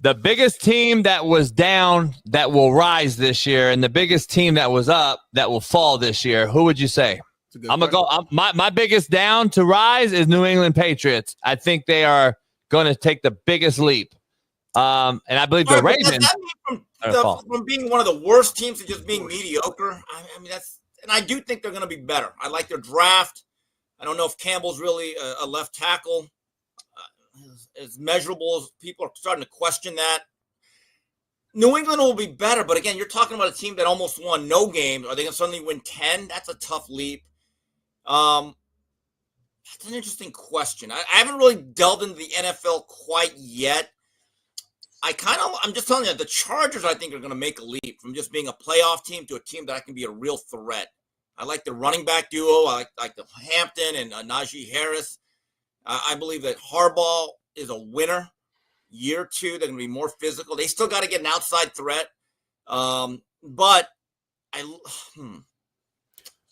The biggest team that was down that will rise this year and the biggest team that was up that will fall this year, who would you say? I'm going to go. My biggest down to rise is New England Patriots. I think they are going to take the biggest leap. And I believe the Ravens. From being one of the worst teams to just being mediocre, I mean, and I do think they're going to be better. I like their draft. I don't know if Campbell's really a left tackle. As measurable as people are starting to question that. New England will be better, but again, you're talking about a team that almost won no games. Are they going to suddenly win 10? That's a tough leap. That's an interesting question. I haven't really delved into the NFL quite yet. I'm just telling you, the Chargers, I think, are going to make a leap from just being a playoff team to a team that can be a real threat. I like the running back duo. I like the Hampton and Najee Harris. I believe that Harbaugh is a winner. Year 2, they're going to be more physical. They still got to get an outside threat. But let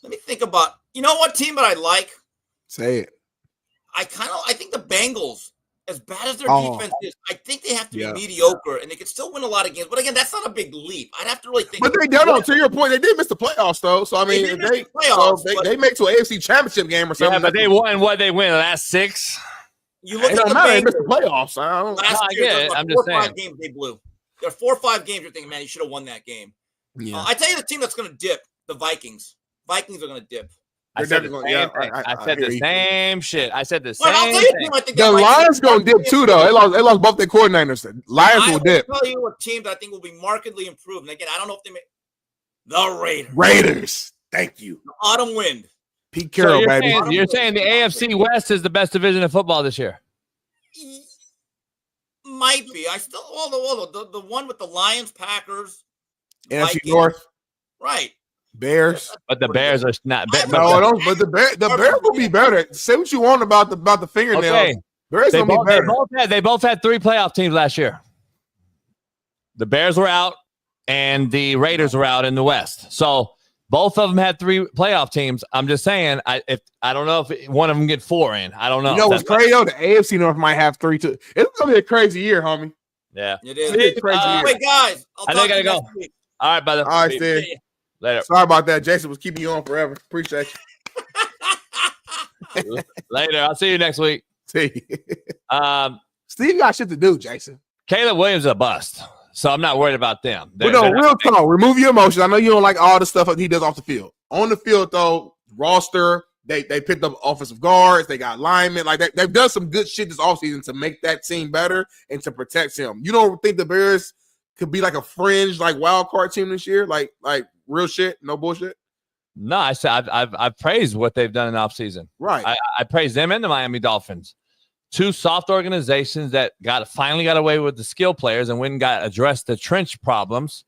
me think about, you know what team that I like? Say it. I think the Bengals, as bad as their defense is, I think they have to be mediocre, and they can still win a lot of games. But again, that's not a big leap. I'd have to really think. But they don't. To your point, they did miss the playoffs, though. So I mean, they make to an AFC Championship game or something. Yeah, but they won. What they win? The last 6. You look at the Bengals. They missed the playoffs. Last year, I'm just saying. 4 or 5 games they blew. There are 4 or 5 games you're thinking, man, you should have won that game. Yeah. I tell you, the team that's going to dip, the Vikings. Vikings are going to dip. I said the same shit. I said the same thing. The Lions going to dip too, though. They lost both their coordinators. Lions will dip. I'll tell you a team that I think will be markedly improved. And again, I don't know if they make the Raiders. Raiders. Thank you. The autumn wind. Pete Carroll, so baby. You're saying the AFC West is the best division of football this year? Might be. I still the one with the Lions, Packers, NFC Vikings. North. Right. Bears, but the Bears are not. No, but the Bears will be better. Say what you want about the fingernails. Okay. Bears will be better. They both had 3 playoff teams last year. The Bears were out, and the Raiders were out in the West. So both of them had 3 playoff teams. I'm just saying, I don't know if one of them get 4 in. I don't know. You know what's crazy though? The AFC North might have 3 too. It's gonna be a crazy year, homie. Yeah, it is. It's crazy year. Wait, guys, I think I gotta go. All right, brother. All right, Steve. Later. Sorry about that. Jason was keeping you on forever. Appreciate you. Later. I'll see you next week. See you. Steve got shit to do, Jason. Caleb Williams is a bust, so I'm not worried about them. But no, real talk. Remove your emotions. I know you don't like all the stuff he does off the field. On the field, though, roster, they picked up offensive guards. They got linemen. Like they've done some good shit this offseason to make that team better and to protect him. You don't think the Bears could be like a fringe, like wild card team this year? Like real shit, no bullshit. No, I said I've praised what they've done in the offseason. Right. I praise them and the Miami Dolphins. 2 soft organizations that finally got away with the skill players and went and got addressed the trench problems.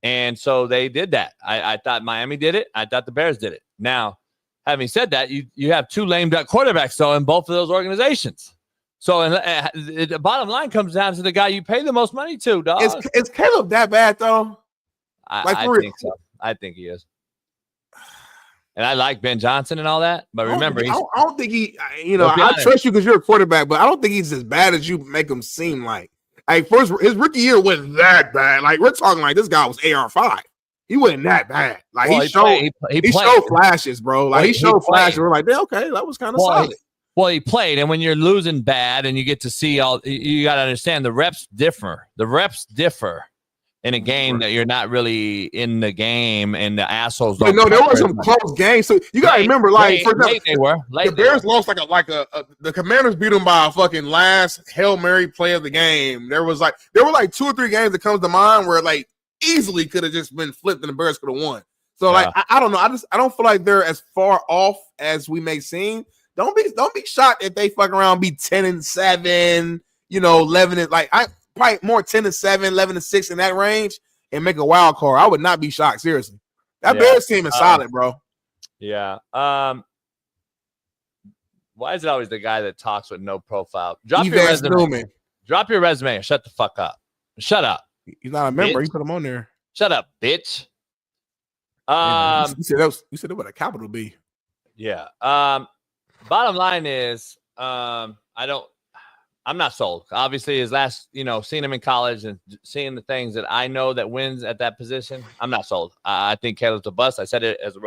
And so they did that. I thought Miami did it. I thought the Bears did it. Now, having said that, you have 2 lame duck quarterbacks though in both of those organizations. So the bottom line comes down to the guy you pay the most money to, dog. Is Caleb that bad though? I think so. I think he is. And I like Ben Johnson and all that. But remember, I don't think he, I trust you because you're a quarterback, but I don't think he's as bad as you make him seem like. Like, first, his rookie year wasn't that bad. Like, we're talking like this guy was AR5. He wasn't that bad. Like, he showed flashes, bro. Like, he showed flashes. We're like, okay, that was kind of solid. Well, he played, and when you're losing bad and you get to see you got to understand the reps differ. The reps differ in a game that you're not really in the game, and the assholes. But no, there were some close games. So you got to remember, like, for example, the Bears lost the Commanders beat them by a fucking last Hail Mary play of the game. There were like 2 or 3 games that comes to mind where like easily could have just been flipped and the Bears could have won. So like I don't know. I don't feel like they're as far off as we may seem. Don't be shocked if they fuck around, be 10-7, 11 and like I probably more 10-7, 11-6 in that range and make a wild card. I would not be shocked, seriously. That Bears team is solid, bro. Yeah. Why is it always the guy that talks with no profile? Drop your resume. Newman. Drop your resume and shut the fuck up. Shut up. He's not a member. Bitch. You put him on there. Shut up, bitch. You said it with a capital B. Yeah. Bottom line is, I'm not sold. Obviously, his last, seeing him in college and seeing the things that I know that wins at that position, I'm not sold. I think Caleb's a bust. I said it as a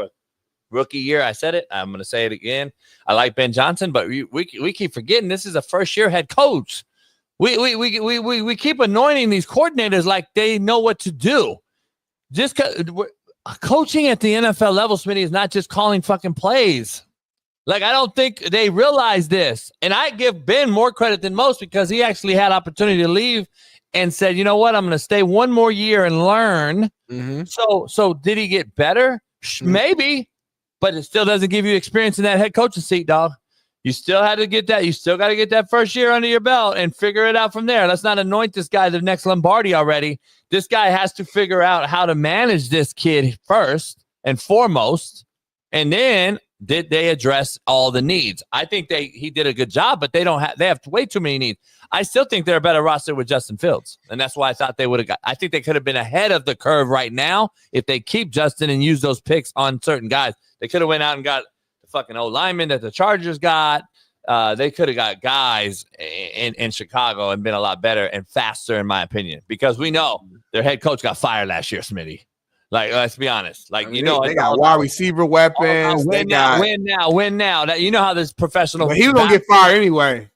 rookie year. I said it. I'm going to say it again. I like Ben Johnson, but we keep forgetting this is a first-year head coach. We keep anointing these coordinators like they know what to do. Just coaching at the NFL level, Smitty, is not just calling fucking plays. Like, I don't think they realize this. And I give Ben more credit than most because he actually had opportunity to leave and said, you know what, I'm going to stay one more year and learn. Mm-hmm. So did he get better? Maybe, but it still doesn't give you experience in that head coaching seat, dog. You still had to get that. You still got to get that first year under your belt and figure it out from there. Let's not anoint this guy the next Lombardi already. This guy has to figure out how to manage this kid first and foremost, and then did they address all the needs? I think he did a good job, but they have way too many needs. I still think they're a better roster with Justin Fields. And that's why I thought they would have I think they could have been ahead of the curve right now if they keep Justin and use those picks on certain guys. They could have went out and got the fucking old lineman that the Chargers got. They could have got guys in Chicago and been a lot better and faster, in my opinion, because we know their head coach got fired last year, Smitty. Like, let's be honest. Like, they got wide receiver weapons. Win now. That you know how this professional. But he was gonna get fired anyway.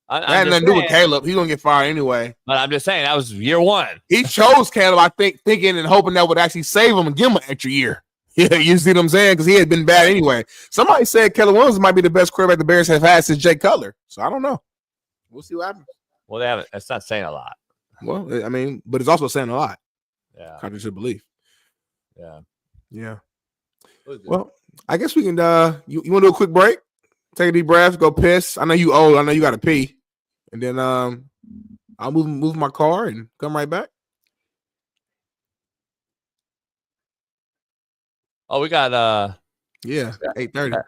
That had nothing to do with Caleb. He's gonna get fired anyway. But I'm just saying that was year one. He chose Caleb, I think, thinking and hoping that would actually save him and give him an extra year. Yeah, you see what I'm saying? Because he had been bad anyway. Somebody said Caleb Williams might be the best quarterback the Bears have had since Jay Cutler. So I don't know. We'll see what happens. Well, they haven't. That's not saying a lot. Well, I mean, but it's also saying a lot. Yeah, contrary to belief. Yeah. Well, I guess we can. You want to do a quick break? Take a deep breath. Go piss. I know you old. I know you got to pee, and then I'll move my car and come right back. Oh, we got 8:30.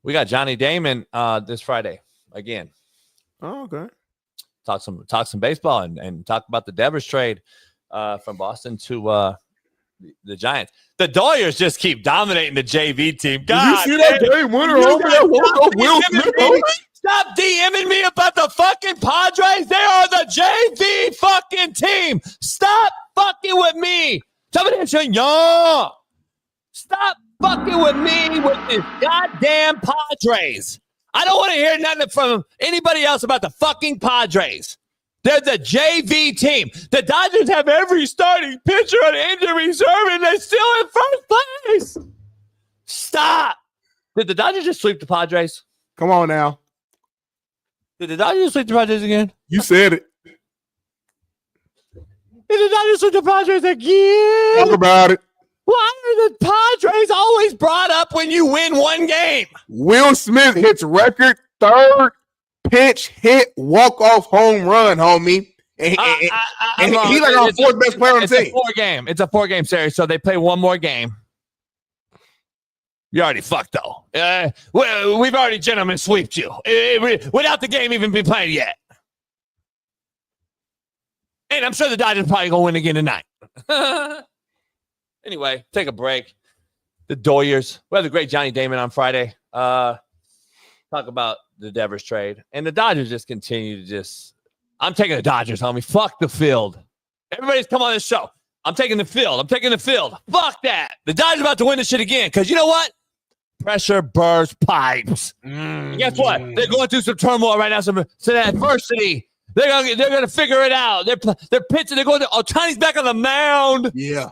We got Johnny Damon this Friday again. Oh, okay. Talk some baseball and talk about the Devers trade from Boston to the Giants. The Doyers just keep dominating the JV team. God, did you see that game winner over there? Will Smith. Stop DMing me about the fucking Padres. They are the JV fucking team. Stop fucking with me. Somebody saying, yeah. Stop fucking with me with this goddamn Padres. I don't want to hear nothing from anybody else about the fucking Padres. They're the JV team. The Dodgers have every starting pitcher on injury reserve, and they're still in first place. Stop. Did the Dodgers just sweep the Padres? Come on now. Did the Dodgers sweep the Padres again? You said it. Did the Dodgers sweep the Padres again? Talk about it. Why are the Padres always brought up when you win one game? Will Smith hits record third pitch hit walk-off home run, homie. And he's like our fourth best player on the team. It's a 4-game series, so they play one more game. You already fucked, though. We've already gentlemen sweeped you without the game even been played yet. And I'm sure the Dodgers probably going to win again tonight. Anyway, take a break. The Doyers. We had the great Johnny Damon on Friday. Talk about the Devers trade. And the Dodgers just continue to I'm taking the Dodgers, homie. Fuck the field. Everybody's come on this show. I'm taking the field. Fuck that. The Dodgers about to win this shit again. Because you know what? Pressure bursts pipes. And guess what? They're going through some turmoil right now, some adversity. They're gonna figure it out. They're pitching. They're going to Otani's back on the mound. Yeah.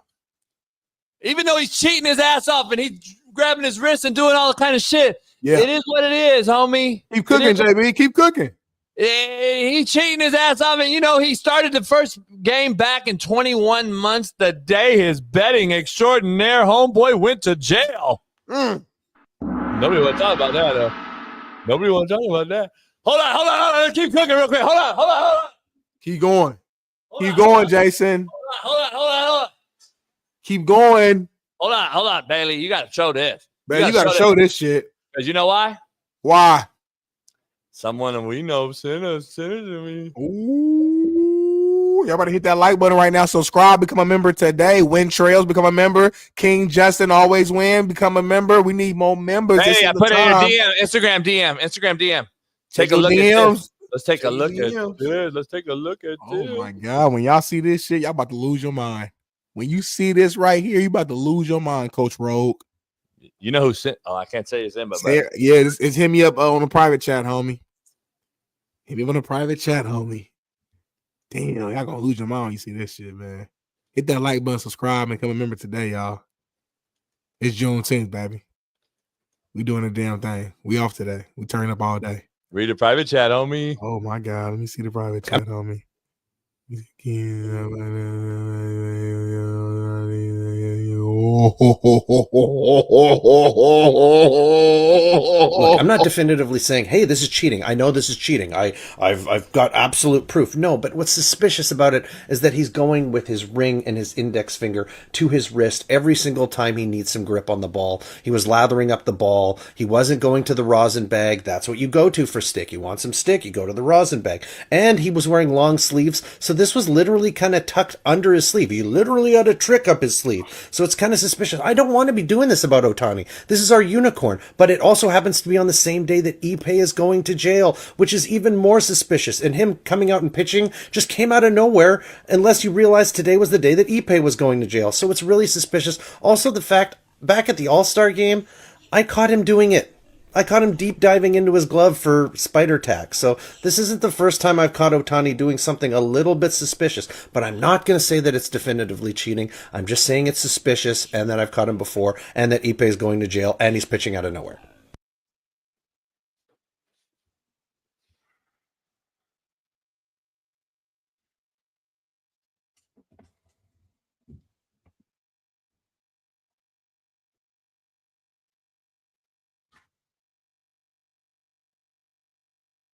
Even though he's cheating his ass off and he's grabbing his wrist and doing all the kind of shit. Yeah. It is what it is, homie. Keep cooking, JB. Keep cooking. He's cheating his ass off. And, he started the first game back in 21 months the day his betting extraordinaire homeboy went to jail. Nobody want to talk about that, though. Nobody want to talk about that. Hold on. Keep cooking real quick. Hold on. Keep going. Keep going, Jason. Hold on. Keep going. Hold on, Bailey. You got to show this. Man, you got to show this shit. Because you know why? Why? Someone we know sent it to me. Ooh, y'all better hit that like button right now. Subscribe, become a member today. Win Trails, become a member. King Justin, always win, become a member. We need more members. Hey, I put it in your DM, Instagram DM. Take a look at this. Let's take a look at this. Let's take a look at this. Oh my God, when y'all see this shit, y'all about to lose your mind. When you see this right here, you about to lose your mind, Coach Rogue. You know who sent? Oh, I can't say his name, but yeah, it's hit me up on a private chat, homie. Hit me up on a private chat, homie. Damn, y'all gonna lose your mind when you see this shit, man. Hit that like button, subscribe, and become a member today, y'all. It's Juneteenth, baby. We doing the damn thing. We off today. We turn up all day. Read the private chat, homie. Oh my God, let me see the private chat, homie. Look, I'm not definitively saying, hey, this is cheating. I know this is cheating. I've got absolute proof. No, but what's suspicious about it is that he's going with his ring and his index finger to his wrist every single time he needs some grip on the ball. He was lathering up the ball. He wasn't going to the rosin bag. That's what you go to for stick. You want some stick, you go to the rosin bag. And he was wearing long sleeves, so this was literally kind of tucked under his sleeve. He literally had a trick up his sleeve. So it's kind of suspicious. I don't want to be doing this about Otani. This is our unicorn, but it also happens to be on the same day that Ipe is going to jail, which is even more suspicious. And him coming out and pitching just came out of nowhere, unless you realize today was the day that Ipe was going to jail. So it's really suspicious. Also, the fact, back at the All-Star game, I caught him doing it. I caught him deep diving into his glove for spider tack. So this isn't the first time I've caught Otani doing something a little bit suspicious, but I'm not going to say that it's definitively cheating. I'm just saying it's suspicious and that I've caught him before and that Ipe is going to jail and he's pitching out of nowhere.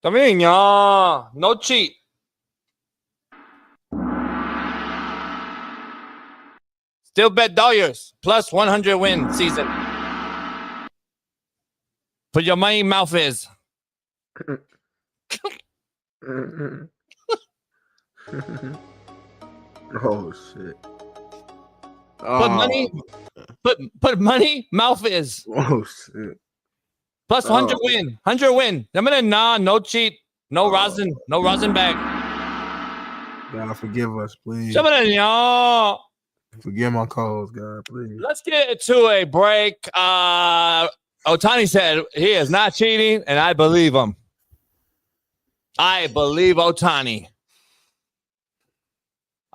También, no cheat. Still bet Dodgers plus 100 win season. Put your money mouth is. Oh shit. Put money mouth is. Oh shit. Plus 100 win. 100 win. No cheat. No rosin bag. God, forgive us, please. Forgive my calls, God, please. Let's get to a break. Otani said he is not cheating, and I believe him. I believe Otani.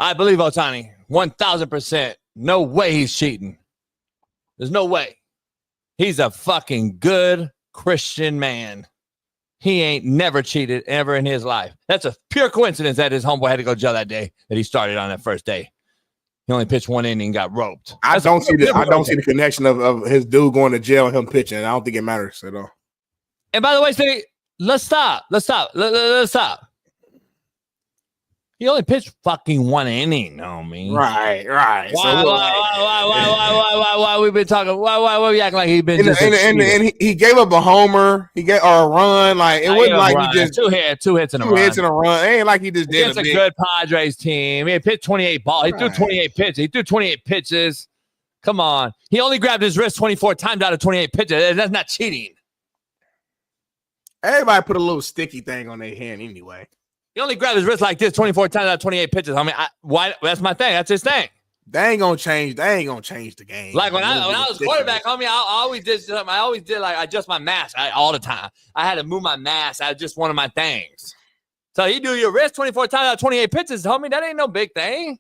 1,000%. No way he's cheating. There's no way. He's a fucking good Christian man. He ain't never cheated ever in his life. That's a pure coincidence that his homeboy had to go to jail that day that he started on that first day. He only pitched one inning and got roped. I don't see the connection of his dude going to jail and him pitching. I don't think it matters at all. And by the way, let's stop. He only pitched fucking one inning, homie. Right. Why we been talking? Why we acting like he been just and he gave up a homer, or a run. Like it wasn't like he just two hits and a run. It ain't like he just did a good Padres team. He pitched 28 balls. He threw 28 pitches. Come on. He only grabbed his wrist 24 times out of 28 pitches. That's not cheating. Everybody put a little sticky thing on their hand anyway. He only grabbed his wrist like this 24 times out of 28 pitches. I mean, why? That's my thing. That's his thing. They ain't gonna change the game. Like when I was quarterback, homie, I always did something. I always did like adjust my mask all the time. I had to move my mask. That was just one of my things. So you do your wrist 24 times out of 28 pitches, homie. That ain't no big thing.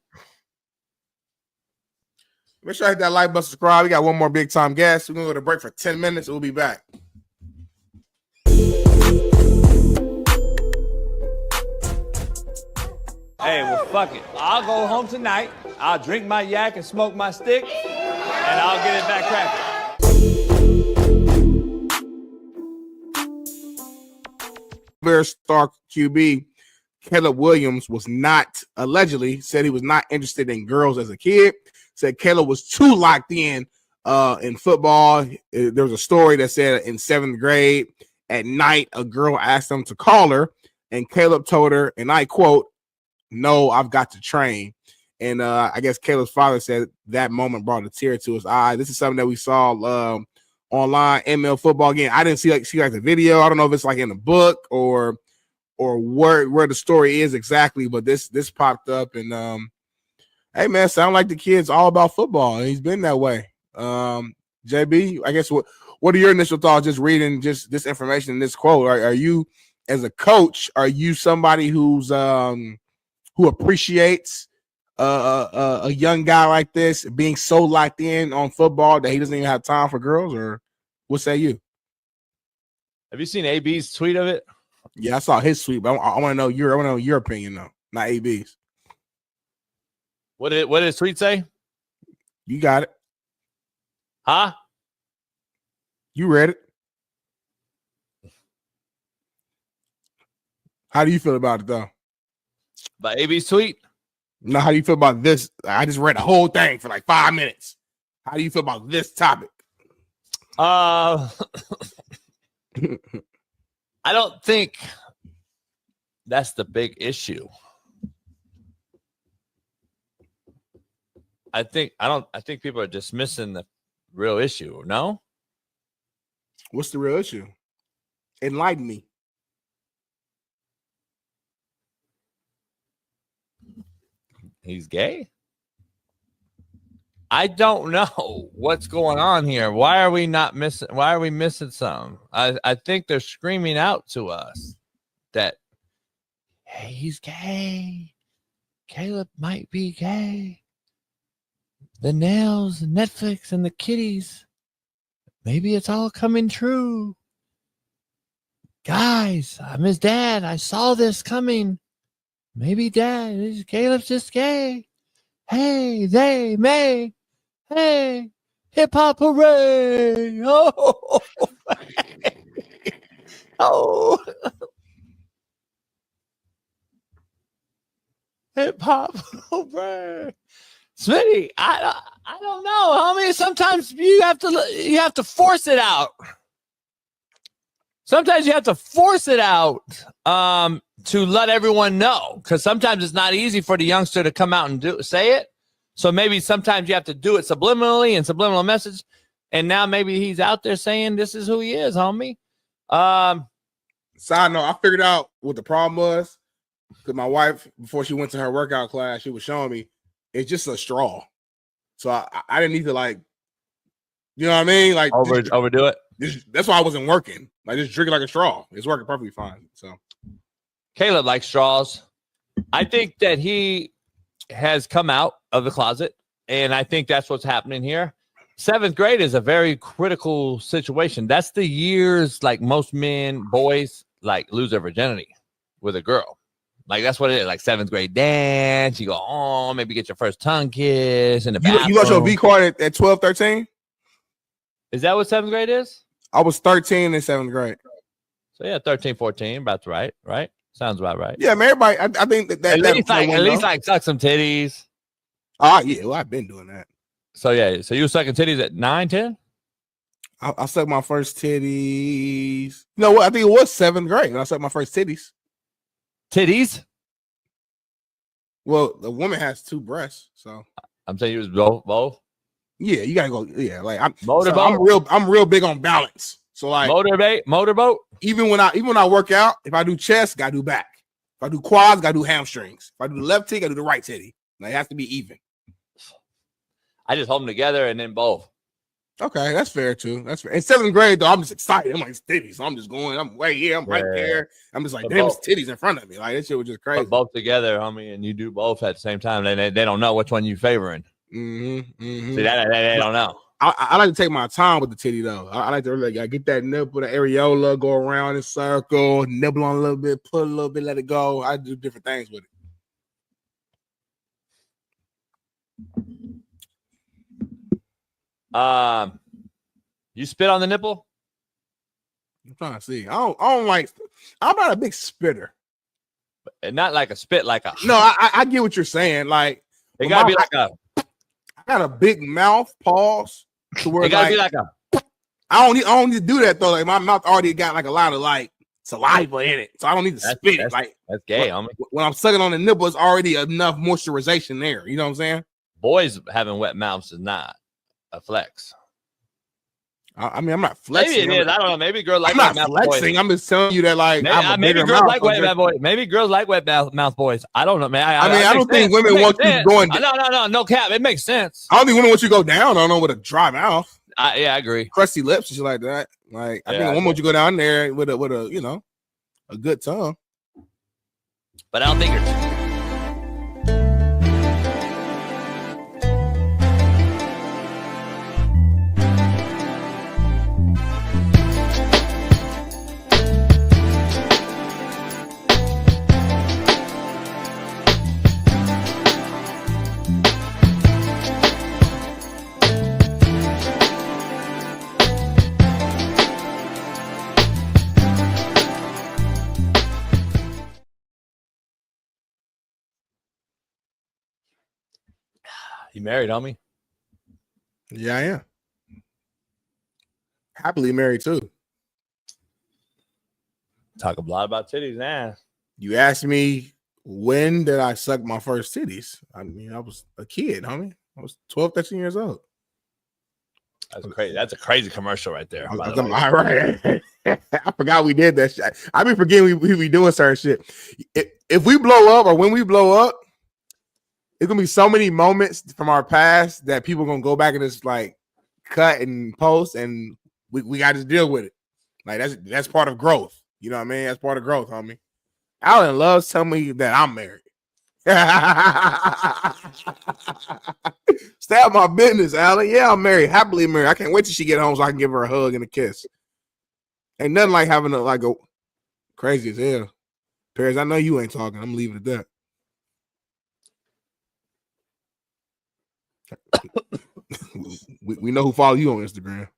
Make sure I hit that like button, subscribe. We got one more big time guest. We're gonna go to break for 10 minutes. We'll be back. Hey, well, fuck it. I'll go home tonight. I'll drink my yak and smoke my stick, and I'll get it back cracking. Bears star QB Caleb Williams was not allegedly said he was not interested in girls as a kid. Said Caleb was too locked in football. There was a story that said in 7th grade at night a girl asked him to call her, and Caleb told her, and I quote, "No, I've got to train." And I guess Caleb's father said that moment brought a tear to his eye. This is something that we saw online, ML football game. I didn't see the video. I don't know if it's like in the book or where the story is exactly, but this popped up. And hey man, sound like the kid's all about football, and he's been that way. JB, I guess what are your initial thoughts just reading just this information in this quote? Are you, as a coach, are you somebody who's who appreciates a young guy like this being so locked in on football that he doesn't even have time for girls, or what say you? Have you seen AB's tweet of it? Yeah, I saw his tweet, but I want to know your opinion though, not AB's. What did his tweet say? You got it. Huh? You read it. How do you feel about it though? By AB's tweet? No, how do you feel about this? I just read the whole thing for like 5 minutes. How do you feel about this topic? I don't think that's the big issue. I think people are dismissing the real issue. No? What's the real issue? Enlighten me. He's gay? I don't know what's going on here. Why are we missing something? I think they're screaming out to us that, hey, he's gay. Caleb might be gay. The nails, Netflix, and the kitties. Maybe it's all coming true. Guys, I'm his dad. I saw this coming. Maybe Caleb's just gay. Hey, they may. Hey, hip hop hooray. Oh, oh. Hip hop hooray. Smitty, I don't know, homie. Sometimes you have to force it out. Sometimes you have to force it out to let everyone know, because sometimes it's not easy for the youngster to come out and say it. So maybe sometimes you have to do it subliminally and subliminal message. And now maybe he's out there saying this is who he is, homie. Side note, I figured out what the problem was, because my wife, before she went to her workout class, she was showing me it's just a straw. So I didn't need to, like, you know what I mean? Like overdo it. That's why I wasn't working. Like, just drink it like a straw. It's working perfectly fine. So Caleb likes straws. I think that he has come out of the closet, and I think that's what's happening here. 7th grade is a very critical situation. That's the years, like, most boys, like, lose their virginity with a girl. Like, that's what it is. Like, 7th grade dance. You go home, maybe get your first tongue kiss in the bathroom. You got your V card at 12, 13? Is that what 7th grade is? I was 13 in 7th grade. So, yeah, 13, 14. About right? Sounds about right. Yeah, man, everybody, I think that at least suck some titties. Yeah, well, I've been doing that. So, yeah. So, you were sucking titties at 9, 10? I sucked my first titties. You know what? I think it was 7th grade when I sucked my first titties. Titties? Well, the woman has 2 breasts, so. I'm saying you was both? Yeah, you gotta go. Yeah, like I'm Motorboat. I'm real big on balance. So like motorboat. Even when I work out, if I do chest, gotta do back. If I do quads, gotta do hamstrings. If I do the left titty, gotta do the right titty. Like, it has to be even. I just hold them together and then both. Okay, that's fair too. That's fair. In 7th grade though, I'm just excited. I'm like, it's titties. So I'm just going. I'm right here. I'm right there. I'm just like, damn, it's titties in front of me. Like, that shit was just crazy. Put both together, homie, and you do both at the same time. They don't know which one you favoring. See that they don't know. I like to take my time with the titty though. I like to really get that nipple, the areola, go around in circle, nibble on a little bit, put a little bit, let it go. I do different things with it. You spit on the nipple? I'm trying to see. I don't like. I'm not a big spitter. Not like a spit, like a. No, I get what you're saying. Like, it gotta be like a. I got a big mouth. Pause. To where it gotta be like a. I don't need to do that though. Like, my mouth already got like a lot of like saliva in it, so I don't need to spit it. Like, that's gay, homie. When I'm sucking on the nipple, it's already enough moisturization there. You know what I'm saying? Boys having wet mouths is not a flex. I mean, I'm not flexing. Maybe it is. I don't know. Maybe girls like I'm not flexing. Boys. I'm just telling you that, like, maybe girls like wet mouth boys. Maybe girls like wet mouth boys. I don't know, man. I don't think women want you going. No cap. It makes sense. I don't think women want you to go down. I don't know, with a dry mouth. Yeah, I agree. Crusty lips and shit like that. Like, I think a woman wants you to go down there with a a good tongue. But I don't think you're. You married, homie? Yeah, I am. Happily married too. Talk a lot about titties now. You asked me when did I suck my first titties? I mean, I was a kid, homie. I was 12, 13 years old. That's crazy. That's a crazy commercial right there. All right. I forgot we did that shit. I be forgetting we be doing certain shit. If we blow up or when we blow up, it's gonna be so many moments from our past that people are gonna go back and just like cut and post, and we got to deal with it. Like, that's part of growth. You know what I mean? That's part of growth, homie. Alan loves telling me that I'm married. Stay out my business, Alan. Yeah, I'm married, happily married. I can't wait till she get home so I can give her a hug and a kiss. Ain't nothing like having a crazy as hell. Paris, I know you ain't talking. I'm leaving it at that. we know who follow you on Instagram.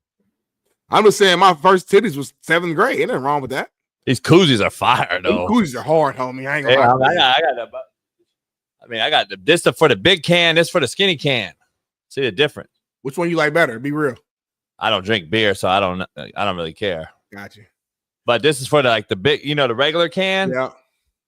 I'm just saying my first titties was 7th grade. Ain't nothing wrong with that. These koozies are fire though. These koozies are hard, homie. I ain't gonna lie. I got this for the big can, this for the skinny can. See the difference. Which one you like better? Be real. I don't drink beer, so I don't really care. Gotcha. But this is for the big, the regular can. Yeah.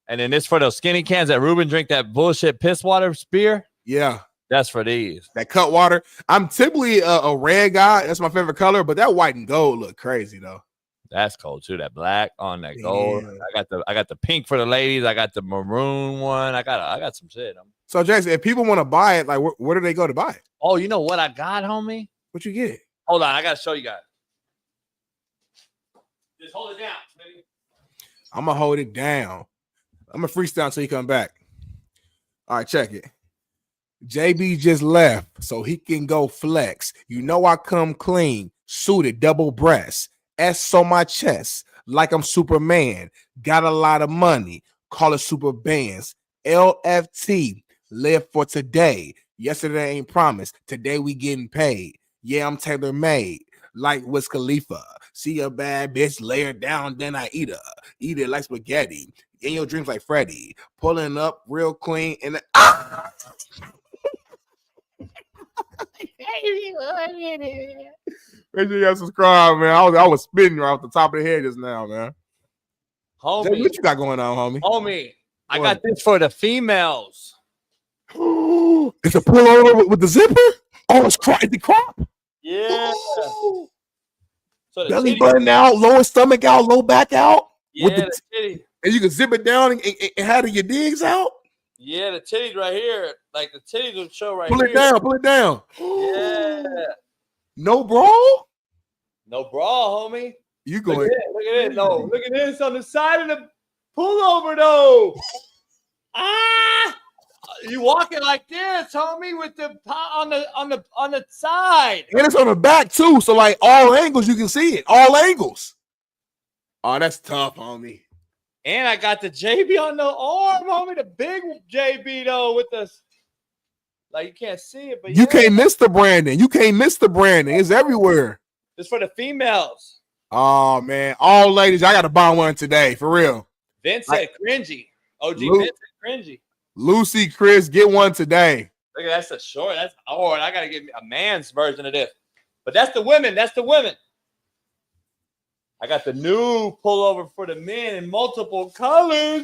And then this for those skinny cans that Ruben drink that bullshit piss water beer. Yeah. That's for these. That cut water. I'm typically a red guy. That's my favorite color, but that white and gold look crazy though. That's cool too. That black on that gold. Yeah. I got the pink for the ladies. I got the maroon one. I got some shit. So Jason, if people want to buy it, like where do they go to buy it? Oh, you know what I got, homie? What you get? Hold on, I gotta show you guys. Just hold it down, Smitty. I'm gonna hold it down. I'm gonna freestyle until you come back. All right, check it. JB just left so he can go flex. You know I come clean, suited, double breast, S on my chest, like I'm Superman. Got a lot of money, call it super bands. LFT, live for today. Yesterday ain't promised, today we getting paid. Yeah, I'm tailor made, like Wiz Khalifa. See a bad bitch, lay her down, then I eat her. Eat it like spaghetti. In your dreams like Freddy. Pulling up real clean and Make sure you subscribe, man. I was spitting right off the top of the head just now, man. Homie, Jay, what you got going on, homie? Homie, I got this for the females. It's a pullover with the zipper? Oh, it's the crop. Yeah. So the Belly titty, button out, lower stomach out, low back out. yeah, the titty. And you can zip it down and have your digs out. Yeah, the titties right here. Like the titties will show right Pull here. it down, pull it down. Yeah. No bra? No bra, homie. You going? Look at this. No, look at this on the side of the pullover though. You walking like this, homie, with the on the side. And it's on the back too, so like all angles you can see it. All angles. Oh, that's tough, homie. And I got the JB on the arm, homie. The big JB though, with the like you can't see it, but you can't miss the branding. You can't miss the branding. It's everywhere. It's for the females. Oh man, all ladies, I got to buy one today for real. Vince said cringy. OG Vince said cringy. Lucy, Chris, get one today. Look at that's a short. That's hard. I gotta get a man's version of this. But that's the women. That's the women. I got the new pullover for the men in multiple colors.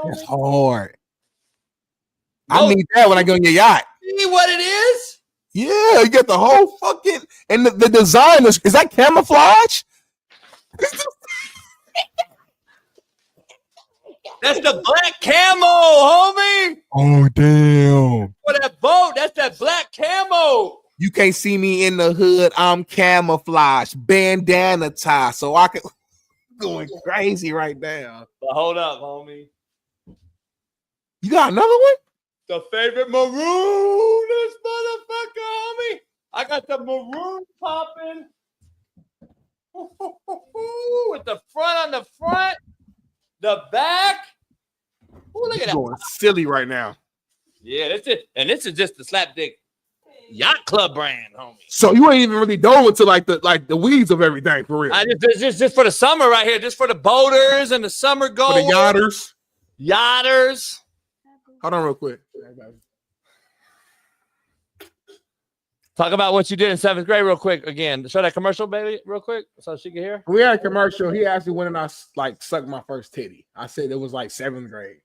That's hard. I need that when I go on your yacht. See what it is? Yeah, you get the whole fucking and the design is that camouflage? That's the black camo, homie. Oh damn! For that boat, that's that black camo. You can't see me in the hood. I'm camouflaged, bandana tie, so I can going crazy right now. But hold up, homie. You got another one? The favorite maroon, this motherfucker, homie. I got the maroon popping with the front on the front, the back. Ooh, look at that. Going silly right now. Yeah, that's it. And this is just the slapdick yacht club brand, homie. So you ain't even really dove into like the weeds of everything for real. Just for the summer right here, just for the boaters and the summer goals. For the yachters. Yachters. Hold on real quick. Talk about what you did in 7th grade real quick again. Show that commercial, baby, real quick, so she can hear. We had a commercial. He actually went and I like sucked my first titty. I said it was like 7th grade.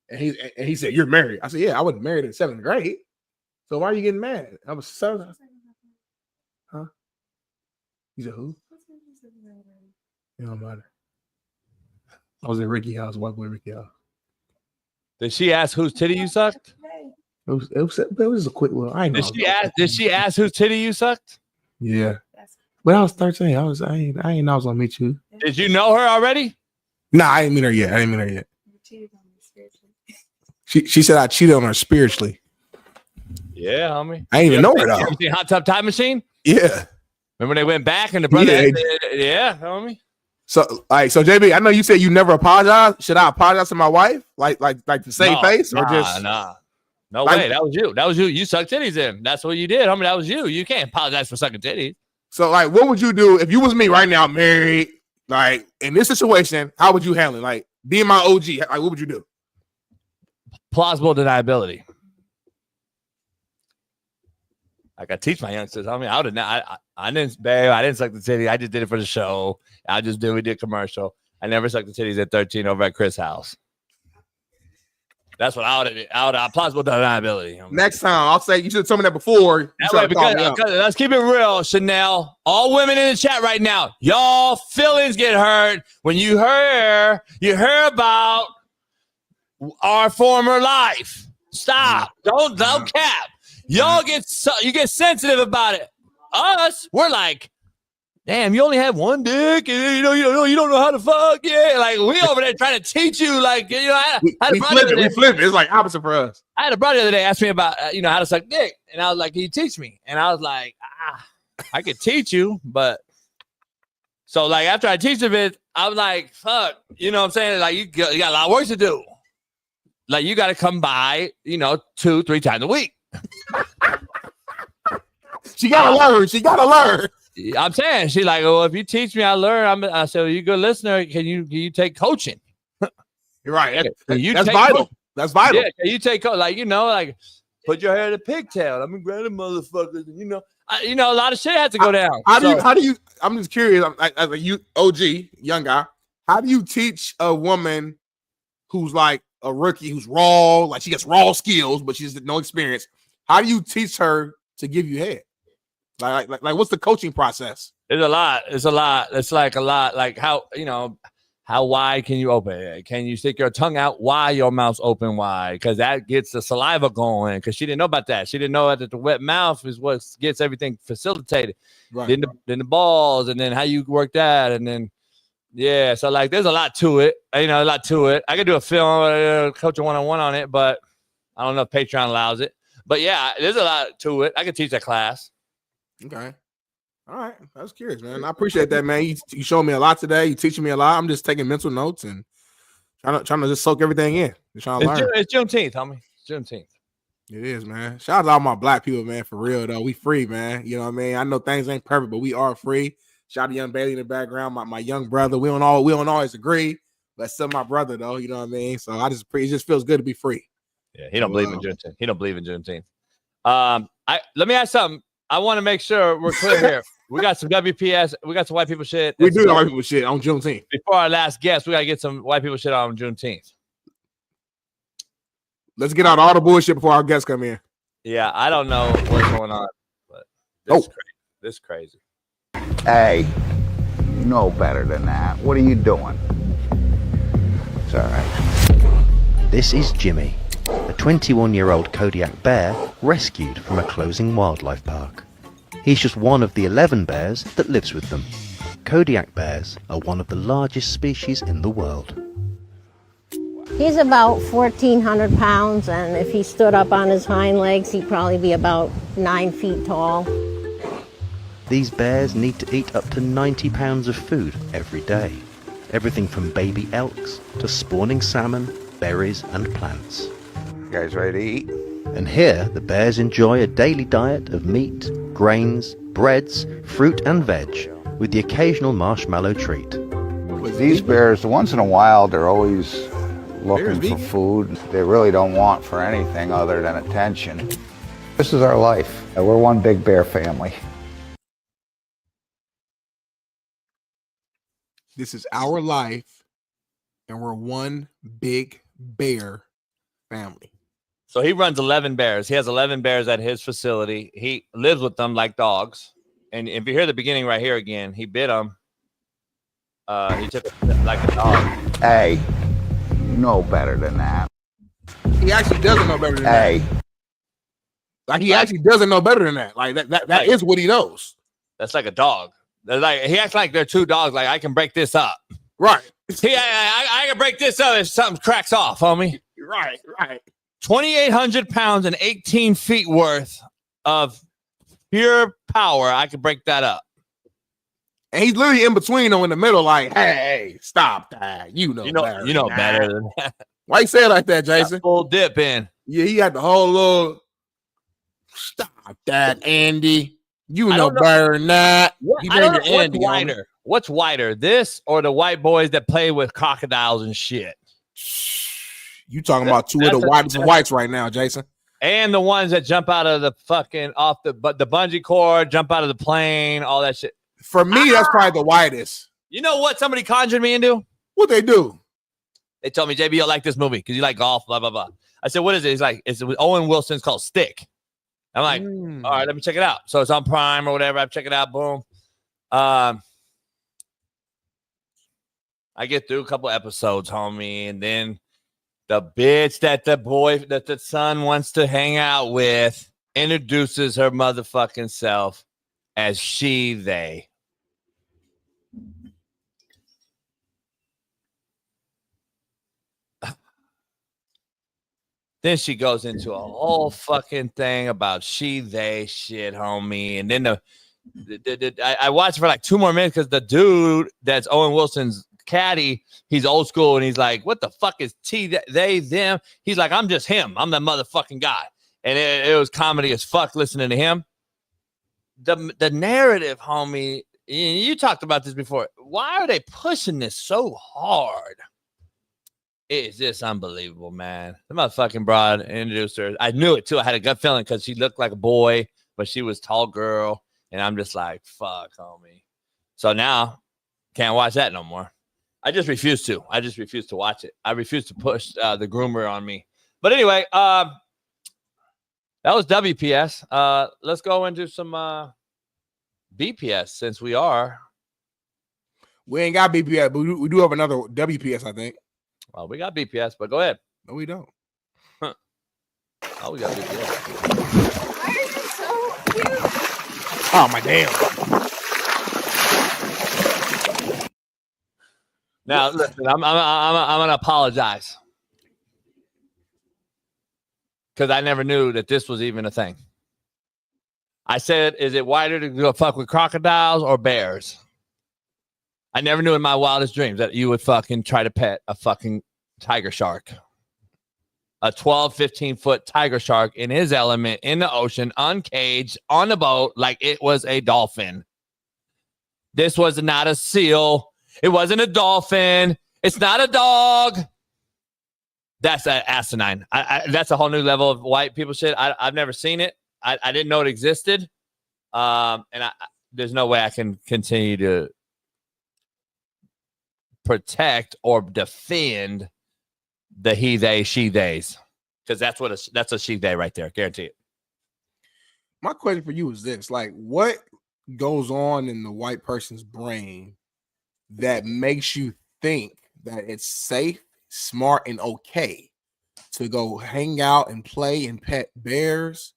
And he said, "You're married." I said, "Yeah, I wasn't married in 7th grade. So why are you getting mad?" I was 7. Huh? He said, "Who?" It don't matter. I was at Ricky House, white boy Ricky House. Did she ask whose titty you sucked? It was a quick little. I know. Did she ask whose titty you sucked? Yeah. But I was 13. I ain't know I was gonna meet you. Did you know her already? Nah, I didn't meet her yet. She said I cheated on her spiritually. Yeah, homie. I didn't even know her though. You ever seen Hot Tub Time Machine? Yeah. Remember when they went back and the brother? Yeah, homie. So JB, I know you said you never apologize. Should I apologize to my wife? Like to save face or just No way. That was you. That was you. You sucked titties in. That's what you did, homie. That was you. You can't apologize for sucking titties. So like, what would you do if you was me right now, married? Like in this situation, how would you handle it? Like being my OG, like what would you do? Plausible deniability. Like I teach my youngsters. I mean, I didn't suck the titty. I just did it for the show. We did commercial. I never sucked the titties at 13 over at Chris' house. That's what I would have plausible deniability. Next time, I'll say you should have told me that before. Because let's keep it real, Chanel. All women in the chat right now, y'all feelings get hurt when you hear about our former life. Stop. Don't cap. Y'all get sensitive about it. Us, we're like, damn, you only have one dick, and you don't know how to fuck. Yeah, like we over there trying to teach you, like we flip it. It's like opposite for us. I had a brother the other day ask me about how to suck dick, and I was like, "Can you teach me?" And I was like, I could teach you, but so like after I teach a bit, I was like, "Fuck," you know what I'm saying? Like you got a lot of work to do. Like you got to come by, 2-3 times a week. She gotta learn. I'm saying she's like, "Oh, if you teach me, I learn." I said, well, "You a good listener? Can you take coaching?" You're right. That's vital. That's vital. Yeah, can you take like put your hair in a pigtail. I'm a granted motherfucker. A lot of shit has to go down. How do you? I'm just curious. As a OG young guy, how do you teach a woman who's like a rookie who's raw, like she gets raw skills, but she's no experience. How do you teach her to give you head? Like what's the coaching process? It's a lot. It's like a lot. Like how wide can you open it? Can you stick your tongue out wide, your mouth's open wide? Because that gets the saliva going. Because she didn't know about that. She didn't know that the wet mouth is what gets everything facilitated. Right. Then the balls, and then how you work that, and then yeah. So like, there's a lot to it. A lot to it. I could do a film, coach a one-on-one on it, but I don't know if Patreon allows it. But yeah, there's a lot to it. I could teach that class. Okay. All right. I was curious, man. I appreciate that, man. You showed me a lot today. You teaching me a lot. I'm just taking mental notes and trying to just soak everything in. Just trying to learn. It's Juneteenth, homie. It's Juneteenth. It is, man. Shout out to all my black people, man. For real, though. We free, man. You know what I mean? I know things ain't perfect, but we are free. Shout out to Young Bailey in the background, my young brother. We don't always agree, but still my brother, though. You know what I mean? So it just feels good to be free. Yeah, he don't believe in Juneteenth. He don't believe in Juneteenth. Let me ask something. I want to make sure we're clear here. We got some WPS. We got some white people shit. We do white people shit on Juneteenth. Before our last guest, we got to get some white people shit on Juneteenth. Let's get out all the bullshit before our guests come in. Yeah, I don't know what's going on, but this is crazy. Hey, you know better than that. What are you doing? It's all right. This is Jimmy, a 21-year-old Kodiak bear rescued from a closing wildlife park. He's just one of the 11 bears that lives with them. Kodiak bears are one of the largest species in the world. He's about 1,400 pounds, and if he stood up on his hind legs, he'd probably be about 9 feet tall. These bears need to eat up to 90 pounds of food every day. Everything from baby elks to spawning salmon, berries and plants. You guys ready to eat? And here, the bears enjoy a daily diet of meat, grains, breads, fruit and veg, with the occasional marshmallow treat. With these bears, once in a while, they're always looking for food. They really don't want for anything other than attention. This is our life. We're one big bear family. This is our life, and we're one big bear family. So he runs 11 bears. He has 11 bears at his facility. He lives with them like dogs. And if you hear the beginning right here again, he bit them. He took it like a dog. Hey, you know better than that. He actually doesn't know better than that. Like he actually doesn't know better than that. Like that is what he knows. That's like a dog. They're like, he acts like they're two dogs. Like, I can break this up. Right. I can break this up if something cracks off, homie. Right. 2,800 pounds and 18 feet worth of pure power. I can break that up. And he's literally in between them in the middle, like, hey, stop that. You know better than that. Why you say it like that, Jason? Got full dip in. Yeah, he got the whole little stop that, Andy. You know better than that. I don't know what's wider. What's wider, this or the white boys that play with crocodiles and shit? You talking about two of the whitest of whites right now, Jason. And the ones that jump out of the fucking the bungee cord, jump out of the plane, all that shit. For me, that's probably the whitest. You know what somebody conjured me into? What they do? They told me, JB, you'll like this movie because you like golf, blah, blah, blah. I said, what is it? He's like, it's with Owen Wilson. It's called Stick. I'm like, all right, let me check it out. So it's on Prime or whatever. I check it out. Boom. I get through a couple episodes, homie, and then the bitch that the son wants to hang out with introduces her motherfucking self as she, they. Then she goes into a whole fucking thing about she, they shit, homie. And then I watched for like 2 more minutes because the dude that's Owen Wilson's caddy, he's old school. And he's like, what the fuck is they, them? He's like, I'm just him. I'm the motherfucking guy. And it was comedy as fuck listening to him. The narrative, homie, you talked about this before. Why are they pushing this so hard? It's just unbelievable, man. The motherfucking broad introduced her. I knew it, too. I had a gut feeling because she looked like a boy, but she was a tall girl. And I'm just like, fuck, homie. So now, can't watch that no more. I just refuse to. I just refuse to watch it. I refuse to push the groomer on me. But anyway, that was WPS. Let's go into some BPS since we ain't got BPS, but we do have another WPS, I think. Well, we got BPS, but go ahead. No, we don't. Huh. Oh, we got BPS. Why are you so cute? Oh, my damn. Now, listen, I'm gonna apologize because I never knew that this was even a thing. I said, is it wider to go fuck with crocodiles or bears? I never knew in my wildest dreams that you would fucking try to pet a fucking tiger shark. A 12, 15-foot tiger shark in his element in the ocean, uncaged, on the boat, like it was a dolphin. This was not a seal. It wasn't a dolphin. It's not a dog. That's asinine. That's a whole new level of white people shit. I've never seen it. I didn't know it existed. There's no way I can continue to protect or defend the he, they, she, theys. Because that's a she, they right there. Guarantee it. My question for you is this. Like, what goes on in the white person's brain that makes you think that it's safe, smart, and okay to go hang out and play and pet bears,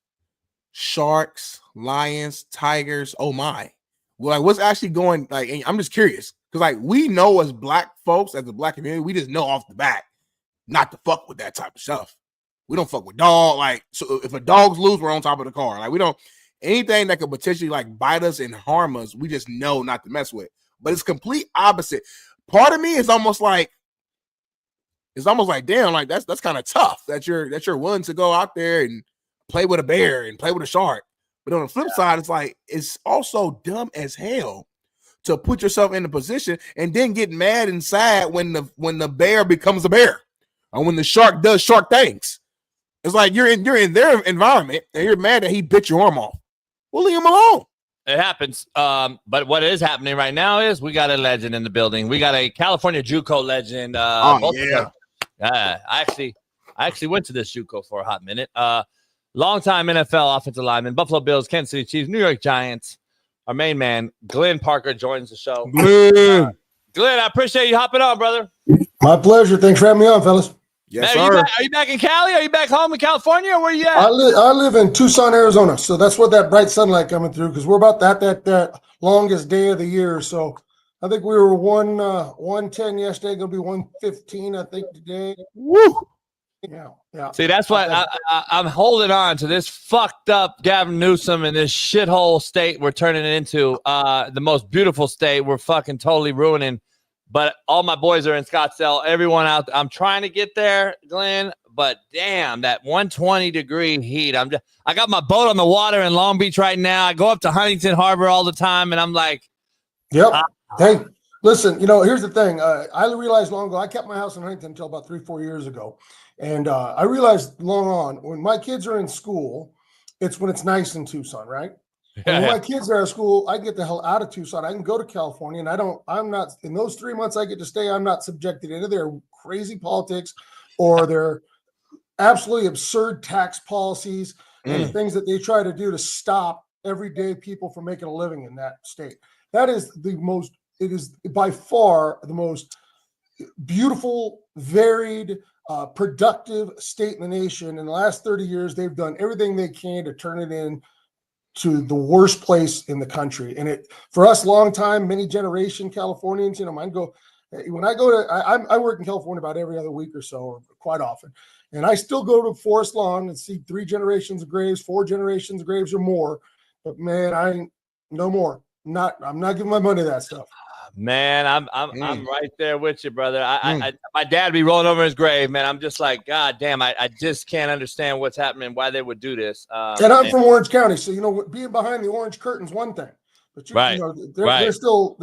sharks, lions, tigers? Oh my. Well, like, what's actually going, like, I'm just curious. Because, like, we know as black folks, as a black community, we just know off the bat not to fuck with that type of stuff. We don't fuck with dog. Like, so if a dog's loose, we're on top of the car. Like, we don't, anything that could potentially, like, bite us and harm us, we just know not to mess with. But it's complete opposite. Part of me is almost like, damn, like, that's kind of tough that you're willing to go out there and play with a bear and play with a shark. But on the flip side, it's like, it's also dumb as hell to put yourself in a position and then get mad and sad when the bear becomes a bear or when the shark does shark things. It's like you're in their environment and you're mad that he bit your arm off. Well, leave him alone. It happens. But what is happening right now is we got a legend in the building. We got a California JUCO legend. I actually went to this JUCO for a hot minute. Longtime NFL offensive lineman, Buffalo Bills, Kansas City Chiefs, New York Giants. Our main man, Glenn Parker, joins the show. Glenn, I appreciate you hopping on, brother. My pleasure. Thanks for having me on, fellas. Yes, man, sir. Are you back in Cali? Are you back home in California? Or where you at? I live in Tucson, Arizona. So that's what that bright sunlight coming through because we're about that longest day of the year. So I think we were 110 yesterday, going to be 115, I think, today. Woo! Yeah. See, that's why I'm holding on to this fucked up Gavin Newsom and this shithole state we're turning it into. The most beautiful state we're fucking totally ruining. But all my boys are in Scottsdale. Everyone out there. I'm trying to get there, Glenn. But damn, that 120-degree heat. I got my boat on the water in Long Beach right now. I go up to Huntington Harbor all the time, and I'm like, yep. Hey, listen, here's the thing. I realized long ago, I kept my house in Huntington until about 3-4 years ago. And I realized long on, when my kids are in school, it's when it's nice in Tucson, right? And when my kids are at school, I get the hell out of Tucson. I can go to California, and I'm not, in those 3 months I get to stay, I'm not subjected to their crazy politics or their absolutely absurd tax policies and the things that they try to do to stop everyday people from making a living in that state. That is it is by far the most beautiful, varied, productive state in the nation. In the last 30 years, they've done everything they can to turn it in to the worst place in the country. And for us, long time, many generation Californians, I work in California about every other week or so, or quite often. And I still go to Forest Lawn and see 3 generations of graves, 4 generations of graves or more. But man, no more. I'm not giving my money to that stuff. Man, I'm right there with you, brother. My dad be rolling over his grave, man. I'm just like, God damn, I just can't understand what's happening, why they would do this. And I'm from Orange County, so being behind the orange curtain's one thing, but they're still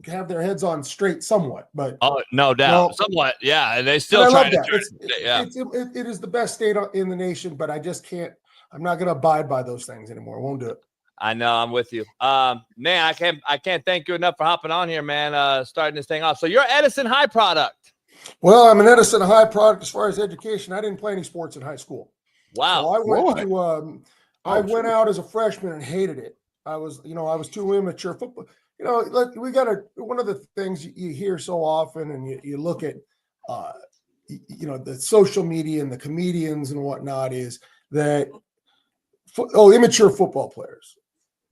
have their heads on straight somewhat. But no doubt, somewhat, yeah. And they still I try love to. that. It is the best state in the nation, but I just can't. I'm not going to abide by those things anymore. I won't do it. I know, I'm with you. Man, I can't thank you enough for hopping on here, man. Starting this thing off. So you're Edison High product. Well, I'm an Edison High product as far as education. I didn't play any sports in high school. Wow. So I went to I went out as a freshman and hated it. I was too immature. Football, we got one of the things you hear so often, and you look at, the social media and the comedians and whatnot, is that immature football players.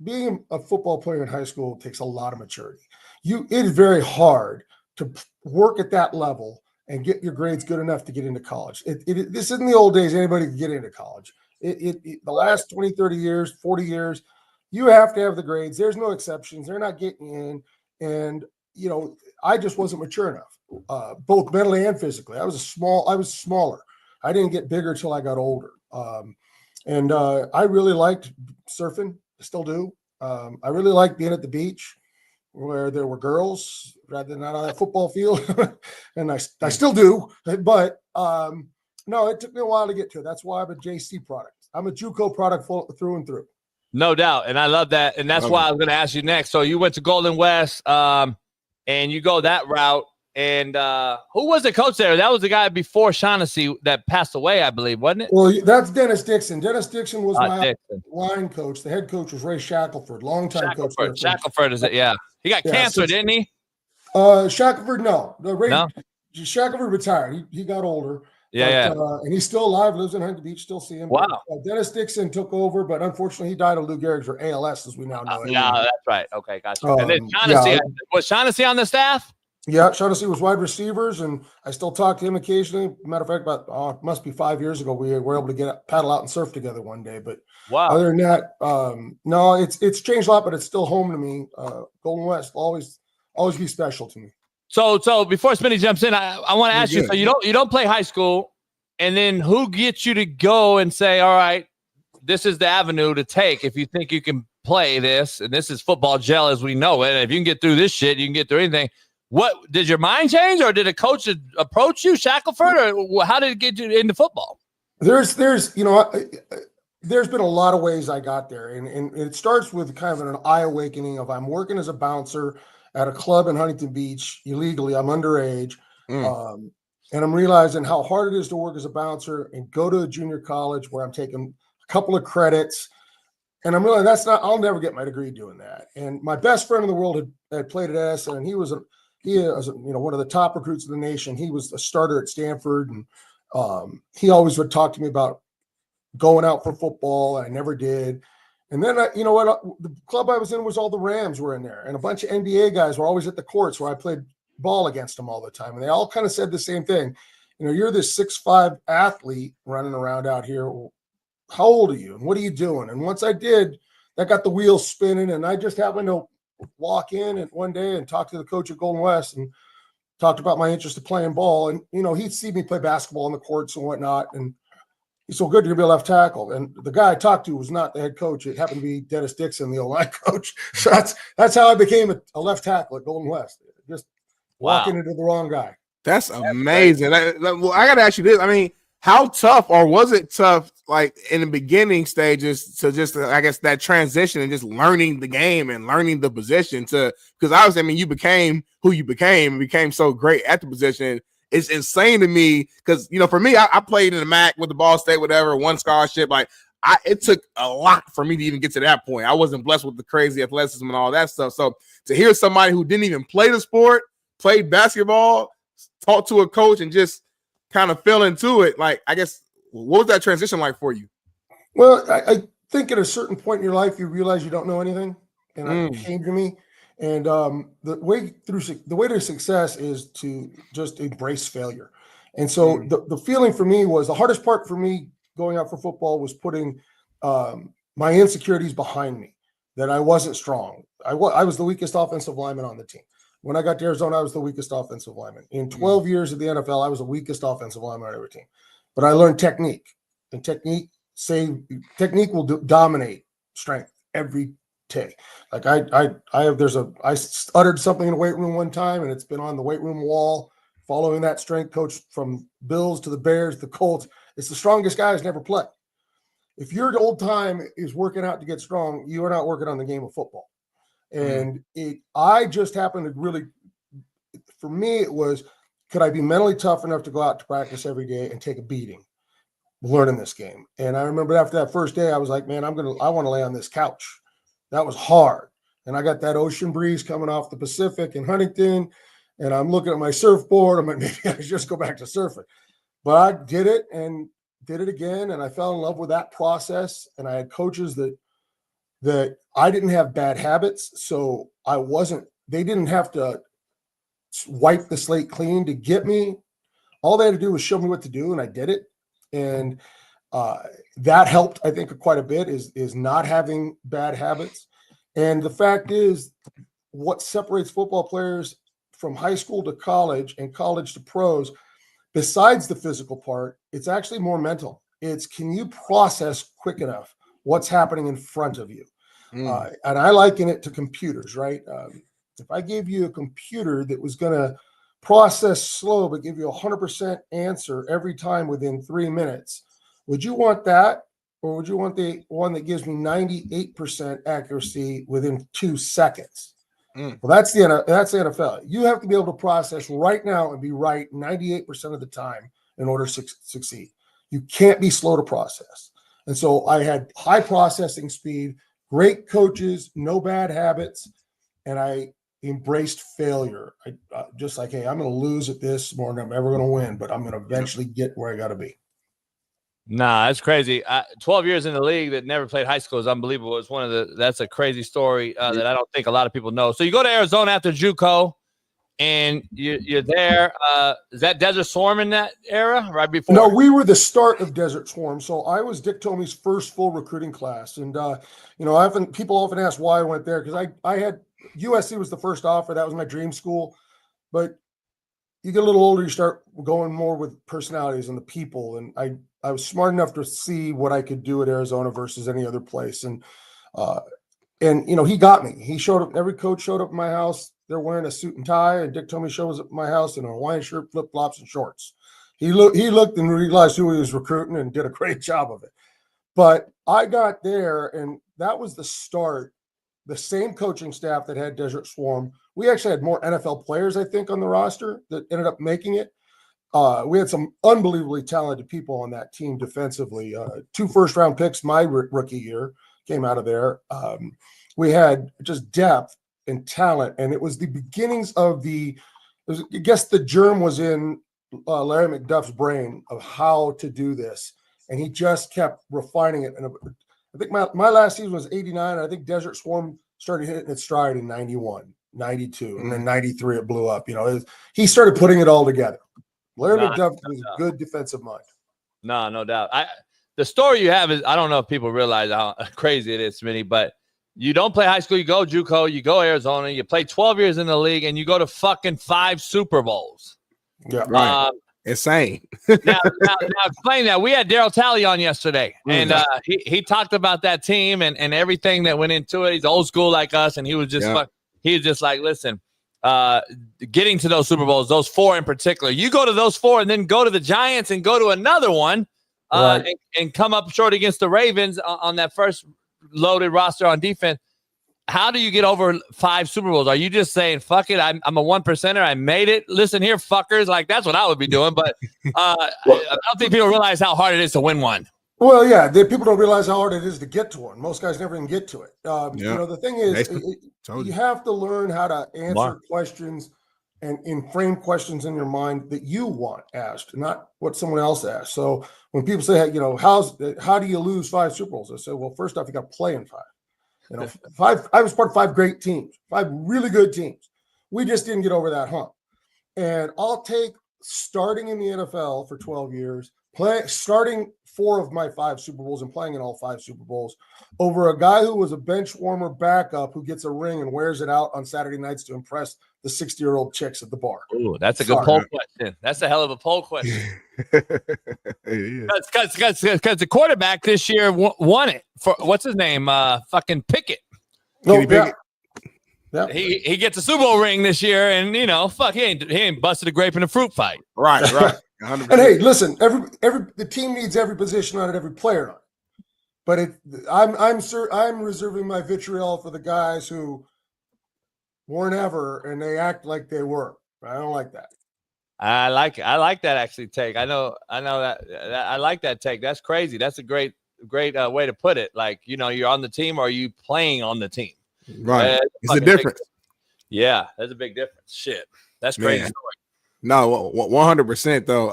Being a football player in high school takes a lot of maturity. It is very hard to work at that level and get your grades good enough to get into college. This isn't the old days. Anybody can get into college. The last 20, 30 years, 40 years, you have to have the grades. There's no exceptions. They're not getting in. And, I just wasn't mature enough, both mentally and physically. I was smaller. I didn't get bigger till I got older. And I really liked surfing. I still do. I really liked being at the beach where there were girls rather than on that football field. And I still do. But no, it took me a while to get to it. That's why I'm a JC product. I'm a JUCO product through and through. No doubt. And I love that. And that's why I was going to ask you next. So you went to Golden West and you go that route. And who was the coach there? That was the guy before Shaughnessy that passed away, I believe, wasn't it? Well, that's Dennis Dixon. Dennis Dixon was my line coach. The head coach was Ray Shackelford, longtime coach. Shackelford is it? Yeah. He got cancer, didn't he? Shackelford, no. Shackelford retired. He got older. Yeah, and he's still alive, lives in Huntington Beach, still see him. Wow. Dennis Dixon took over, but unfortunately he died of Lou Gehrig's, or ALS as we now know it. Yeah, that's right. Okay, gotcha. And then Shaughnessy, was Shaughnessy on the staff? Yeah, Shaughnessy was wide receivers, and I still talk to him occasionally. Matter of fact, it must be 5 years ago, we were able to paddle out and surf together one day. But other than that, no, it's changed a lot, but it's still home to me. Golden West will always be special to me. So before Smitty jumps in, I want to ask you. So you don't play high school, and then who gets you to go and say, all right, this is the avenue to take if you think you can play this, and this is football gel as we know it. And if you can get through this shit, you can get through anything. What did your mind change, or did a coach approach you, Shackelford, or how did it get you into football? There's been a lot of ways I got there, and it starts with kind of an eye awakening of I'm working as a bouncer at a club in Huntington Beach illegally. I'm underage, and I'm realizing how hard it is to work as a bouncer and go to a junior college where I'm taking a couple of credits. And I'm realizing I'll never get my degree doing that. And my best friend in the world had played at Edison, and he was one of the top recruits in the nation. He was a starter at Stanford, and he always would talk to me about going out for football. I never did. And then, the club I was in was all the Rams were in there, and a bunch of NBA guys were always at the courts where I played ball against them all the time. And they all kind of said the same thing. You're this 6'5" athlete running around out here. How old are you? And what are you doing? And once I did, that got the wheels spinning. And I just happened to walk in one day and talk to the coach at Golden West and talked about my interest in playing ball. And, he'd see me play basketball on the courts and whatnot. And he's so good, you're going to be a left tackle. And the guy I talked to was not the head coach. It happened to be Dennis Dixon, the O-line coach. So that's how I became a left tackle at Golden West. Just walking into the wrong guy. That's amazing. I got to ask you this. I mean, how tough, or was it tough, like in the beginning stages, to just, I guess, that transition and just learning the game and learning the position because obviously, you became who you became and became so great at the position. It's insane to me because, for me, I played in the MAC with the Ball State, whatever, one scholarship. Like, it took a lot for me to even get to that point. I wasn't blessed with the crazy athleticism and all that stuff. So to hear somebody who didn't even play the sport, played basketball, talk to a coach and just kind of fell into it, like, I guess, what was that transition like for you? Well, I think at a certain point in your life, you realize you don't know anything. And it came to me. And the way to success is to just embrace failure. And so the feeling for me was the hardest part for me going out for football was putting my insecurities behind me, that I wasn't strong. I was the weakest offensive lineman on the team. When I got to Arizona, I was the weakest offensive lineman. In 12 years of the NFL, I was the weakest offensive lineman on every team. But I learned technique. And technique will dominate strength every day. Like I uttered something in the weight room one time, and it's been on the weight room wall, following that strength coach from Bills to the Bears, the Colts. It's the strongest guys never play. if your old time is working out to get strong, you are not working on the game of football. And I just happened to really, for me, it was, could I be mentally tough enough to go out to practice every day and take a beating learning this game? And I remember after that first day, I was like, man, I want to lay on this couch. That was hard. And I got that ocean breeze coming off the Pacific in Huntington, and I'm looking at my surfboard. I'm like, maybe I should just go back to surfing. But I did it and did it again, and I fell in love with that process. And I had coaches that I didn't have bad habits, so they didn't have to wipe the slate clean to get me. All they had to do was show me what to do, and I did it. And that helped, I think, quite a bit, is not having bad habits. And the fact is, what separates football players from high school to college and college to pros, besides the physical part, it's actually more mental. It's, can you process quick enough what's happening in front of you? And I liken it to computers, right? If I gave you a computer that was going to process slow but give you 100% answer every time within 3 minutes, would you want that? Or would you want the one that gives me 98% accuracy within 2 seconds? Well, that's the NFL. You have to be able to process right now and be right 98% of the time in order to succeed. You can't be slow to process. And so I had high processing speed, great coaches, no bad habits, and I embraced failure. I just like, hey, I'm going to lose at this more than I'm ever going to win, but I'm going to eventually get where I got to be. Nah, that's crazy. 12 years in the league that never played high school is unbelievable. It's that's a crazy story that I don't think a lot of people know. So you go to Arizona after JUCO, and you're there. Is that Desert Swarm in that era, right before? No, we were the start of Desert Swarm. So I was Dick Tomey's first full recruiting class. And, people often ask why I went there, because I had USC was the first offer. That was my dream school. But you get a little older, you start going more with personalities and the people. And I was smart enough to see what I could do at Arizona versus any other place. And he got me. He showed up. Every coach showed up at my house. They're wearing a suit and tie. And Dick Tomey shows up at my house in a Hawaiian shirt, flip flops, and shorts. He looked and realized who he was recruiting and did a great job of it. But I got there, and that was the start. The same coaching staff that had Desert Swarm. We actually had more NFL players, I think, on the roster that ended up making it. We had some unbelievably talented people on that team defensively. 2 first-round picks my rookie year came out of there. We had just depth and talent, and it was the beginnings of I guess the germ was in Larry McDuff's brain of how to do this, and he just kept refining it. And I think my last season was 89. I think Desert Swarm started hitting its stride in 91, 92, and then 93 it blew up. He started putting it all together. Larry McDuff was a good defensive mind. No doubt. The story you have is, I don't know if people realize how crazy it is, Smitty, but you don't play high school, you go JUCO, you go Arizona, you play 12 years in the league, and you go to fucking 5 Super Bowls. Yeah, right. Insane. now explain that. We had Daryl Talley on yesterday, and he talked about that team and everything that went into it. He's old school like us, and he was just like, listen, getting to those Super Bowls, those 4 in particular, you go to those 4 and then go to the Giants and go to another one and come up short against the Ravens on that first loaded roster on defense. How do you get over 5 Super Bowls? Are you just saying, fuck it, I'm a 1%er, I made it? Listen here, fuckers. Like, that's what I would be doing. But I don't think people realize how hard it is to win one. Well, yeah, people don't realize how hard it is to get to one. Most guys never even get to it. The thing is, you have to learn how to answer questions and frame questions in your mind that you want asked, not what someone else asked. So when people say, how do you lose 5 Super Bowls? I say, well, first off, you got to play in 5. 5. I was part of 5 great teams, 5 really good teams. We just didn't get over that hump. And I'll take starting in the NFL for 12 years, starting 4 of my 5 Super Bowls and playing in all 5 Super Bowls over a guy who was a bench warmer backup who gets a ring and wears it out on Saturday nights to impress the 60-year-old chicks at the bar. Ooh, that's a good poll question. That's a hell of a poll question. Because the quarterback this year won it for what's his name? Fucking Pickett. Pickett. Yeah. He gets a Super Bowl ring this year, and he ain't busted a grape in a fruit fight. Right. 100%. And hey, listen, every the team needs every position on it, every player on it. But I'm reserving my vitriol for the guys who weren't ever and they act like they were. I don't like that. I like that actually take. I know that I like that take. That's crazy. That's a great way to put it. Like, you're on the team or are you playing on the team? Right. It's a difference. Yeah, that's a big difference. Shit. That's crazy story. No, 100% though.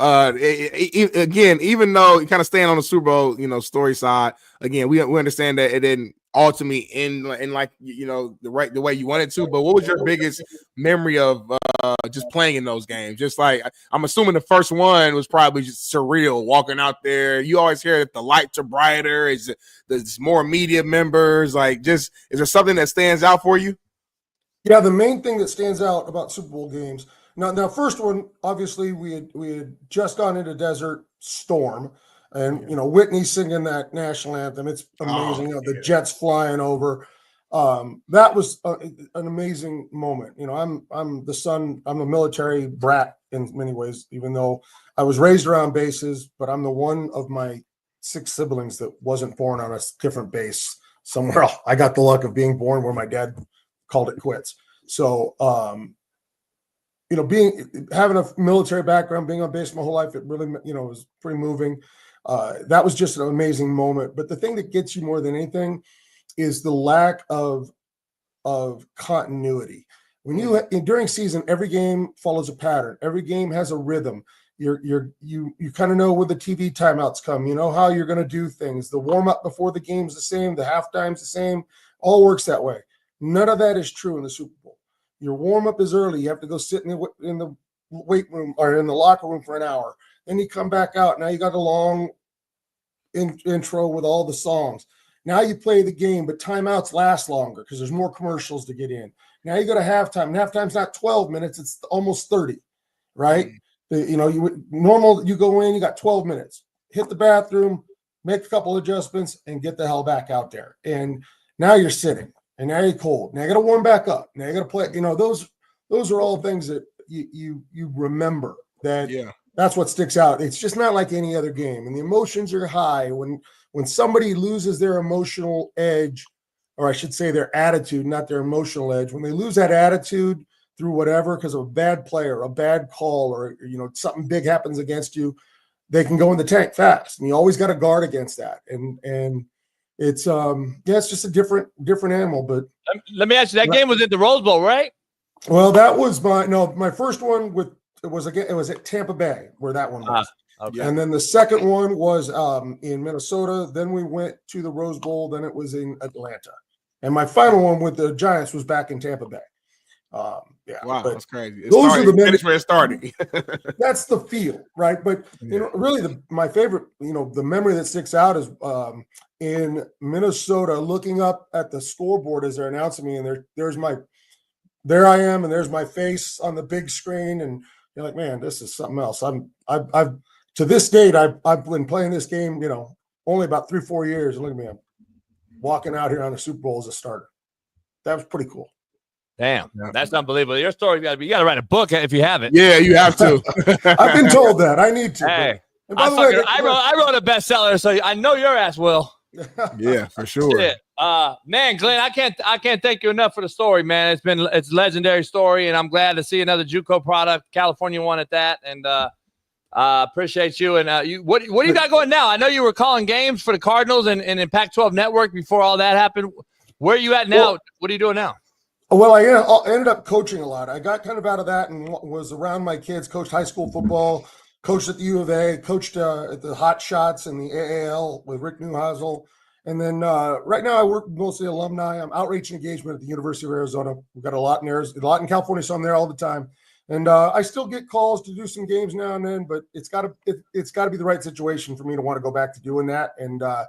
Again, even though you kind of staying on the Super Bowl, story side, again, we understand that it didn't ultimately end in like the way you wanted to. But what was your biggest memory of just playing in those games? Just like I'm assuming the first one was probably just surreal, walking out there. You always hear that the lights are brighter. There's more media members. Like, is there something that stands out for you? Yeah, the main thing that stands out about Super Bowl games. Now, first one, obviously, we had just gone into Desert Storm, and Whitney singing that national anthem. It's amazing. The jets flying over. That was an amazing moment. I'm the son. I'm a military brat in many ways, even though I was raised around bases. But I'm the one of my 6 siblings that wasn't born on a different base somewhere else. I got the luck of being born where my dad called it quits. So, having a military background, being on base my whole life, it really, was pretty moving. That was just an amazing moment. But the thing that gets you more than anything is the lack of continuity. When during season, every game follows a pattern. Every game has a rhythm. You kind of know when the TV timeouts come. You know how you're going to do things. The warm up before the game's the same. The halftime's the same. All works that way. None of that is true in the Super Bowl. Your warm up is early. You have to go sit in the weight room or in the locker room for an hour. Then you come back out. Now you got a long intro with all the songs. Now you play the game, but timeouts last longer because there's more commercials to get in. Now you go to halftime. And halftime's not 12 minutes; it's almost 30, right? You go in, you got 12 minutes. Hit the bathroom, make a couple adjustments, and get the hell back out there. And now you're sitting. And now you're cold. Now you got to warm back up. Now you got to play. Those are all things that you remember. That's what sticks out. It's just not like any other game. And the emotions are high when somebody loses their emotional edge, or I should say their attitude, not their emotional edge. When they lose that attitude through whatever, because of a bad player, a bad call, or something big happens against you, they can go in the tank fast. And you always got to guard against that. And it's it's just a different animal. But let me ask you, that game was at the Rose Bowl, right? Well, that was my first one it was at Tampa Bay where that one was. Okay. And then the second one was in Minnesota. Then we went to the Rose Bowl. Then it was in Atlanta. And my final one with the Giants was back in Tampa Bay. Wow, that's crazy. Those are the minutes where it started. That's the feel, right? But really, my favorite, the memory that sticks out is in Minnesota, looking up at the scoreboard as they're announcing me, and there I am, and there's my face on the big screen, and you're like, man, this is something else. I've to this date, I've been playing this game, only about 3-4 years, and look at me, I'm walking out here on the Super Bowl as a starter. That was pretty cool. Damn, that's unbelievable. Your story you got to write a book if you haven't. Yeah, you have to. I've been told that I need to. Hey, and by the way, I wrote a bestseller, so I know your ass will. Yeah, for sure. Shit. Man, Glenn, I can't thank you enough for the story, man. It's a legendary story, and I'm glad to see another JUCO product, California one at that, and appreciate you. And what do you got going now? I know you were calling games for the Cardinals and in Pac-12 Network before all that happened. Where are you at now? Well, what are you doing now? Well, I ended up coaching a lot. I got kind of out of that and was around my kids, coached high school football, coached at the U of A, coached at the Hot Shots in the AAL with Rick Neuheisel. And then right now I work mostly alumni. I'm outreach and engagement at the University of Arizona. We've got a lot in California, so I'm there all the time. And I still get calls to do some games now and then, but it's got to be the right situation for me to want to go back to doing that. And I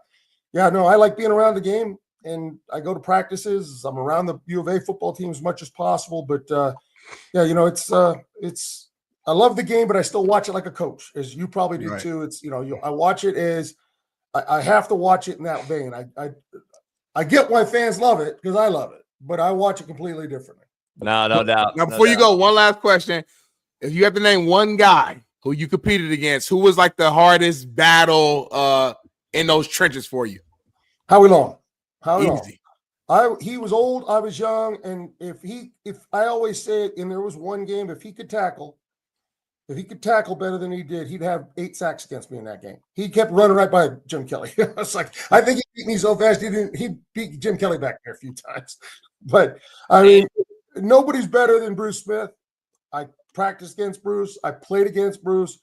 like being around the game. And I go to practices. I'm around the U of A football team as much as possible. But it's I love the game, but I still watch it like a coach, as you probably do too. It's I watch it as I have to watch it in that vein. I get why fans love it because I love it, but I watch it completely differently. No doubt. Now, before you go, one last question: if you have to name one guy who you competed against, who was like the hardest battle in those trenches for you? Howie Long. Howie Easy. Long. He was old, I was young, and if I always say it, and there was one game, if he could tackle better than he did, he'd have 8 sacks against me in that game. He kept running right by Jim Kelly. It's like, I think he beat me so fast he beat Jim Kelly back there a few times. But I mean, nobody's better than Bruce Smith. I practiced against Bruce. I played against Bruce,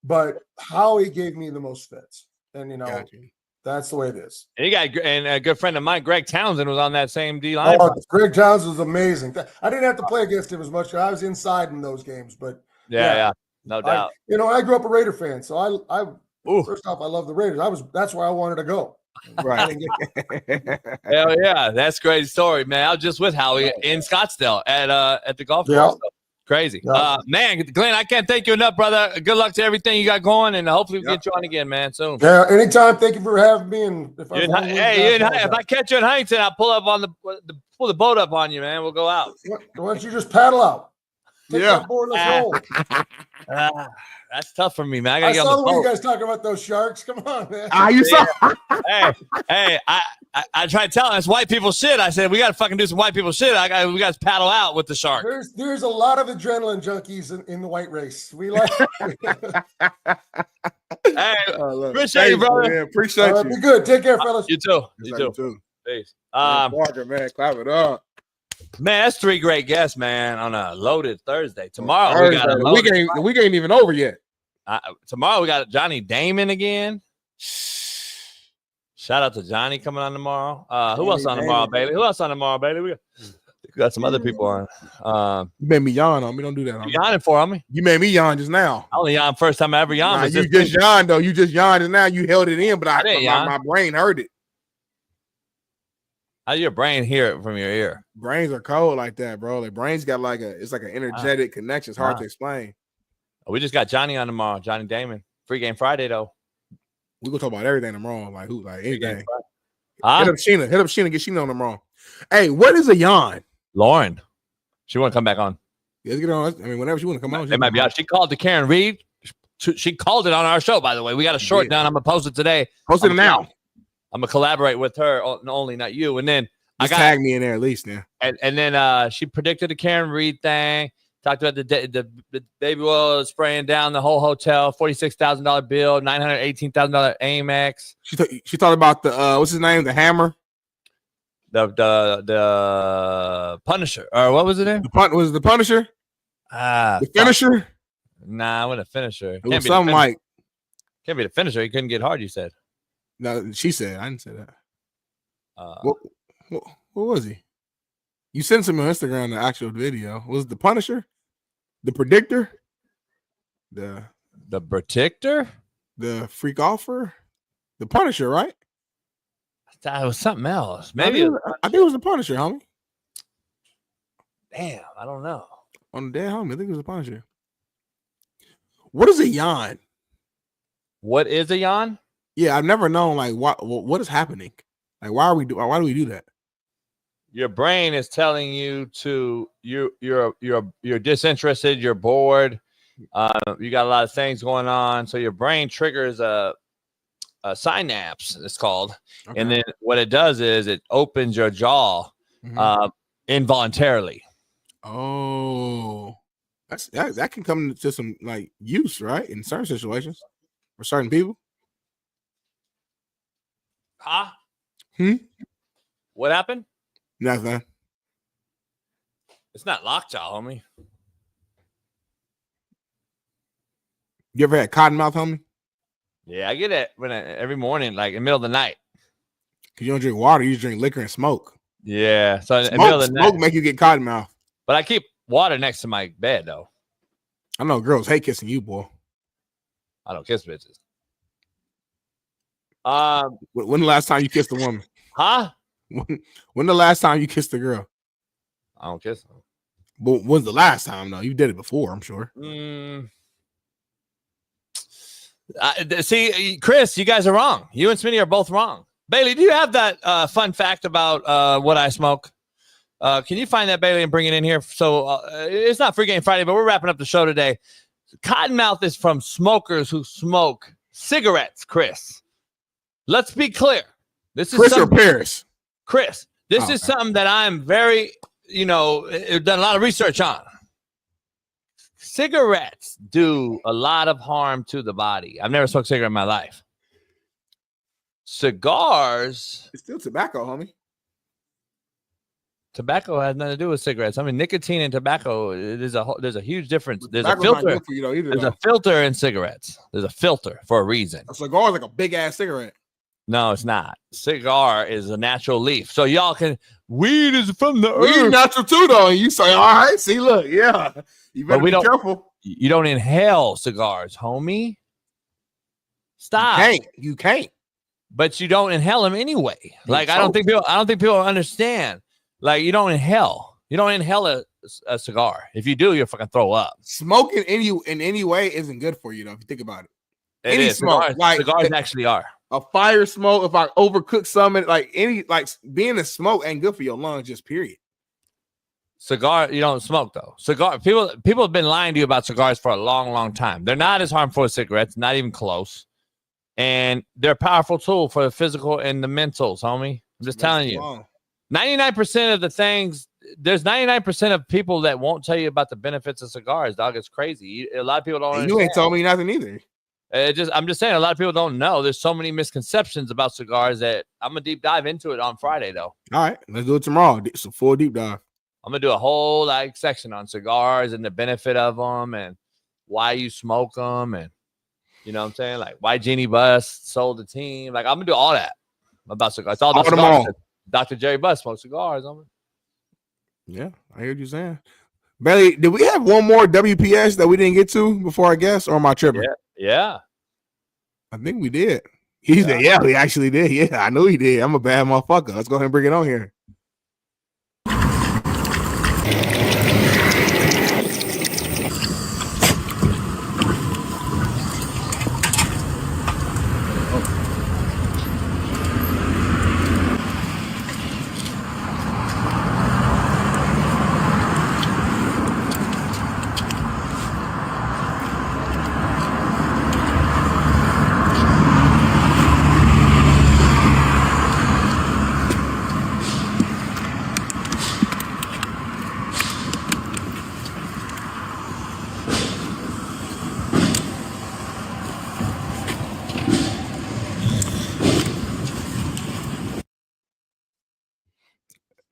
but Howie gave me the most fits. And that's the way it is. And you got a good friend of mine, Greg Townsend, was on that same D line. Oh, Greg Townsend was amazing. I didn't have to play against him as much. I was inside in those games, but yeah, no doubt. I grew up a Raider fan, so I first off, I love the Raiders. That's where I wanted to go. Right. Hell yeah, that's a great story, man. I was just with Howie in Scottsdale at the golf course. So crazy, man. Glenn, I can't thank you enough, brother. Good luck to everything you got going, and hopefully we get you on again, man, soon. Yeah, anytime. Thank you for having me. And if I catch you in Huntington, I'll pull up on pull the boat up on you, man. We'll go out. Why don't you just paddle out? Take that board, let's roll. That's tough for me, man. I gotta get saw on the the way boat. you guys talking about those sharks. Come on, man. You saw? hey, I try to tell them it's white people shit. I said we got to fucking do some white people shit. We got to paddle out with the shark. There's a lot of adrenaline junkies in the white race. We like. Hey, appreciate you, brother. Man, appreciate you. Be good. Take care, fellas. You too. You too. Peace. Parker, man, clap it up. Man, that's 3 great guests, man, on a loaded Thursday. Tomorrow we got the week ain't even over yet. Tomorrow we got Johnny Damon again. Shout out to Johnny coming on tomorrow. Who else on tomorrow, Bailey? We got some other people on. You made me yawn on me. Don't do that. You yawning for me? You made me yawn just now. I only yawned first time I ever yawned. You just yawned though. You just yawned and now you held it in, but my brain heard it. How your brain hear it from your ear? Brains are cold like that, bro. Like brains got it's like an energetic connection. It's hard to explain. We just got Johnny on tomorrow. Johnny Damon. Free game Friday though. We gonna talk about everything tomorrow, like anything. Hit Huh? up Sheena. Get Sheena on tomorrow. Hey, what is a yawn? Lauren. She want to come back on. Let's get on. I mean, whenever she want to come on. It might be out. She called to Karen Reed. She called it on our show, by the way. We got a short down. I'm gonna post it today. Post it now. I'm gonna collaborate with her, only not you. And then Just tag me in there at least, man. And then she predicted the Karen Reed thing. Talked about the baby oil spraying down the whole hotel. $46,000 bill. $918,000 Amex. She thought about the what's his name? The Hammer. The Punisher, or what was it name? Was it the Punisher? The Finisher? Nah, I wasn't a finisher. It was something like. Can't be the finisher. He couldn't get hard. You said. No, she said. I didn't say that. What was he? You sent some on Instagram the actual video. Was it the Punisher? The Predictor? The Predictor? The Freak Offer? The Punisher, right? That was something else. Maybe I think it was the Punisher, homie. Damn, I don't know. On the dead homie, I think it was the Punisher. What is a yawn? What is a yawn? Yeah, I've never known like what is happening. Like why do we do that? Your brain is telling you to you're disinterested, you're bored, you got a lot of things going on, so your brain triggers a synapse, it's called. Okay. And then what it does is it opens your jaw involuntarily. Oh, that can come to some like use, right? In certain situations for certain people. Huh? What happened? Nothing. It's not lockjaw, homie. You ever had cotton mouth, homie? Yeah, I get it every morning, like in the middle of the night. Cause you don't drink water, you just drink liquor and smoke. Yeah, so in the middle of the night, smoke make you get cotton mouth. But I keep water next to my bed, though. I know girls hate kissing you, boy. I don't kiss bitches. When the last time you kissed a woman? Huh? When the last time you kissed a girl? I don't kiss them. But when's the last time, though? You did it before, I'm sure. See, Chris, you guys are wrong. You and Smitty are both wrong. Bailey, do you have that fun fact about what I smoke? Can you find that, Bailey, and bring it in here? So it's not Free Game Friday, but we're wrapping up the show today. Cottonmouth is from smokers who smoke cigarettes, Chris. Let's be clear. This is Chris or Paris? Chris. This is something that I'm very, done a lot of research on. Cigarettes do a lot of harm to the body. I've never smoked a cigarette in my life. Cigars. It's still tobacco, homie. Tobacco has nothing to do with cigarettes. I mean, nicotine and tobacco, there's a huge difference. There's a Tobacco's not filter. good for you though, either, There's though. a filter in cigarettes. There's a filter for a reason. A cigar is like a big ass cigarette. No, it's not. Cigar is a natural leaf. So y'all can. Weed is from the Weed earth. natural too, though. And you say, all right, see, look, yeah. You better be careful. You don't inhale cigars, homie. Stop. You can't. But you don't inhale them anyway. Like I don't think people understand. Like you don't inhale. You don't inhale a cigar. If you do, you'll fucking throw up. Smoking in any way isn't good for you, though. If you think about it. It Any is. smoke, Cigars actually are. A fire smoke. If I overcook something, being a smoke ain't good for your lungs. Just period. Cigar, you don't smoke though. Cigar. People have been lying to you about cigars for a long, long time. They're not as harmful as cigarettes. Not even close. And they're a powerful tool for the physical and the mentals, homie. I'm just telling you. 99% of the things, there's 99% of people that won't tell you about the benefits of cigars, dog. It's crazy. A lot of people don't understand. You ain't told me nothing either. I'm just saying, a lot of people don't know. There's so many misconceptions about cigars that I'm going to deep dive into it on Friday, though. All right, let's do it tomorrow. It's a full deep dive. I'm going to do a whole section on cigars and the benefit of them and why you smoke them and, you know what I'm saying? Like why Jeannie Buss sold the team. Like I'm going to do all that about cigars. It's all about cigars. Dr. Jerry Buss smokes cigars. Yeah, I hear you saying. Bailey, did we have one more WPS that we didn't get to before I guess, or am I tripping? Yeah. I think we did. He said, yeah, we actually did. Yeah, I knew he did. I'm a bad motherfucker. Let's go ahead and bring it on here.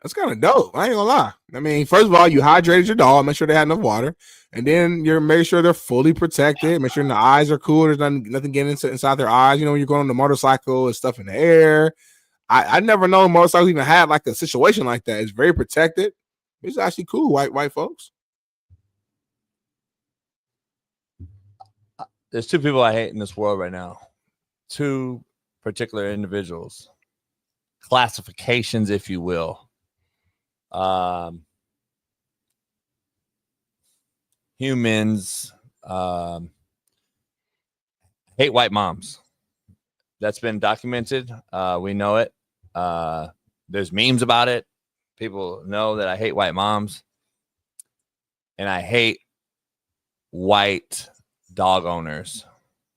That's kind of dope. I ain't gonna lie. I mean, first of all, you hydrated your dog, make sure they had enough water, and then you're make sure they're fully protected. Make sure the eyes are cool. There's nothing getting inside their eyes. You know, when you're going on the motorcycle and stuff in the air. I never known motorcycles even had like a situation like that. It's very protected. It's actually cool, white folks. There's two people I hate in this world right now. Two particular individuals. Classifications, if you will. Humans hate white moms. That's been documented. We know it. There's memes about it. People know that I hate white moms. And I hate white dog owners.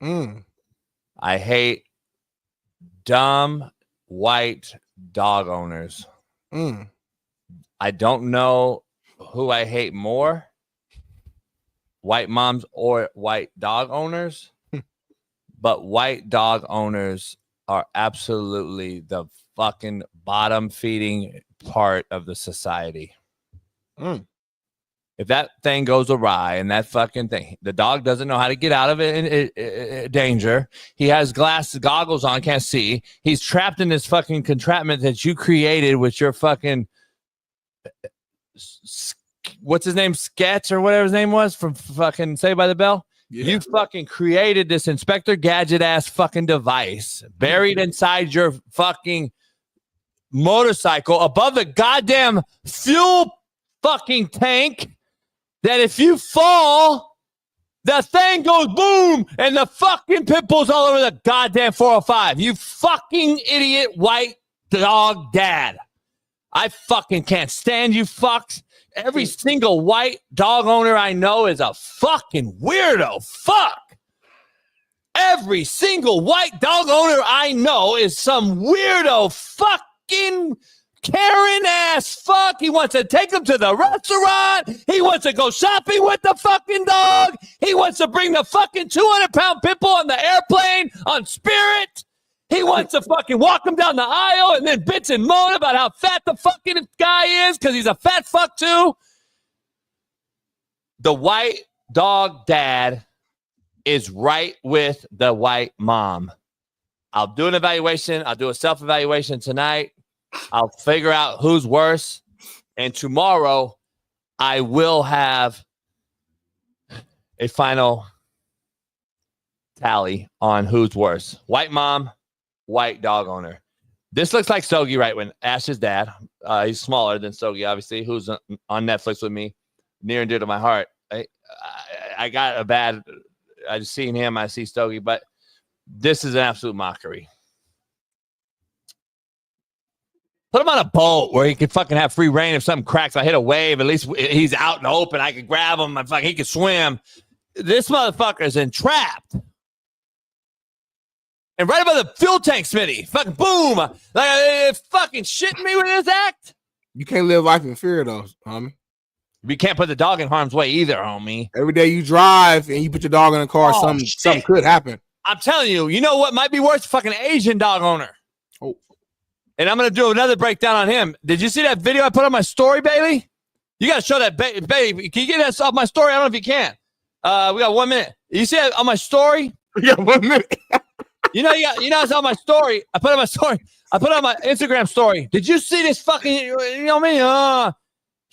I hate dumb white dog owners. I don't know who I hate more, white moms or white dog owners, but white dog owners are absolutely the fucking bottom feeding part of the society. If that thing goes awry and that fucking thing, the dog doesn't know how to get out of it in danger. He has goggles on, can't see. He's trapped in this fucking contraption that you created with your fucking, what's his name? Sketch or whatever his name was from fucking Saved by the Bell. Yeah. You fucking created this Inspector Gadget ass fucking device buried inside your fucking motorcycle above the goddamn fuel fucking tank. That if you fall, the thing goes boom and the fucking pit bulls all over the goddamn 405. You fucking idiot white dog dad. I fucking can't stand you fucks. Every single white dog owner I know is a fucking weirdo. Fuck. Every single white dog owner I know is some weirdo fucking Karen ass fuck. He wants to take him to the restaurant. He wants to go shopping with the fucking dog. He wants to bring the fucking 200-pound pit bull on the airplane on Spirit. He wants to fucking walk him down the aisle and then bitch and moan about how fat the fucking guy is because he's a fat fuck too. The white dog dad is right with the white mom. I'll do an evaluation. I'll do a self-evaluation tonight. I'll figure out who's worse. And tomorrow, I will have a final tally on who's worse. White mom, white dog owner. This looks like Stogie right when Ash's dad. He's smaller than Stogie, obviously, who's on Netflix with me, near and dear to my heart. I got a bad... I just seen him. I see Stogie, but this is an absolute mockery. Put him on a boat where he could fucking have free reign. If something cracks, I hit a wave. At least he's out in the open. I could grab him. He could swim. This motherfucker is entrapped. And right above the fuel tank, Smitty. Fucking boom. Like, fucking shitting me with this act. You can't live life in fear, though, homie. We can't put the dog in harm's way either, homie. Every day you drive and you put your dog in a car, something could happen. I'm telling you, you know what might be worse? Fucking Asian dog owner. Oh. And I'm going to do another breakdown on him. Did you see that video I put on my story, Bailey? You got to show that, Bailey. Can you get that off my story? I don't know if you can. We got 1 minute. You see that on my story? We got 1 minute. you know, it's on my story. I put on my story. I put on my Instagram story. Did you see this fucking, you know what I mean?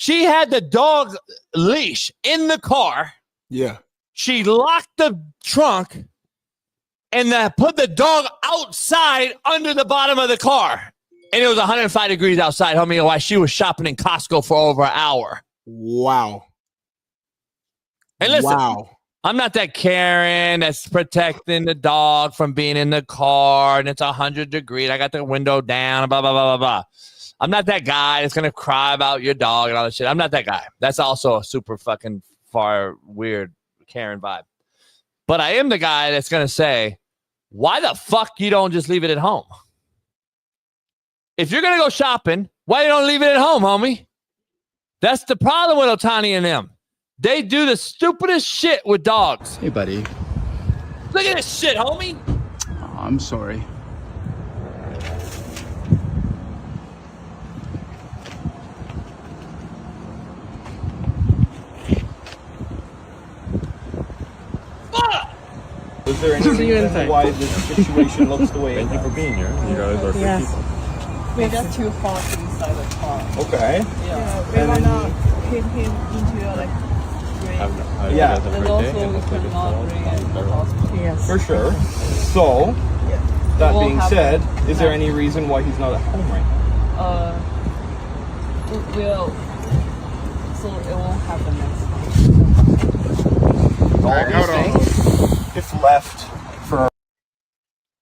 She had the dog leash in the car. Yeah. She locked the trunk and put the dog outside under the bottom of the car. And it was 105 degrees outside, homie, while she was shopping in Costco for over an hour. Wow. And listen, I'm not that Karen that's protecting the dog from being in the car and it's 100 degrees. I got the window down, blah, blah, blah, blah, blah. I'm not that guy that's going to cry about your dog and all that shit. I'm not that guy. That's also a super fucking far weird Karen vibe. But I am the guy that's going to say, why the fuck you don't just leave it at home? If you're going to go shopping, why you don't leave it at home, homie? That's the problem with Otani and them. They do the stupidest shit with dogs. Hey, buddy. Look at this shit, homie. Oh, I'm sorry. Is there any reason why this situation looks the way it does? Thank you for being here. You guys are good people. We're just too far inside the car. Okay. Yeah. We wanna hit him into like rain. Yeah. And also we cannot bring him to the hospital. Yes. For sure. So, that being said, is there any reason why he's not at home right now? It will. So it won't happen next time. All these things, if left for. All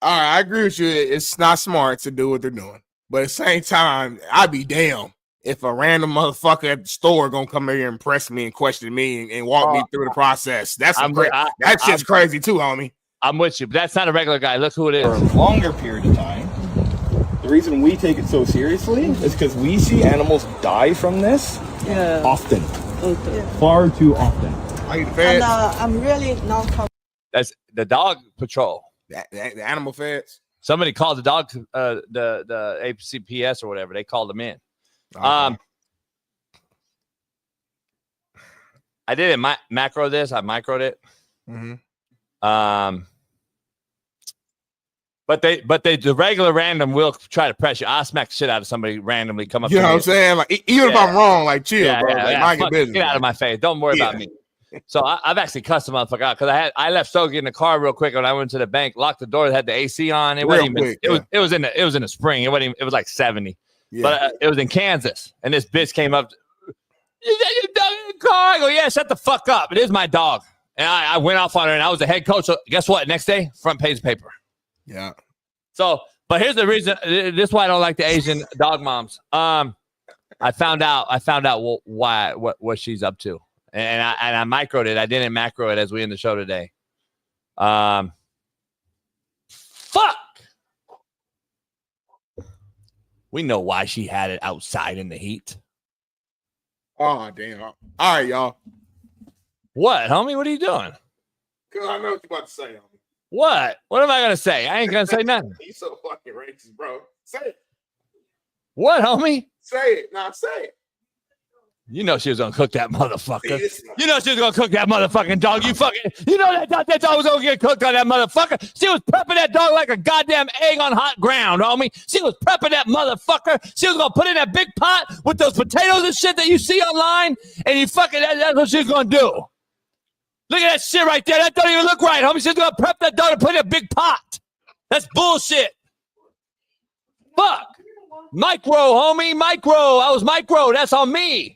right, I agree with you. It's not smart to do what they're doing. But at the same time, I'd be damned if a random motherfucker at the store gonna come here and press me and question me and walk me through the process. That's that shit's crazy too, homie. I'm with you, but that's not a regular guy. Look who it is. For a longer period of time. The reason we take it so seriously is because we see animals die from this often. Okay. Far too often. And I'm really not. That's the dog patrol. The animal feds. Somebody called the dog, the ACPS or whatever. They called them in. Okay. I didn't macro this. I microed it. Mm-hmm. But the regular random will try to press you. I'll smack the shit out of somebody randomly come up. You know what I'm saying? Like even if I'm wrong, like chill, bro. Like mind your business. Get out of my face. Don't worry about me. So I've actually cussed the motherfucker out because I left Stogie in the car real quick when I went to the bank, locked the door, had the AC on. It wasn't even. It was in the spring. It wasn't even, it was like 70. Yeah. But it was in Kansas, and this bitch came up. Is that your dog in the car? I go, yeah, shut the fuck up. It is my dog. And I went off on her, and I was the head coach. So guess what? Next day, front page paper. Yeah. So, but here's the reason. This is why I don't like the Asian dog moms. I found out what she's up to. And I microed it. I didn't macro it as we end the show today. Fuck. We know why she had it outside in the heat. Oh, damn. All right, y'all. What, homie? What are you doing? Because I know what you're about to say, homie. What? What am I going to say? I ain't going to say nothing. You so fucking racist, bro. Say it. What, homie? Say it. Nah, say it. You know she was going to cook that motherfucker. You know she was going to cook that motherfucking dog. You know that dog was going to get cooked on that motherfucker. She was prepping that dog like a goddamn egg on hot ground, homie. She was prepping that motherfucker. She was going to put in that big pot with those potatoes and shit that you see online, and you fucking, that's what she's going to do. Look at that shit right there. That don't even look right, homie. She's going to prep that dog and put in a big pot. That's bullshit. Fuck. Micro, homie. Micro. I was micro. That's on me.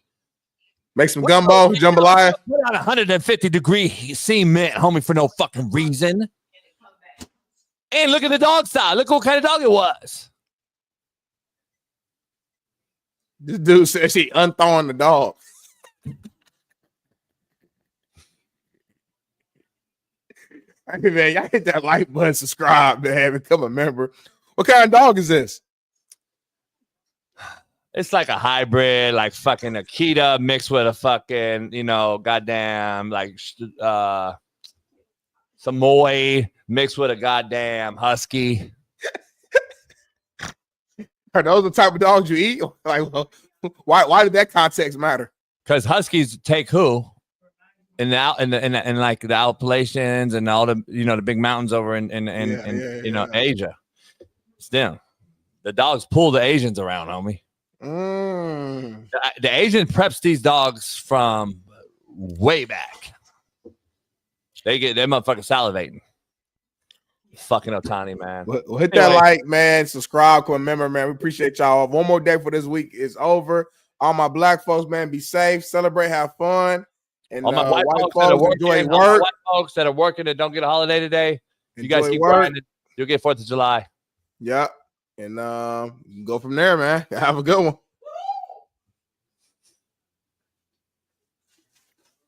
Make some gumbo, jambalaya. Put out 150-degree cement, homie, for no fucking reason. And look at the dog style. Look what kind of dog it was. This dude says he unthawing the dog. Hey, man, y'all hit that like button, subscribe, man, become a member. What kind of dog is this? It's like a hybrid, like fucking Akita mixed with a fucking, goddamn, like Samoy mixed with a goddamn husky. Are those the type of dogs you eat? Like, well, why did that context matter? Because huskies take who? In like the Appalachians and all the the big mountains over in Asia. It's them. The dogs pull the Asians around, homie. The Asian preps these dogs from way back. They motherfucking salivating. Fucking Otani, man. Well, hit that like, man. Subscribe, become a member, man. We appreciate y'all. One more day for this week is over. All my black folks, man, be safe, celebrate, have fun. And all my white folks that are working, all my white folks that are working that don't get a holiday today, you guys keep grinding. You'll get 4th of July. Yep. And you can go from there, man. Have a good one.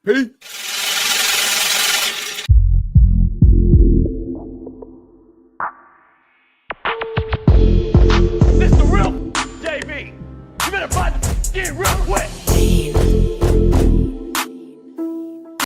Peace.